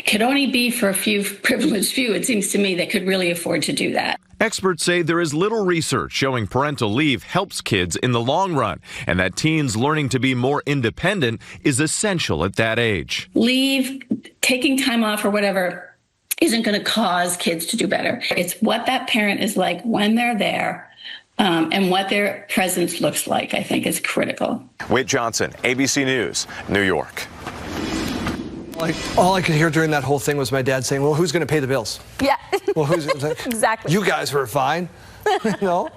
could only be for a few privileged few, it seems to me, that could really afford to do that. Experts say there is little research showing parental leave helps kids in the long run, and that teens learning to be more independent is essential at that age. Leave, taking time off or whatever, isn't going to cause kids to do better. It's what that parent is like when they're there. And what their presence looks like, I think, is critical. Whit Johnson, ABC News, New York. All I could hear during that whole thing was my dad saying, well, who's going to pay the bills? Yeah. Well, who's like, exactly. You guys were fine. No?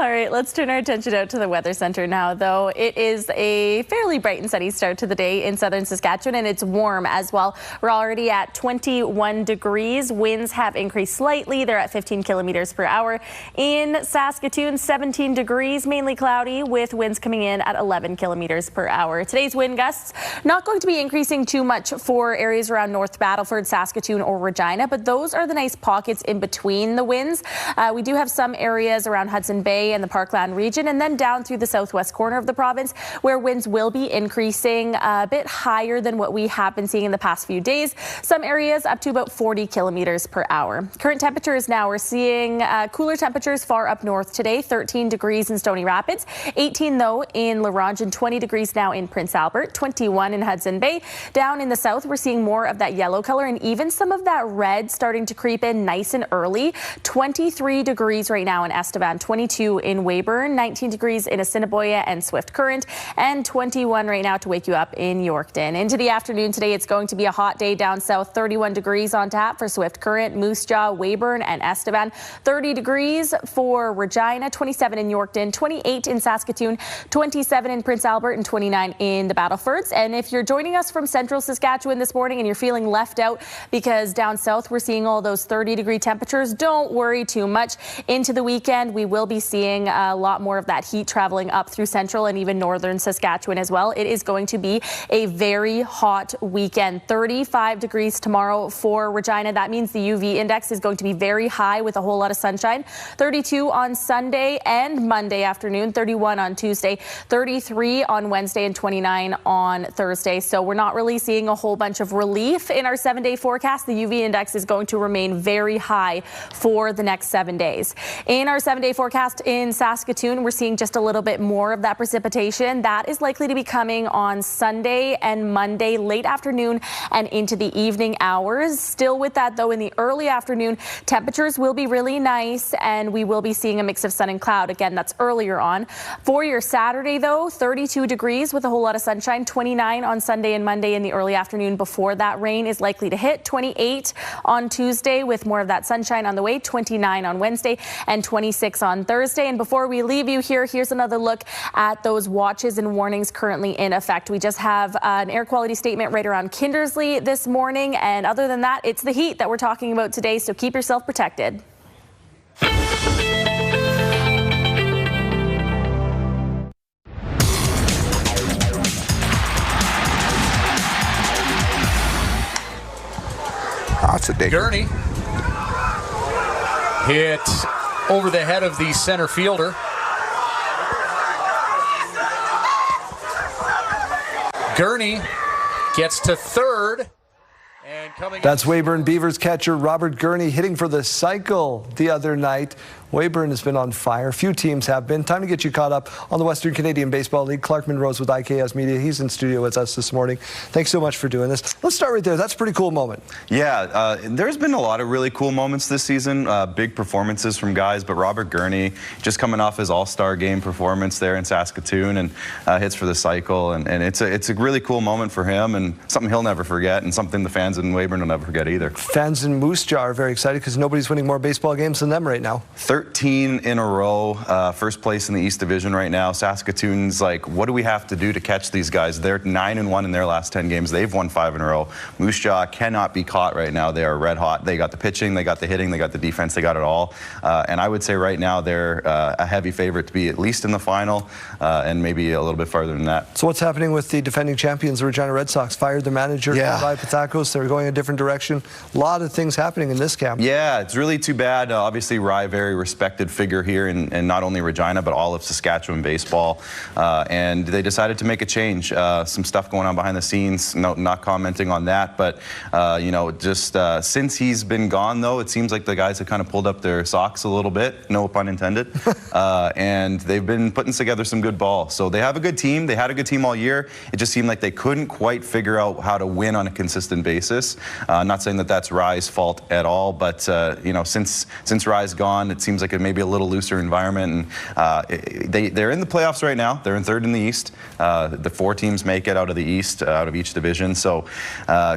All right, let's turn our attention out to the weather center now, though. It is a fairly bright and sunny start to the day in southern Saskatchewan, and it's warm as well. We're already at 21 degrees. Winds have increased slightly. They're at 15 kilometers per hour. In Saskatoon, 17 degrees, mainly cloudy, with winds coming in at 11 kilometers per hour. Today's wind gusts not going to be increasing too much for areas around North Battleford, Saskatoon, or Regina, but those are the nice pockets in between the winds. We do have some areas around Hudson Bay and the Parkland region, and then down through the southwest corner of the province, where winds will be increasing a bit higher than what we have been seeing in the past few days. Some areas up to about 40 kilometers per hour. Current temperatures now, we're seeing cooler temperatures far up north today, 13 degrees in Stony Rapids, 18 though in La Ronge, and 20 degrees now in Prince Albert, 21 in Hudson Bay. Down in the south, we're seeing more of that yellow color and even some of that red starting to creep in nice and early. 23 degrees right now in Estevan, 22 in Weyburn, 19 degrees in Assiniboia and Swift Current, and 21 right now to wake you up in Yorkton. Into the afternoon today, it's going to be a hot day down south, 31 degrees on tap for Swift Current, Moose Jaw, Weyburn, and Estevan, 30 degrees for Regina, 27 in Yorkton, 28 in Saskatoon, 27 in Prince Albert, and 29 in the Battlefords. And if you're joining us from central Saskatchewan this morning and you're feeling left out because down south we're seeing all those 30-degree temperatures, don't worry too much. Into the weekend, we will will be seeing a lot more of that heat traveling up through central and even northern Saskatchewan as well. It is going to be a very hot weekend. 35 degrees tomorrow for Regina. That means the UV index is going to be very high with a whole lot of sunshine. 32 on Sunday and Monday afternoon, 31 on Tuesday, 33 on Wednesday, and 29 on Thursday. So we're not really seeing a whole bunch of relief in our 7-day forecast. The UV index is going to remain very high for the next 7 days. In our 7-day forecast in Saskatoon, we're seeing just a little bit more of that precipitation. That is likely to be coming on Sunday and Monday, late afternoon and into the evening hours. Still with that, though, in the early afternoon, temperatures will be really nice, and we will be seeing a mix of sun and cloud. Again, that's earlier on. For your Saturday, though, 32 degrees with a whole lot of sunshine, 29 on Sunday and Monday in the early afternoon before that rain is likely to hit, 28 on Tuesday with more of that sunshine on the way, 29 on Wednesday, and 26 on Thursday. And before we leave you here, here's another look at those watches and warnings currently in effect. We just have an air quality statement right around Kindersley this morning, and other than that, it's the heat that we're talking about today, so keep yourself protected. That's a dig. Gurney hit over the head of the center fielder. Gurney gets to third. And coming That's Weyburn Beavers catcher Robert Gurney hitting for the cycle the other night. Weyburn has been on fire. Few teams have been. Time to get you caught up on the Western Canadian Baseball League. Clark Monroe's with IKS Media. He's in studio with us this morning. Thanks so much for doing this. Let's start right there. That's a pretty cool moment. Yeah, there's been a lot of really cool moments this season. Big performances from guys, but Robert Gurney just coming off his all-star game performance there in Saskatoon and hits for the cycle. And it's a really cool moment for him and something he'll never forget and something the fans in Weyburn will never forget either. Fans in Moose Jaw are very excited because nobody's winning more baseball games than them right now. 13 in a row, first place in the East Division right now. Saskatoon's like, what do we have to do to catch these guys? They're 9-1 in their last 10 games. They've won 5 in a row. Moose Jaw cannot be caught right now. They are red hot. They got the pitching, they got the hitting, they got the defense, they got it all. And I would say right now they're a heavy favorite to be at least in the final and maybe a little bit farther than that. So what's happening with the defending champions, the Regina Red Sox? Fired the manager, Rye Pathakos. They're going a different direction. A lot of things happening in this camp. Yeah, it's really too bad. Obviously, Rye, very respected figure here in not only Regina, but all of Saskatchewan baseball. And they decided to make a change. Some stuff going on behind the scenes, not commenting on that. But, you know, just since he's been gone, though, it seems like the guys have kind of pulled up their socks a little bit, no pun intended. And they've been putting together some good ball. So they have a good team. They had a good team all year. It just seemed like they couldn't quite figure out how to win on a consistent basis. Not saying that that's Rye's fault at all, but you know, since Rye's gone, it seems like it may be a little looser environment. And they're in the playoffs right now. They're in third in the East. The 4 teams make it out of the East, out of each division. So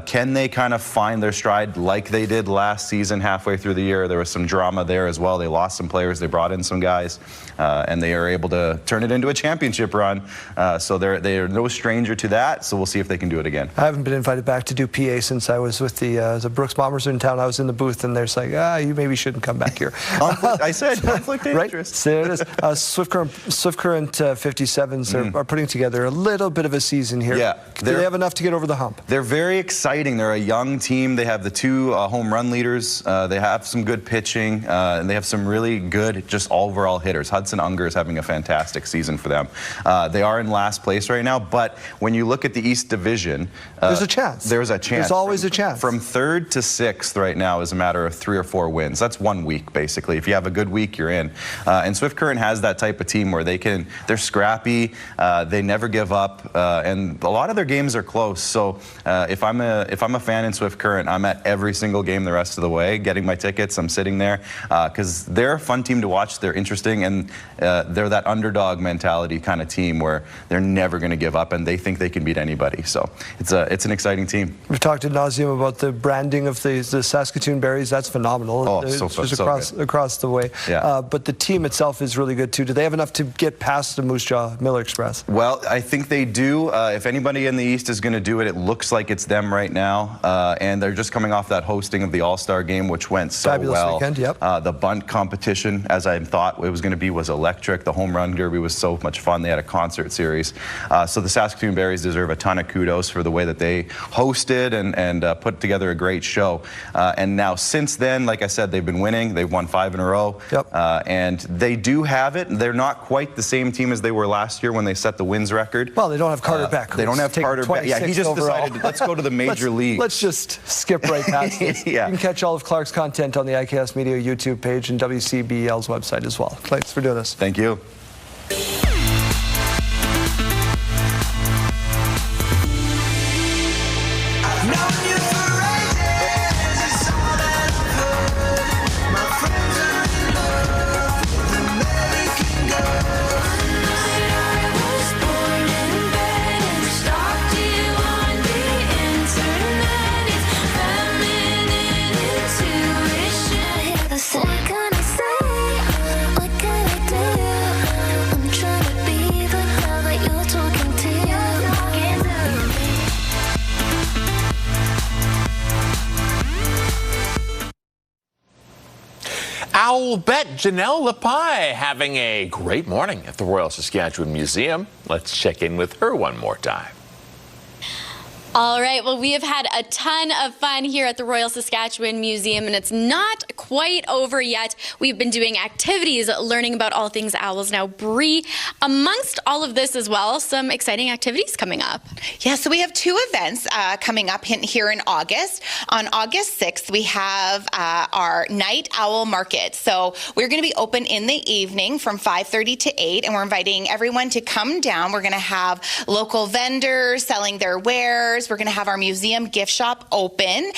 can they kind of find their stride like they did last season? Halfway through the year, there was some drama there as well. They lost some players. They brought in some guys, and they are able to turn it into a championship run. So they're no stranger to that. So we'll see if they can do it again. I haven't been invited back to do PA since I was with the Brooks Bombers in town. I was in the booth, and they're like, you maybe shouldn't come back here. I said conflict of interest. So there it is. Swift Current 57s are putting together a little bit of a season here. Yeah, do they have enough to get over the hump? They're very exciting. They're a young team. They have the 2 home run leaders. They have some good pitching, and they have some really good just overall hitters. Hudson Unger is having a fantastic season for them. They are in last place right now, but when you look at the East Division, there's a chance. There's a chance. There's always a chance. From 3rd to 6th right now is a matter of 3 or 4 wins. That's 1 week, basically. If you have a good week, you're in. And Swift Current has that type of team where they're scrappy, they never give up, and a lot of their games are close. So if I'm a fan in Swift Current, I'm at every single game the rest of the way, getting my tickets. I'm sitting there because they're a fun team to watch. They're interesting, and they're that underdog mentality kind of team where they're never going to give up, and they think they can beat anybody. So it's an exciting team. We've talked ad nauseum about the branding of the Saskatoon Berries. That's phenomenal. Oh, so across the way. anyway. Yeah. But the team itself is really good too. Do they have enough to get past the Moose Jaw Miller Express? Well, I think they do. If anybody in the East is going to do it, it looks like it's them right now. And they're just coming off that hosting of the All-Star game, which went so Fabulous well. Weekend, yep. The bunt competition, as I thought it was going to be, was electric. The home run derby was so much fun. They had a concert series. So the Saskatoon Berries deserve a ton of kudos for the way that they hosted and put together a great show. And now since then, like I said, they've been winning. They've won 5 in a row. Yep. And they do have it. They're not quite the same team as they were last year when they set the wins record. Well, they don't have Carter Beck. They don't have Carter Beck. Yeah, he just decided, let's go to the major league. Let's just skip right past this. Yeah. You can catch all of Clark's content on the IKS Media YouTube page and WCBL's website as well. Thanks for doing this. Thank you. I'll bet Janelle Lepie having a great morning at the Royal Saskatchewan Museum. Let's check in with her one more time. All right, well, we have had a ton of fun here at the Royal Saskatchewan Museum, and it's not quite over yet. We've been doing activities, learning about all things owls. Now, Bree, amongst all of this as well, some exciting activities coming up. Yeah, so we have 2 events coming up here in August. On August 6th, we have our Night Owl Market. So we're going to be open in the evening from 5:30 to 8, and we're inviting everyone to come down. We're going to have local vendors selling their wares. We're going to have our museum gift shop open.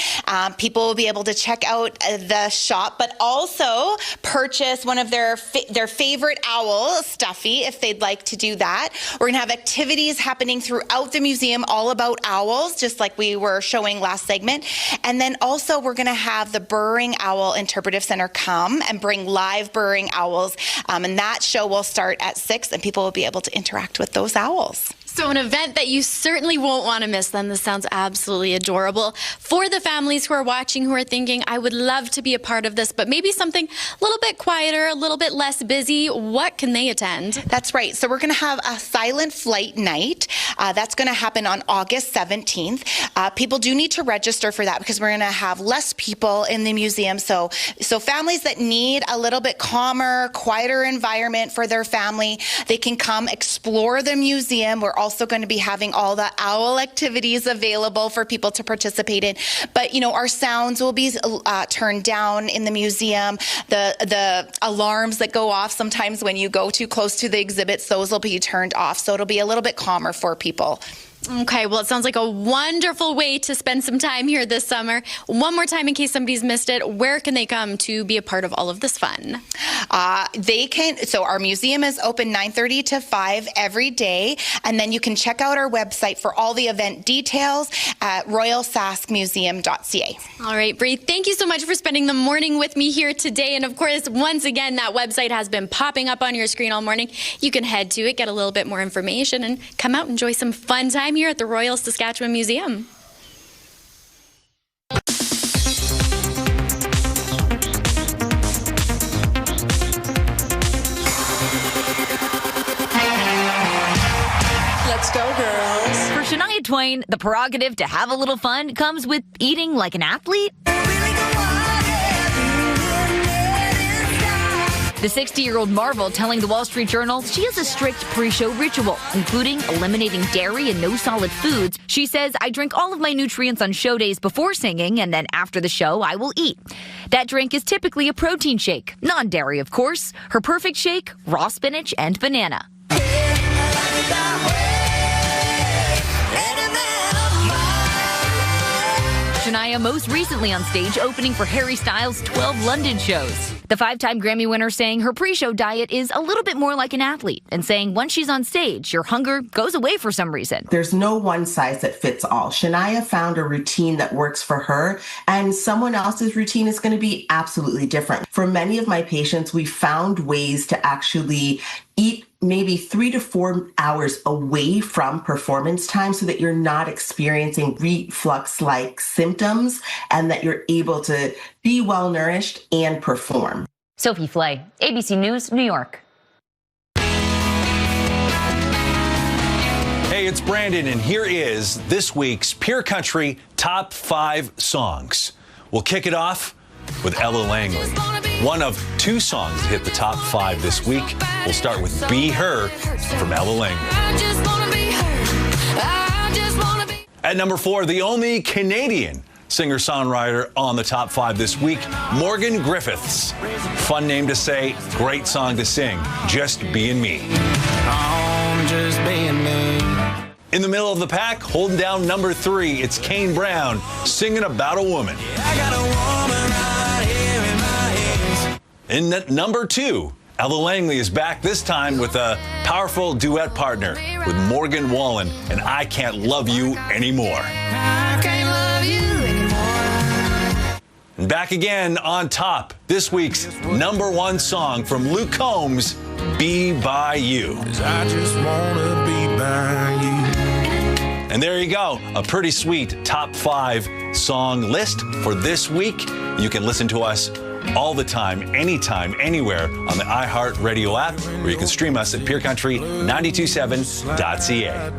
People will be able to check out the shop, but also purchase one of their favorite owl stuffy if they'd like to do that. We're going to have activities happening throughout the museum all about owls, just like we were showing last segment. And then also we're going to have the Burring Owl Interpretive Center come and bring live burring owls. And that show will start at 6, and people will be able to interact with those owls. So an event that you certainly won't want to miss then. This sounds absolutely adorable. For the families who are watching, who are thinking, I would love to be a part of this, but maybe something a little bit quieter, a little bit less busy, what can they attend? That's right. So we're going to have a silent flight night. That's going to happen on August 17th. People do need to register for that because we're going to have less people in the museum. So families that need a little bit calmer, quieter environment for their family, they can come explore the museum. We're also going to be having all the owl activities available for people to participate in. But, you know, our sounds will be turned down in the museum. The alarms that go off sometimes when you go too close to the exhibits, those will be turned off. So it'll be a little bit calmer for people. Okay, well, it sounds like a wonderful way to spend some time here this summer. One more time, in case somebody's missed it, where can they come to be a part of all of this fun? So our museum is open 9:30 to 5 every day, and then you can check out our website for all the event details at royalsaskmuseum.ca. All right, Bree, thank you so much for spending the morning with me here today. And of course, once again, that website has been popping up on your screen all morning. You can head to it, get a little bit more information, and come out and enjoy some fun time here at the Royal Saskatchewan Museum. Let's go, girls. For Shania Twain, the prerogative to have a little fun comes with eating like an athlete. The 60-year-old Marvel telling the Wall Street Journal she has a strict pre-show ritual, including eliminating dairy and no solid foods. She says, I drink all of my nutrients on show days before singing, and then after the show, I will eat. That drink is typically a protein shake, non-dairy, of course. Her perfect shake, raw spinach and banana. Shania most recently on stage opening for Harry Styles' 12 London shows. The 5-time Grammy winner saying her pre-show diet is a little bit more like an athlete and saying once she's on stage, your hunger goes away for some reason. There's no one size that fits all. Shania found a routine that works for her, and someone else's routine is going to be absolutely different. For many of my patients, we found ways to actually eat maybe 3 to 4 hours away from performance time so that you're not experiencing reflux-like symptoms and that you're able to be well nourished and perform. Sophie Flay, ABC News, New York. Hey, it's Brandon, and here is this week's Pure Country Top 5 Songs. We'll kick it off with Ella Langley. One of 2 songs that hit the top 5 this week. We'll start with Be Her from Ella Langley. At number 4, the only Canadian singer-songwriter on the top 5 this week, Morgan Griffiths. Fun name to say, great song to sing, Just Being Me. I'm just being me. In the middle of the pack, holding down number 3, it's Kane Brown singing about a woman. I got a woman right here in my hands. In at number 2, Ella Langley is back this time with a powerful duet partner with Morgan Wallen, and I Can't Love You Anymore. I can't love you anymore. And back again on top, this week's number 1 song from Luke Combs, Be By You. 'Cause I just wanna be by you. And there you go, a pretty sweet top 5 song list for this week. You can listen to us all the time, anytime, anywhere on the iHeartRadio app, or you can stream us at PureCountry927.ca.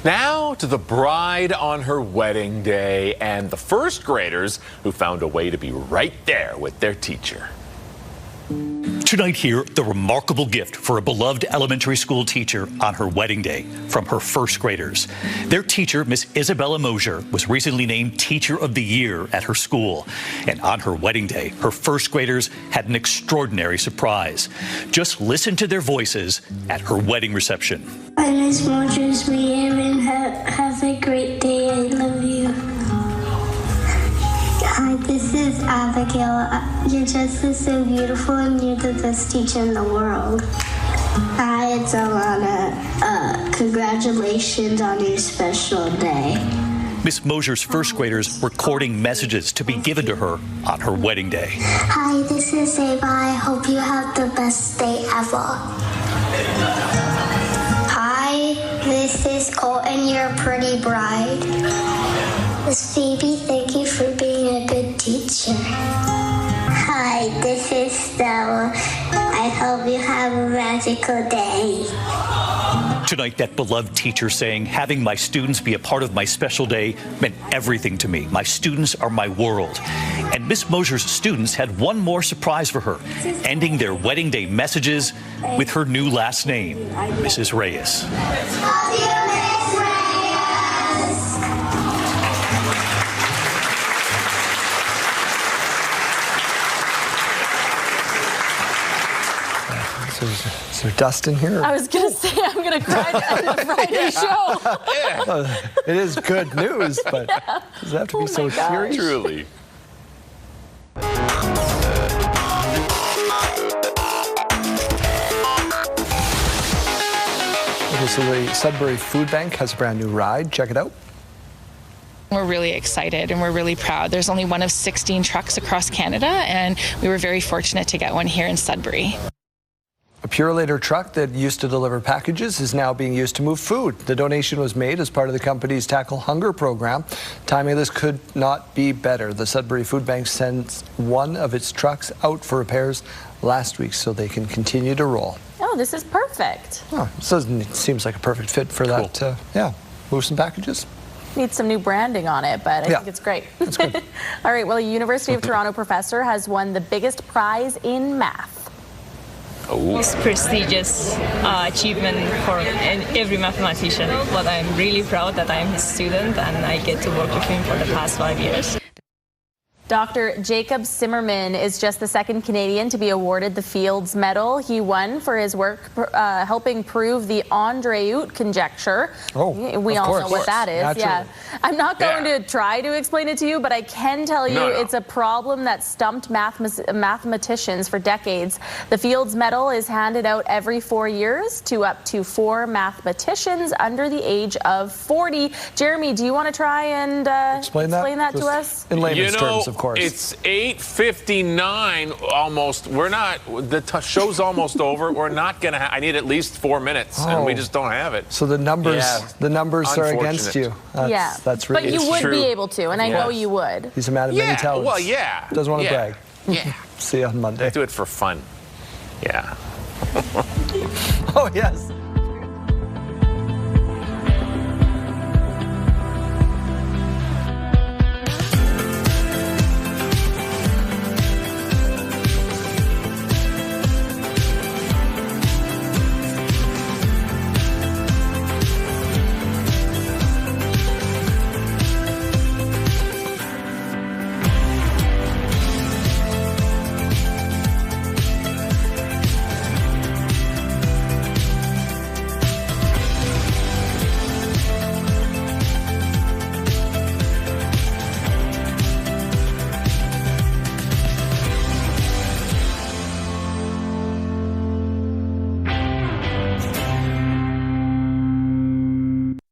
Now to the bride on her wedding day and the first graders who found a way to be right there with their teacher. Tonight here, the remarkable gift for a beloved elementary school teacher on her wedding day from her first graders. Their teacher, Miss Isabella Mosier, was recently named Teacher of the Year at her school. And on her wedding day, her first graders had an extraordinary surprise. Just listen to their voices at her wedding reception. Hi, Miss Mosier, and have a great day. I love you. Hi, this is Abigail. Your dress is so beautiful and you're the best teacher in the world. Hi, it's Alana. Congratulations on your special day. Miss Mosier's first graders recording messages to be given to her on her wedding day. Hi, this is Ava. I hope you have the best day ever. Hi, this is Colton, your pretty bride. Miss Phoebe, thank you for being a good teacher. Hi, this is Stella. I hope you have a magical day. Tonight, that beloved teacher saying, having my students be a part of my special day meant everything to me. My students are my world. And Miss Mosier's students had one more surprise for her, ending their wedding day messages with her new last name, Mrs. Reyes. Is there dust in here? I was going to say, I'm going to cry on the Friday show. It is good news, but does it have to be so serious? Truly. Okay, so the Sudbury Food Bank has a brand new ride. Check it out. We're really excited and we're really proud. There's only one of 16 trucks across Canada, and we were very fortunate to get one here in Sudbury. A Purolator truck that used to deliver packages is now being used to move food. The donation was made as part of the company's Tackle Hunger program. Timing of this could not be better. The Sudbury Food Bank sent one of its trucks out for repairs last week so they can continue to roll. Oh, this is perfect. Oh, it seems like a perfect fit for that. Yeah, move some packages. Needs some new branding on it, but I think it's great. That's good. All right, well, a University of Toronto professor has won the biggest prize in math. Most prestigious achievement for every mathematician, but I'm really proud that I'm his student and I get to work with him for the past 5 years. Dr. Jacob Zimmerman is just the second Canadian to be awarded the Fields Medal. He won for his work helping prove the André-Oot conjecture. We all know what that is. Naturally. Yeah. I'm not going to try to explain it to you, but I can tell you it's a problem that stumped mathematicians for decades. The Fields Medal is handed out every 4 years to up to 4 mathematicians under the age of 40. Jeremy, do you want to try and explain that to us? In layman's terms, of course. It's 8:59 almost. We're not, the show's almost over. We're not going to, I need at least 4 minutes, and we just don't have it. So the numbers are against you. That's really But you would be able to, and I know you would. He's a man of many talents. Well, yeah. Doesn't want to brag. Yeah. See you on Monday. Do it for fun. Yeah. Oh, yes.